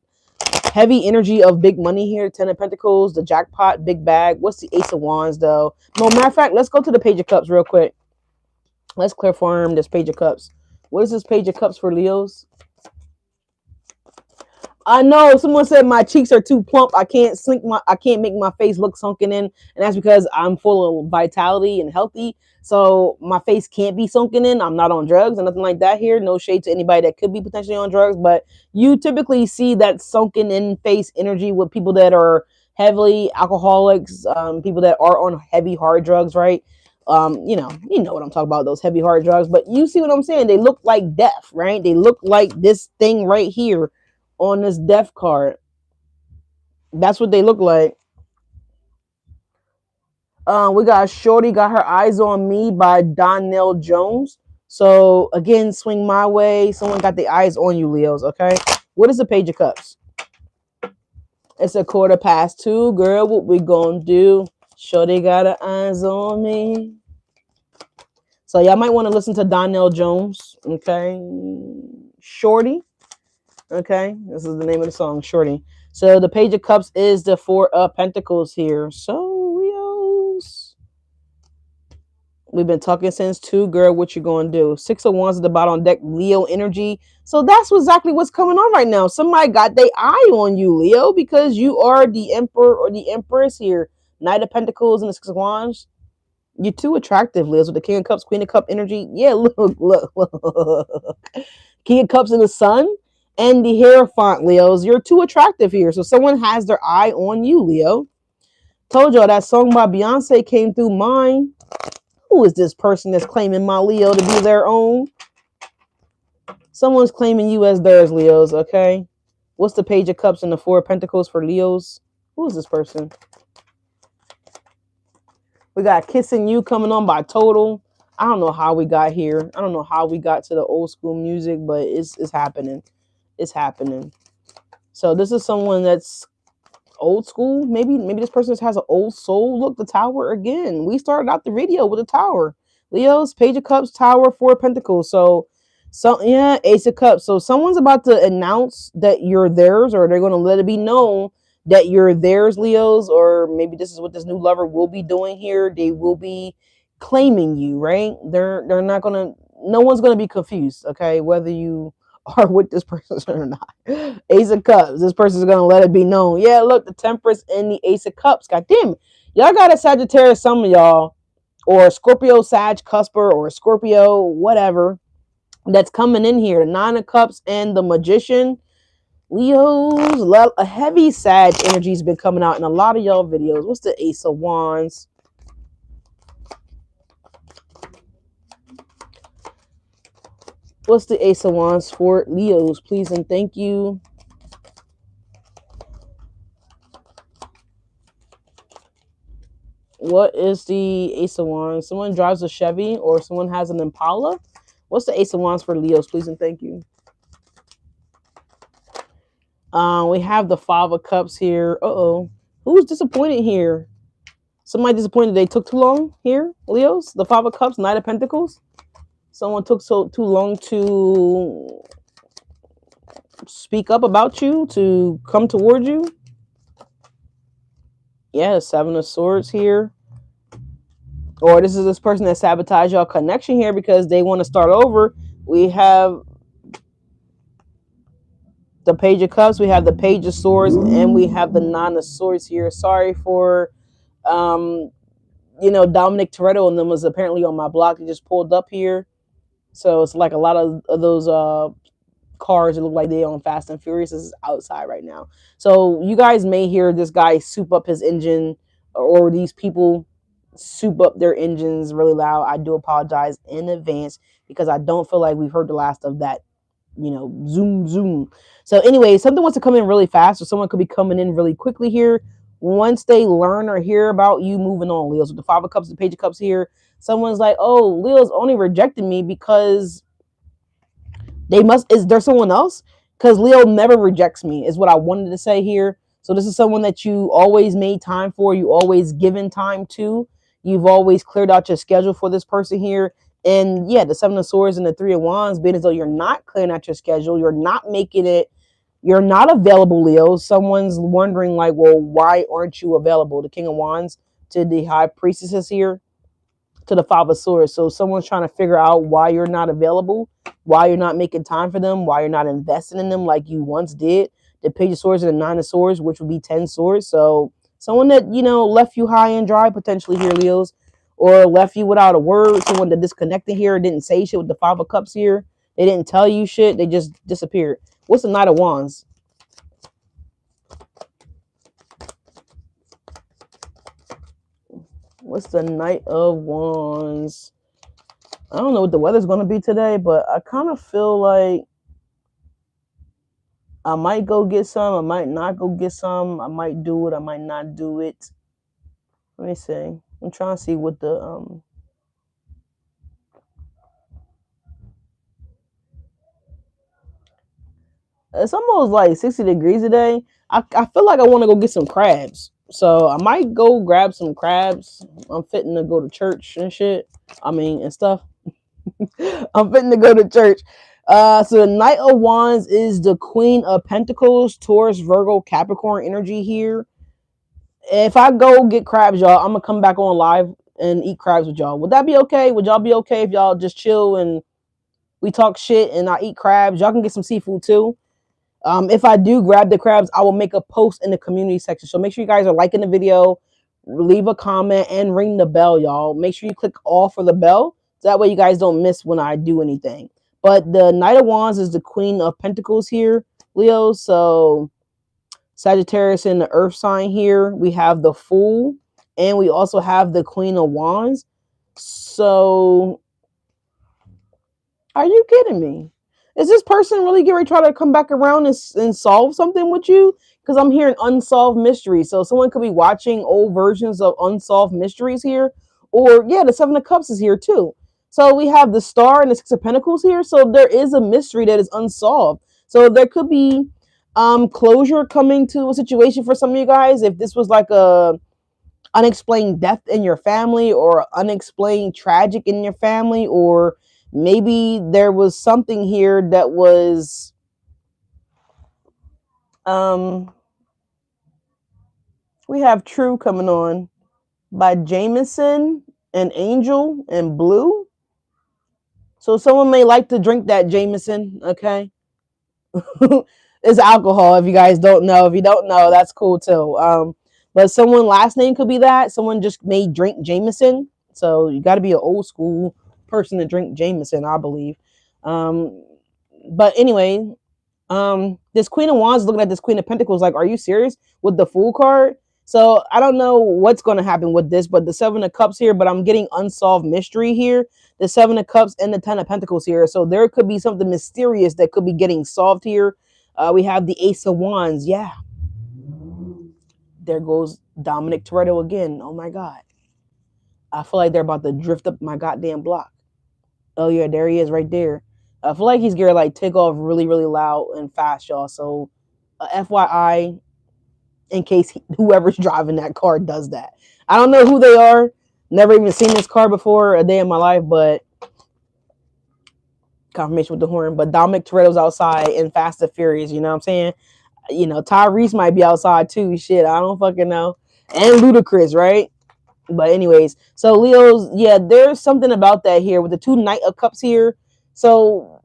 heavy energy of big money here. Ten of Pentacles, the jackpot, big bag. What's the Ace of Wands, though? No, matter of fact, let's go to the Page of Cups real quick. Let's confirm this Page of Cups. What is this Page of Cups for Leos? I know someone said my cheeks are too plump. I can't make my face look sunken in, and that's because I'm full of vitality and healthy. So my face can't be sunken in. I'm not on drugs and nothing like that here. No shade to anybody that could be potentially on drugs, but you typically see that sunken in face energy with people that are heavily alcoholics, people that are on heavy hard drugs, right? You know what I'm talking about, those heavy hard drugs. But you see what I'm saying? They look like death, right? They look like this thing right here on this death card. That's what they look like. We got Shorty Got Her Eyes on Me by Donnell Jones. So again, swing my way. Someone got the eyes on you, Leos. Okay. What is the Page of Cups? It's 2:15, girl. What we gonna do? Shorty got her eyes on me. So y'all might want to listen to Donnell Jones. Okay. Shorty. Okay, this is the name of the song, Shorty. So the Page of Cups is the Four of Pentacles here. So Leos, we've been talking since two, girl. What you gonna do? Six of Wands at the bottom deck, Leo energy. So that's exactly what's coming on right now. Somebody got their eye on you, Leo, because you are the Emperor or the Empress here. Knight of Pentacles and the Six of Wands. You're too attractive, Liz, with the King of Cups, Queen of Cup energy. Yeah, look. King of Cups in the sun and the Hierophant, Leos. You're too attractive here. So someone has their eye on you, Leo. Told y'all that song by Beyonce came through mine. Who is this person that's claiming my Leo to be their own? Someone's claiming you as theirs, Leos, okay? What's the Page of Cups and the Four of Pentacles for Leos? Who is this person? We got Kissing You coming on by Total. I don't know how we got here. I don't know how we got to the old school music, but it's happening. It's happening. So this is someone that's old school. Maybe this person has an old soul. Look, the Tower again. We started out the video with the Tower. Leo's Page of Cups, Tower, Four of Pentacles. So yeah, Ace of Cups. So someone's about to announce that you're theirs, or they're going to let it be known that you're theirs, Leos, or maybe this is what this new lover will be doing here. They will be claiming you, right? They're not gonna. No one's gonna be confused, okay, whether you are with this person or not. Ace of Cups. This person's gonna let it be known. Yeah, look, the Temperance and the Ace of Cups. God damn, y'all got a Sagittarius. Some of y'all, or Scorpio, Sag, Cusper, or Scorpio, whatever, that's coming in here. The Nine of Cups and the Magician. Leo's, a heavy Sag energy has been coming out in a lot of y'all videos. What's the Ace of Wands? What's the Ace of Wands for Leos? Please and thank you. What is the Ace of Wands? Someone drives a Chevy or someone has an Impala? What's the Ace of Wands for Leos? Please and thank you. We have the Five of Cups here. Uh-oh. Who's disappointed here? Somebody disappointed they took too long here, Leos? The Five of Cups, Knight of Pentacles. Someone took too long to speak up about you, to come toward you. Yeah, Seven of Swords here. Or this is this person that sabotaged y'all connection here because they want to start over. We have the Page of Cups, we have the Page of Swords, and we have the Nine of Swords here. Sorry for, Dominic Toretto and them was apparently on my block. It just pulled up here. So it's like a lot of those cars that look like they on Fast and Furious is outside right now. So you guys may hear this guy soup up his engine, or these people soup up their engines really loud. I do apologize in advance because I don't feel like we've heard the last of that, zoom, zoom. So anyway, something wants to come in really fast, or someone could be coming in really quickly here. Once they learn or hear about you moving on, Leos, with the Five of Cups, the Page of Cups here, someone's like, oh, Leo's only rejected me because is there someone else? Because Leo never rejects me, is what I wanted to say here. So this is someone that you always made time for, you always given time to. You've always cleared out your schedule for this person here. And yeah, the Seven of Swords and the Three of Wands, being as though you're not clearing out your schedule, you're not making it, you're not available, Leo. Someone's wondering, like, well, why aren't you available? The King of Wands to the High Priestess here, to the Five of Swords. So someone's trying to figure out why you're not available, why you're not making time for them, why you're not investing in them like you once did. The Page of Swords and the Nine of Swords, which would be 10 swords. So someone that, left you high and dry potentially here, Leos, or left you without a word. Someone that disconnected here, didn't say shit with the Five of Cups here. They didn't tell you shit. They just disappeared. What's the Knight of Wands? What's the Knight of Wands? I don't know what the weather's going to be today, but I kind of feel like I might go get some. I might not go get some. I might do it. I might not do it. Let me see. I'm trying to see what the it's almost like 60 degrees today. I feel like I want to go get some crabs. So I might go grab some crabs. I'm fitting to go to church and shit. And stuff. I'm fitting to go to church. So the Knight of Wands is the Queen of Pentacles, Taurus, Virgo, Capricorn energy here. If I go get crabs, y'all, I'm gonna come back on live and eat crabs with y'all. Would that be okay? Would y'all be okay if y'all just chill and we talk shit and I eat crabs? Y'all can get some seafood too. If I do grab the crabs, I will make a post in the community section. So make sure you guys are liking the video, leave a comment, and ring the bell, y'all. Make sure you click all for the bell. So that way you guys don't miss when I do anything. But the Knight of Wands is the Queen of Pentacles here, Leo. So Sagittarius in the earth sign here. We have the Fool, and we also have the Queen of Wands. So are you kidding me? Is this person really getting ready to try to come back around and solve something with you? Because I'm hearing unsolved mysteries. So someone could be watching old versions of unsolved mysteries here. Or, yeah, the Seven of Cups is here too. So we have the Star and the Six of Pentacles here. So there is a mystery that is unsolved. So there could be closure coming to a situation for some of you guys. If this was like a unexplained death in your family, or unexplained tragic in your family, or maybe there was something here that was we have True coming on by Jameson and Angel and Blue. So someone may like to drink that Jameson, okay? It's alcohol, if you guys don't know. If you don't know, that's cool too. But someone last name could be that. Someone just may drink Jameson. So you got to be an old school person to drink Jameson, I believe. But anyway, this Queen of Wands looking at this Queen of Pentacles like, are you serious with the Fool card? So I don't know what's going to happen with this, but the Seven of Cups here, but I'm getting unsolved mystery here. The Seven of Cups and the Ten of Pentacles here. So there could be something mysterious that could be getting solved here. We have the Ace of Wands. Yeah. There goes Dominic Toretto again. Oh my God. I feel like they're about to drift up my goddamn block. Oh yeah, there he is right there. I feel like he's gonna like take off really, really loud and fast, y'all. So FYI, in case whoever's driving that car does that. I don't know who they are. Never even seen this car before a day in my life, but confirmation with the horn. But Dominic Toretto's outside in Fast and Furious, you know what I'm saying? Tyrese might be outside too. Shit, I don't fucking know. And Ludacris, right? But anyways, so Leo's, yeah, there's something about that here with the two Knight of Cups here. So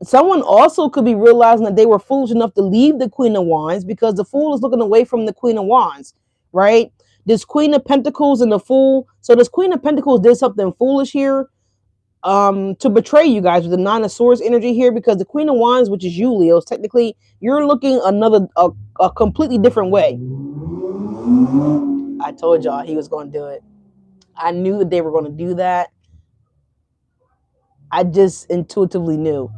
someone also could be realizing that they were foolish enough to leave the Queen of Wands because the Fool is looking away from the Queen of Wands, right? This Queen of Pentacles and the Fool. So this Queen of Pentacles did something foolish here to betray you guys with the Nine of Swords energy here, because the Queen of Wands, which is you, Leos, technically you're looking a completely different way. I told y'all he was going to do it. I knew that they were going to do that. I just intuitively knew.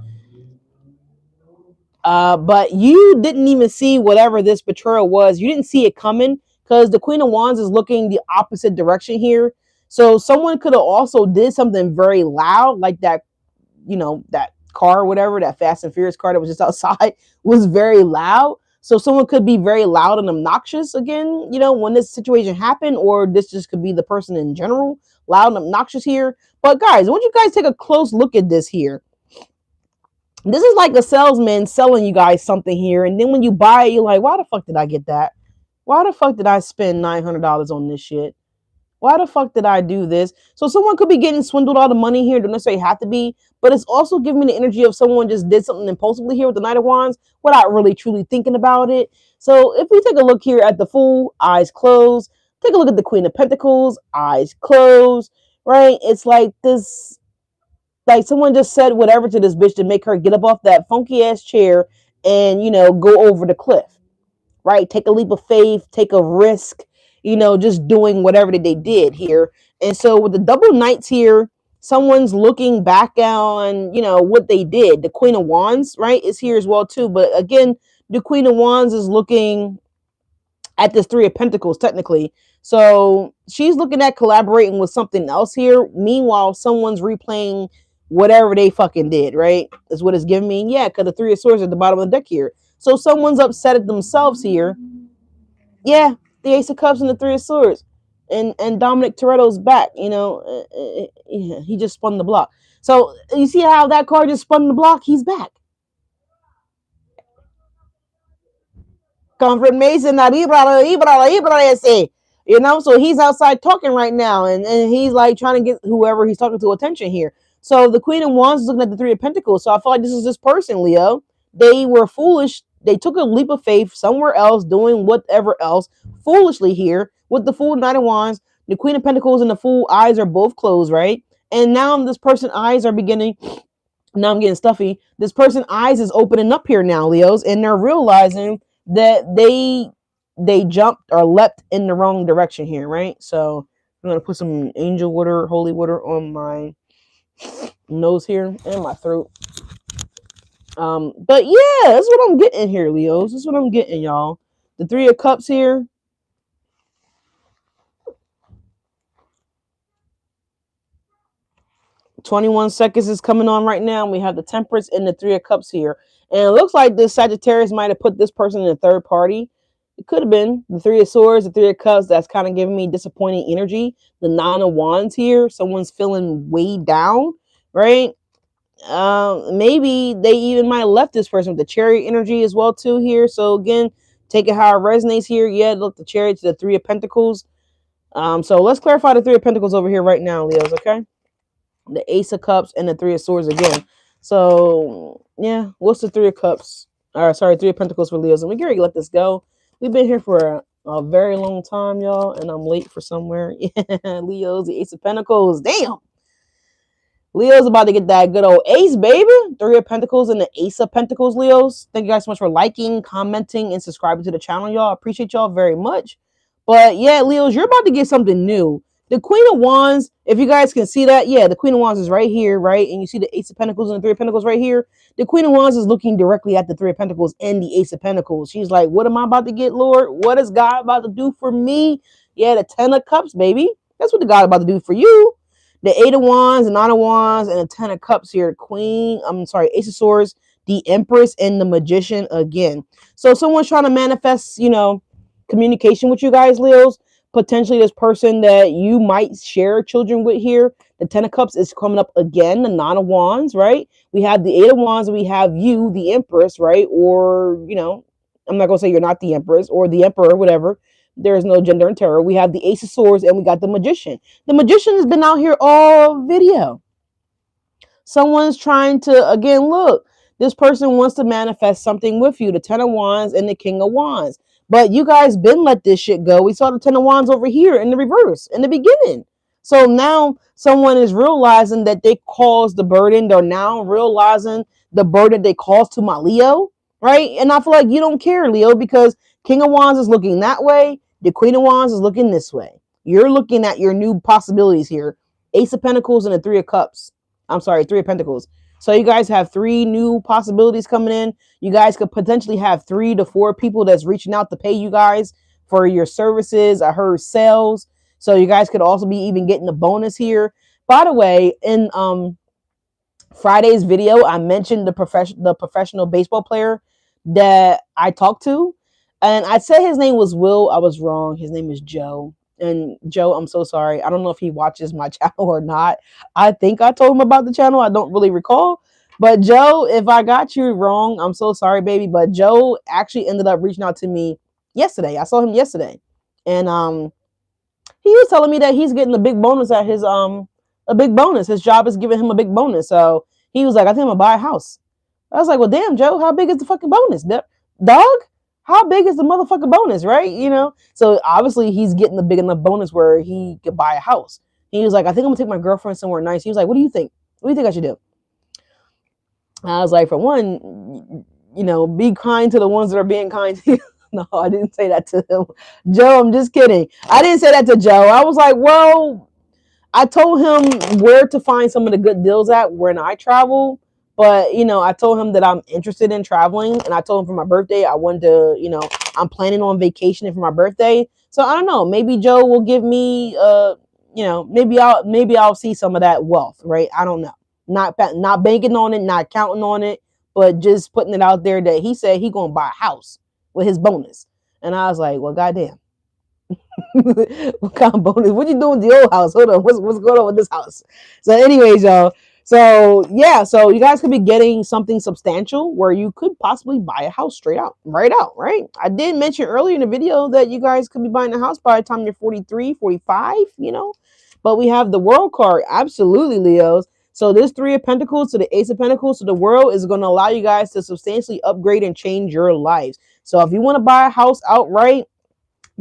But you didn't even see whatever this betrayal was. You didn't see it coming because the Queen of Wands is looking the opposite direction here. So someone could have also did something very loud, like that, that car or whatever, that Fast and Furious car that was just outside was very loud. So someone could be very loud and obnoxious again, when this situation happened, or this just could be the person in general, loud and obnoxious here. But guys, I want you guys take a close look at this here. This is like a salesman selling you guys something here, and then when you buy it, you're like, why the fuck did I get that? Why the fuck did I spend $900 on this shit? Why the fuck did I do this? So someone could be getting swindled out of money here. Don't necessarily have to be, but it's also giving me the energy of someone just did something impulsively here with the Knight of Wands without really truly thinking about it. So if we take a look here at the Fool, eyes closed. Take a look at the Queen of Pentacles, eyes closed. Right? It's like this. Like someone just said whatever to this bitch to make her get up off that funky ass chair and go over the cliff, right? Take a leap of faith, take a risk, just doing whatever that they did here. And so with the double knights here, someone's looking back on what they did. The Queen of Wands, right, is here as well too. But again, the Queen of Wands is looking at this Three of Pentacles technically. So she's looking at collaborating with something else here. Meanwhile, someone's replaying whatever they fucking did, right? Is what it's giving me. Yeah, because the Three of Swords at the bottom of the deck here. So someone's upset at themselves here. Yeah, the Ace of Cups and the Three of Swords. And Dominic Toretto's back, he just spun the block. So you see how that card just spun the block? He's back. Confirmation that so he's outside talking right now, and he's like trying to get whoever he's talking to attention here. So the Queen of Wands is looking at the Three of Pentacles. So I feel like this is this person, Leo. They were foolish. They took a leap of faith somewhere else, doing whatever else foolishly here with the Fool, Knight of Wands. The Queen of Pentacles and the Fool eyes are both closed, right? And now this person's eyes are beginning. Now I'm getting stuffy. This person's eyes is opening up here now, Leos, and they're realizing that they jumped or leapt in the wrong direction here, right? So I'm gonna put some angel water, holy water on my nose here and my throat. But yeah, that's what I'm getting here, Leos. That's what I'm getting, y'all. The Three of Cups here. "21 seconds is coming on right now. We have the Temperance and the Three of Cups here. And it looks like this Sagittarius might have put this person in a third party. It could have been the Three of Swords, the Three of Cups. That's kind of giving me disappointing energy. The Nine of Wands here. Someone's feeling weighed down, right? Maybe they even might have left this person with the Chariot energy as well too here. So again, take it how it resonates here. Yeah, look, the Chariot to the Three of Pentacles. So let's clarify the Three of Pentacles over here right now, Leos, okay? The Ace of Cups and the Three of Swords again. So yeah, what's the Three of Cups? Sorry, Three of Pentacles for Leos. And we can let this go. We've been here for a very long time, y'all, and I'm late for somewhere. Yeah, Leos, the Ace of Pentacles. Damn. Leo's about to get that good old ace, baby. Three of Pentacles and the Ace of Pentacles, Leos. Thank you guys so much for liking, commenting, and subscribing to the channel, y'all. Appreciate y'all very much. But yeah, Leos, you're about to get something new. The Queen of Wands, if you guys can see that, yeah, the Queen of Wands is right here, right? And you see the Ace of Pentacles and the Three of Pentacles right here. The Queen of Wands is looking directly at the Three of Pentacles and the Ace of Pentacles. She's like, what am I about to get, Lord? What is God about to do for me? Yeah, the Ten of Cups, baby. That's what the God about to do for you. The Eight of Wands, the Nine of Wands, and the Ten of Cups here. Ace of Swords, the Empress, and the Magician again. So someone's trying to manifest, communication with you guys, Leos. Potentially this person that you might share children with here. The Ten of Cups is coming up again. The Nine of Wands, right? We have the Eight of Wands, and we have you, the Empress, right? Or, I'm not going to say you're not the Empress or the Emperor, whatever. There is no gender in tarot. We have the Ace of Swords and we got the Magician. The Magician has been out here all video. Someone's trying to, again, look, this person wants to manifest something with you. The Ten of Wands and the King of Wands. But you guys been let this shit go. We saw the Ten of Wands over here in the reverse in the beginning. So now someone is realizing that they caused the burden. They're now realizing the burden they caused to my Leo, right? And I feel like you don't care, Leo, because King of Wands is looking that way. The Queen of Wands is looking this way. You're looking at your new possibilities here. Ace of Pentacles and the Three of Cups. I'm sorry, Three of Pentacles. So you guys have 3 new possibilities coming in. You guys could potentially have 3 to 4 people that's reaching out to pay you guys for your services. I heard sales. So you guys could also be even getting a bonus here. By the way, in Friday's video, I mentioned the professional baseball player that I talked to, and I said his name was Will. I was wrong. His name is Joe. And Joe, I'm so sorry. I don't know if he watches my channel or not. I think I told him about the channel. I don't really recall. But Joe, if I got you wrong, I'm so sorry, baby. But Joe actually ended up reaching out to me yesterday. I saw him yesterday, and he was telling me that he's getting a big bonus at his a big bonus. His job is giving him a big bonus. So he was like, I think I'm gonna buy a house. I was like, well, damn, Joe, how big is the fucking bonus? Dog? How big is the motherfucking bonus, right? You know? So obviously he's getting the big enough bonus where he could buy a house. He was like, I think I'm gonna take my girlfriend somewhere nice. He was like, what do you think? What do you think I should do? I was like, for one, you know, be kind to the ones that are being kind to you. No, I didn't say that to him. Joe, I'm just kidding. I didn't say that to Joe. I was like, well, I told him where to find some of the good deals at when I travel. But, you know, I told him that I'm interested in traveling. And I told him for my birthday, I wanted to, you know, I'm planning on vacationing for my birthday. So I don't know. Maybe Joe will give me, you know, maybe I'll see some of that wealth, right? I don't know. Not banking on it, not counting on it, but just putting it out there that he said he gonna buy a house with his bonus. And I was like, well, goddamn. What kind of bonus? What you doing with the old house? Hold on, what's going on with this house? So, anyways, y'all. So yeah, so you guys could be getting something substantial where you could possibly buy a house straight out, right out, right? I did mention earlier in the video that you guys could be buying a house by the time you're 43, 45, you know. But we have the World card, absolutely, Leos. So this Three of Pentacles to the Ace of Pentacles to the World is going to allow you guys to substantially upgrade and change your lives. So if you want to buy a house outright,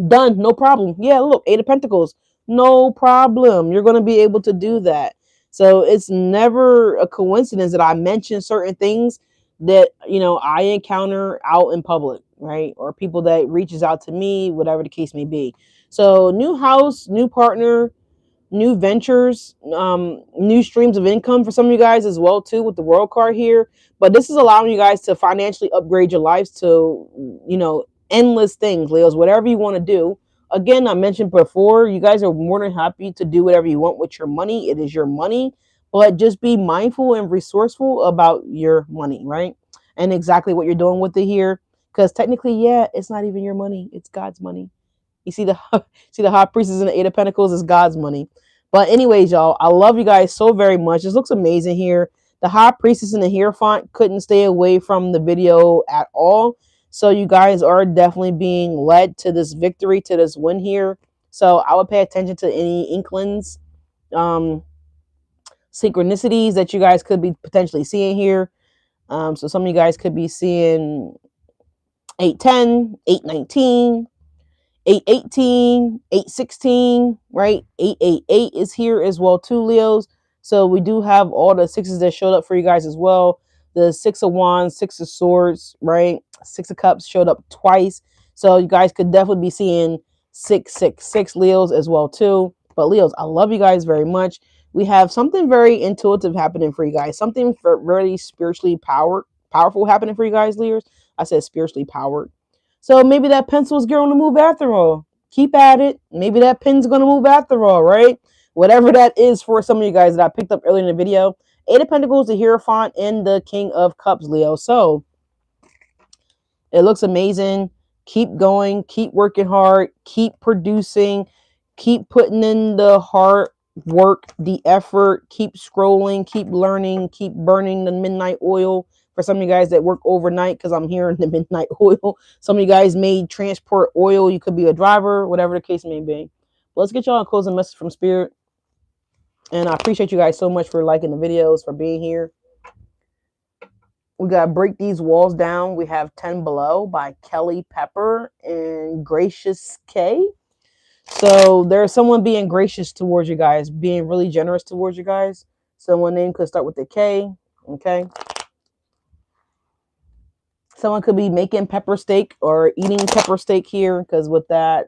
done, no problem. Yeah, look, Eight of Pentacles, no problem. You're going to be able to do that. So it's never a coincidence that I mention certain things that, you know, I encounter out in public, right? Or people that reaches out to me, whatever the case may be. So new house, new partner, new ventures, new streams of income for some of you guys as well too with the World card here. But this is allowing you guys to financially upgrade your lives to, you know, endless things, Leos, whatever you want to do. Again, I mentioned before, you guys are more than happy to do whatever you want with your money. It is your money, but just be mindful and resourceful about your money, right? And exactly what you're doing with it here. Because technically, yeah, it's not even your money. It's God's money. You see the High Priestess and the Eight of Pentacles is God's money. But anyways, y'all, I love you guys so very much. This looks amazing here. The High Priestess and the Hierophant couldn't stay away from the video at all. So you guys are definitely being led to this victory, to this win here. So I would pay attention to any inklings, synchronicities that you guys could be potentially seeing here. So some of you guys could be seeing 810, 819, 818, 816, right? 888 is here as well too, Leos. So we do have all the sixes that showed up for you guys as well. The Six of Wands, Six of Swords, right? Six of Cups showed up twice. So you guys could definitely be seeing 666 Leos as well too. But Leos, I love you guys very much. We have something very intuitive happening for you guys. Something very spiritually powerful happening for you guys, Leos. I said spiritually powered. So maybe that pencil is going to move after all. Keep at it. Maybe that pen's going to move after all, right? Whatever that is for some of you guys that I picked up earlier in the video. Eight of Pentacles, the Hierophant, and the King of Cups, Leo. So it looks amazing. Keep going. Keep working hard. Keep producing. Keep putting in the hard work, the effort. Keep scrolling. Keep learning. Keep burning the midnight oil. For some of you guys that work overnight, because I'm hearing the midnight oil. Some of you guys may transport oil. You could be a driver, whatever the case may be. But let's get y'all a closing message from Spirit. And I appreciate you guys so much for liking the videos, for being here. We got Break These Walls Down. We have 10 Below by Kelly Pepper and Gracious K. So there's someone being gracious towards you guys, being really generous towards you guys. Someone name could start with the K. Okay. Someone could be making pepper steak or eating pepper steak here, because with that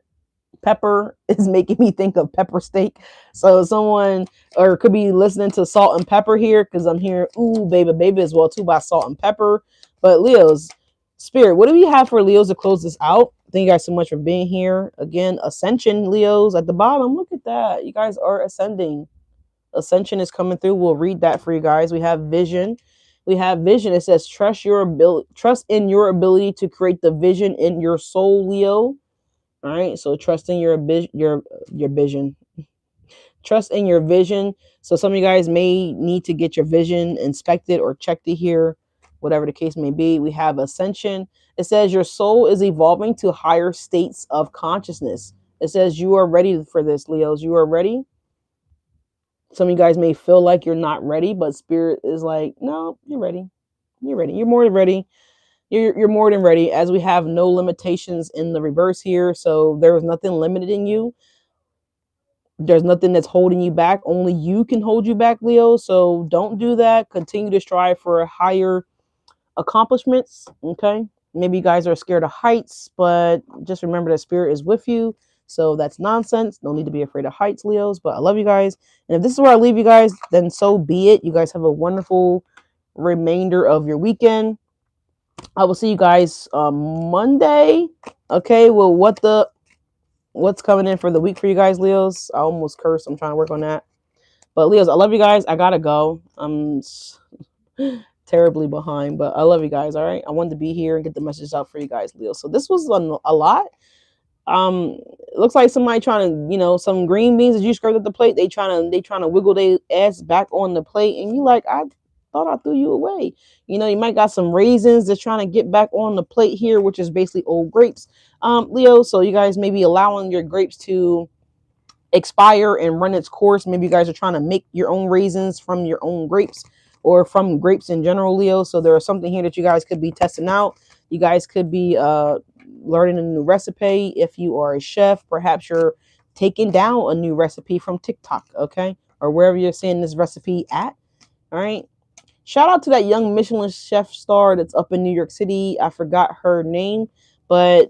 pepper is making me think of pepper steak. So someone, or could be listening to salt and pepper here, because I'm hearing ooh baby baby as well too by salt and pepper. But Leos, spirit, what do we have for Leos to close this out? Thank you guys so much for being here. Again, ascension, Leos at the bottom. Look at that. You guys are ascending. Ascension is coming through. We'll read that for you guys. We have vision. We have vision. It says trust in your ability to create the vision in your soul, Leo. All right, so trust in your vision. Trust in your vision. So some of you guys may need to get your vision inspected or checked to hear, whatever the case may be. We have ascension. It says your soul is evolving to higher states of consciousness. It says you are ready for this, Leos. You are ready. Some of you guys may feel like you're not ready, but spirit is like, no, you're ready. You're ready. You're more than ready. You're more than ready, as we have no limitations in the reverse here. So there is nothing limiting you. There's nothing that's holding you back. Only you can hold you back, Leo. So don't do that. Continue to strive for higher accomplishments. Okay. Maybe you guys are scared of heights, but just remember that spirit is with you. So that's nonsense. No need to be afraid of heights, Leos. But I love you guys. And if this is where I leave you guys, then so be it. You guys have a wonderful remainder of your weekend. I will see you guys Monday. Okay, well, what's coming in for the week for you guys, Leos? I almost cursed. I'm trying to work on that. But Leos, I love you guys. I gotta go. I'm terribly behind, but I love you guys. All right, I wanted to be here and get the message out for you guys, Leo. So this was a lot. It looks like somebody trying to, some green beans that you scraped at the plate. They trying to wiggle their ass back on the plate, and you like, I thought I threw you away. You might got some raisins that's trying to get back on the plate here, which is basically old grapes, Leo. So you guys may be allowing your grapes to expire and run its course. Maybe you guys are trying to make your own raisins from your own grapes or from grapes in general, Leo. So there is something here that you guys could be testing out. You guys could be learning a new recipe. If you are a chef, perhaps you're taking down a new recipe from TikTok, okay, or wherever you're seeing this recipe at. All right. Shout out to that young Michelin chef star that's up in New York City. I forgot her name, but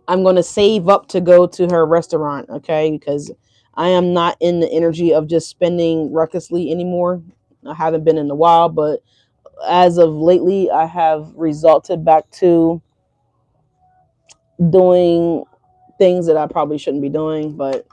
I'm going to save up to go to her restaurant, okay, because I am not in the energy of just spending recklessly anymore. I haven't been in a while, but as of lately, I have resulted back to doing things that I probably shouldn't be doing, but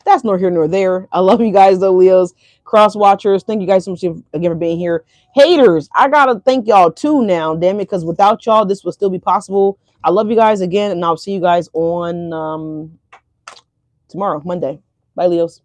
that's nor here nor there. I love you guys though, Leos. Cross watchers, thank you guys so much again for being here. Haters, I gotta thank y'all too now, damn it, because without y'all, this would still be possible. I love you guys again, and I'll see you guys on tomorrow, Monday. Bye, Leos.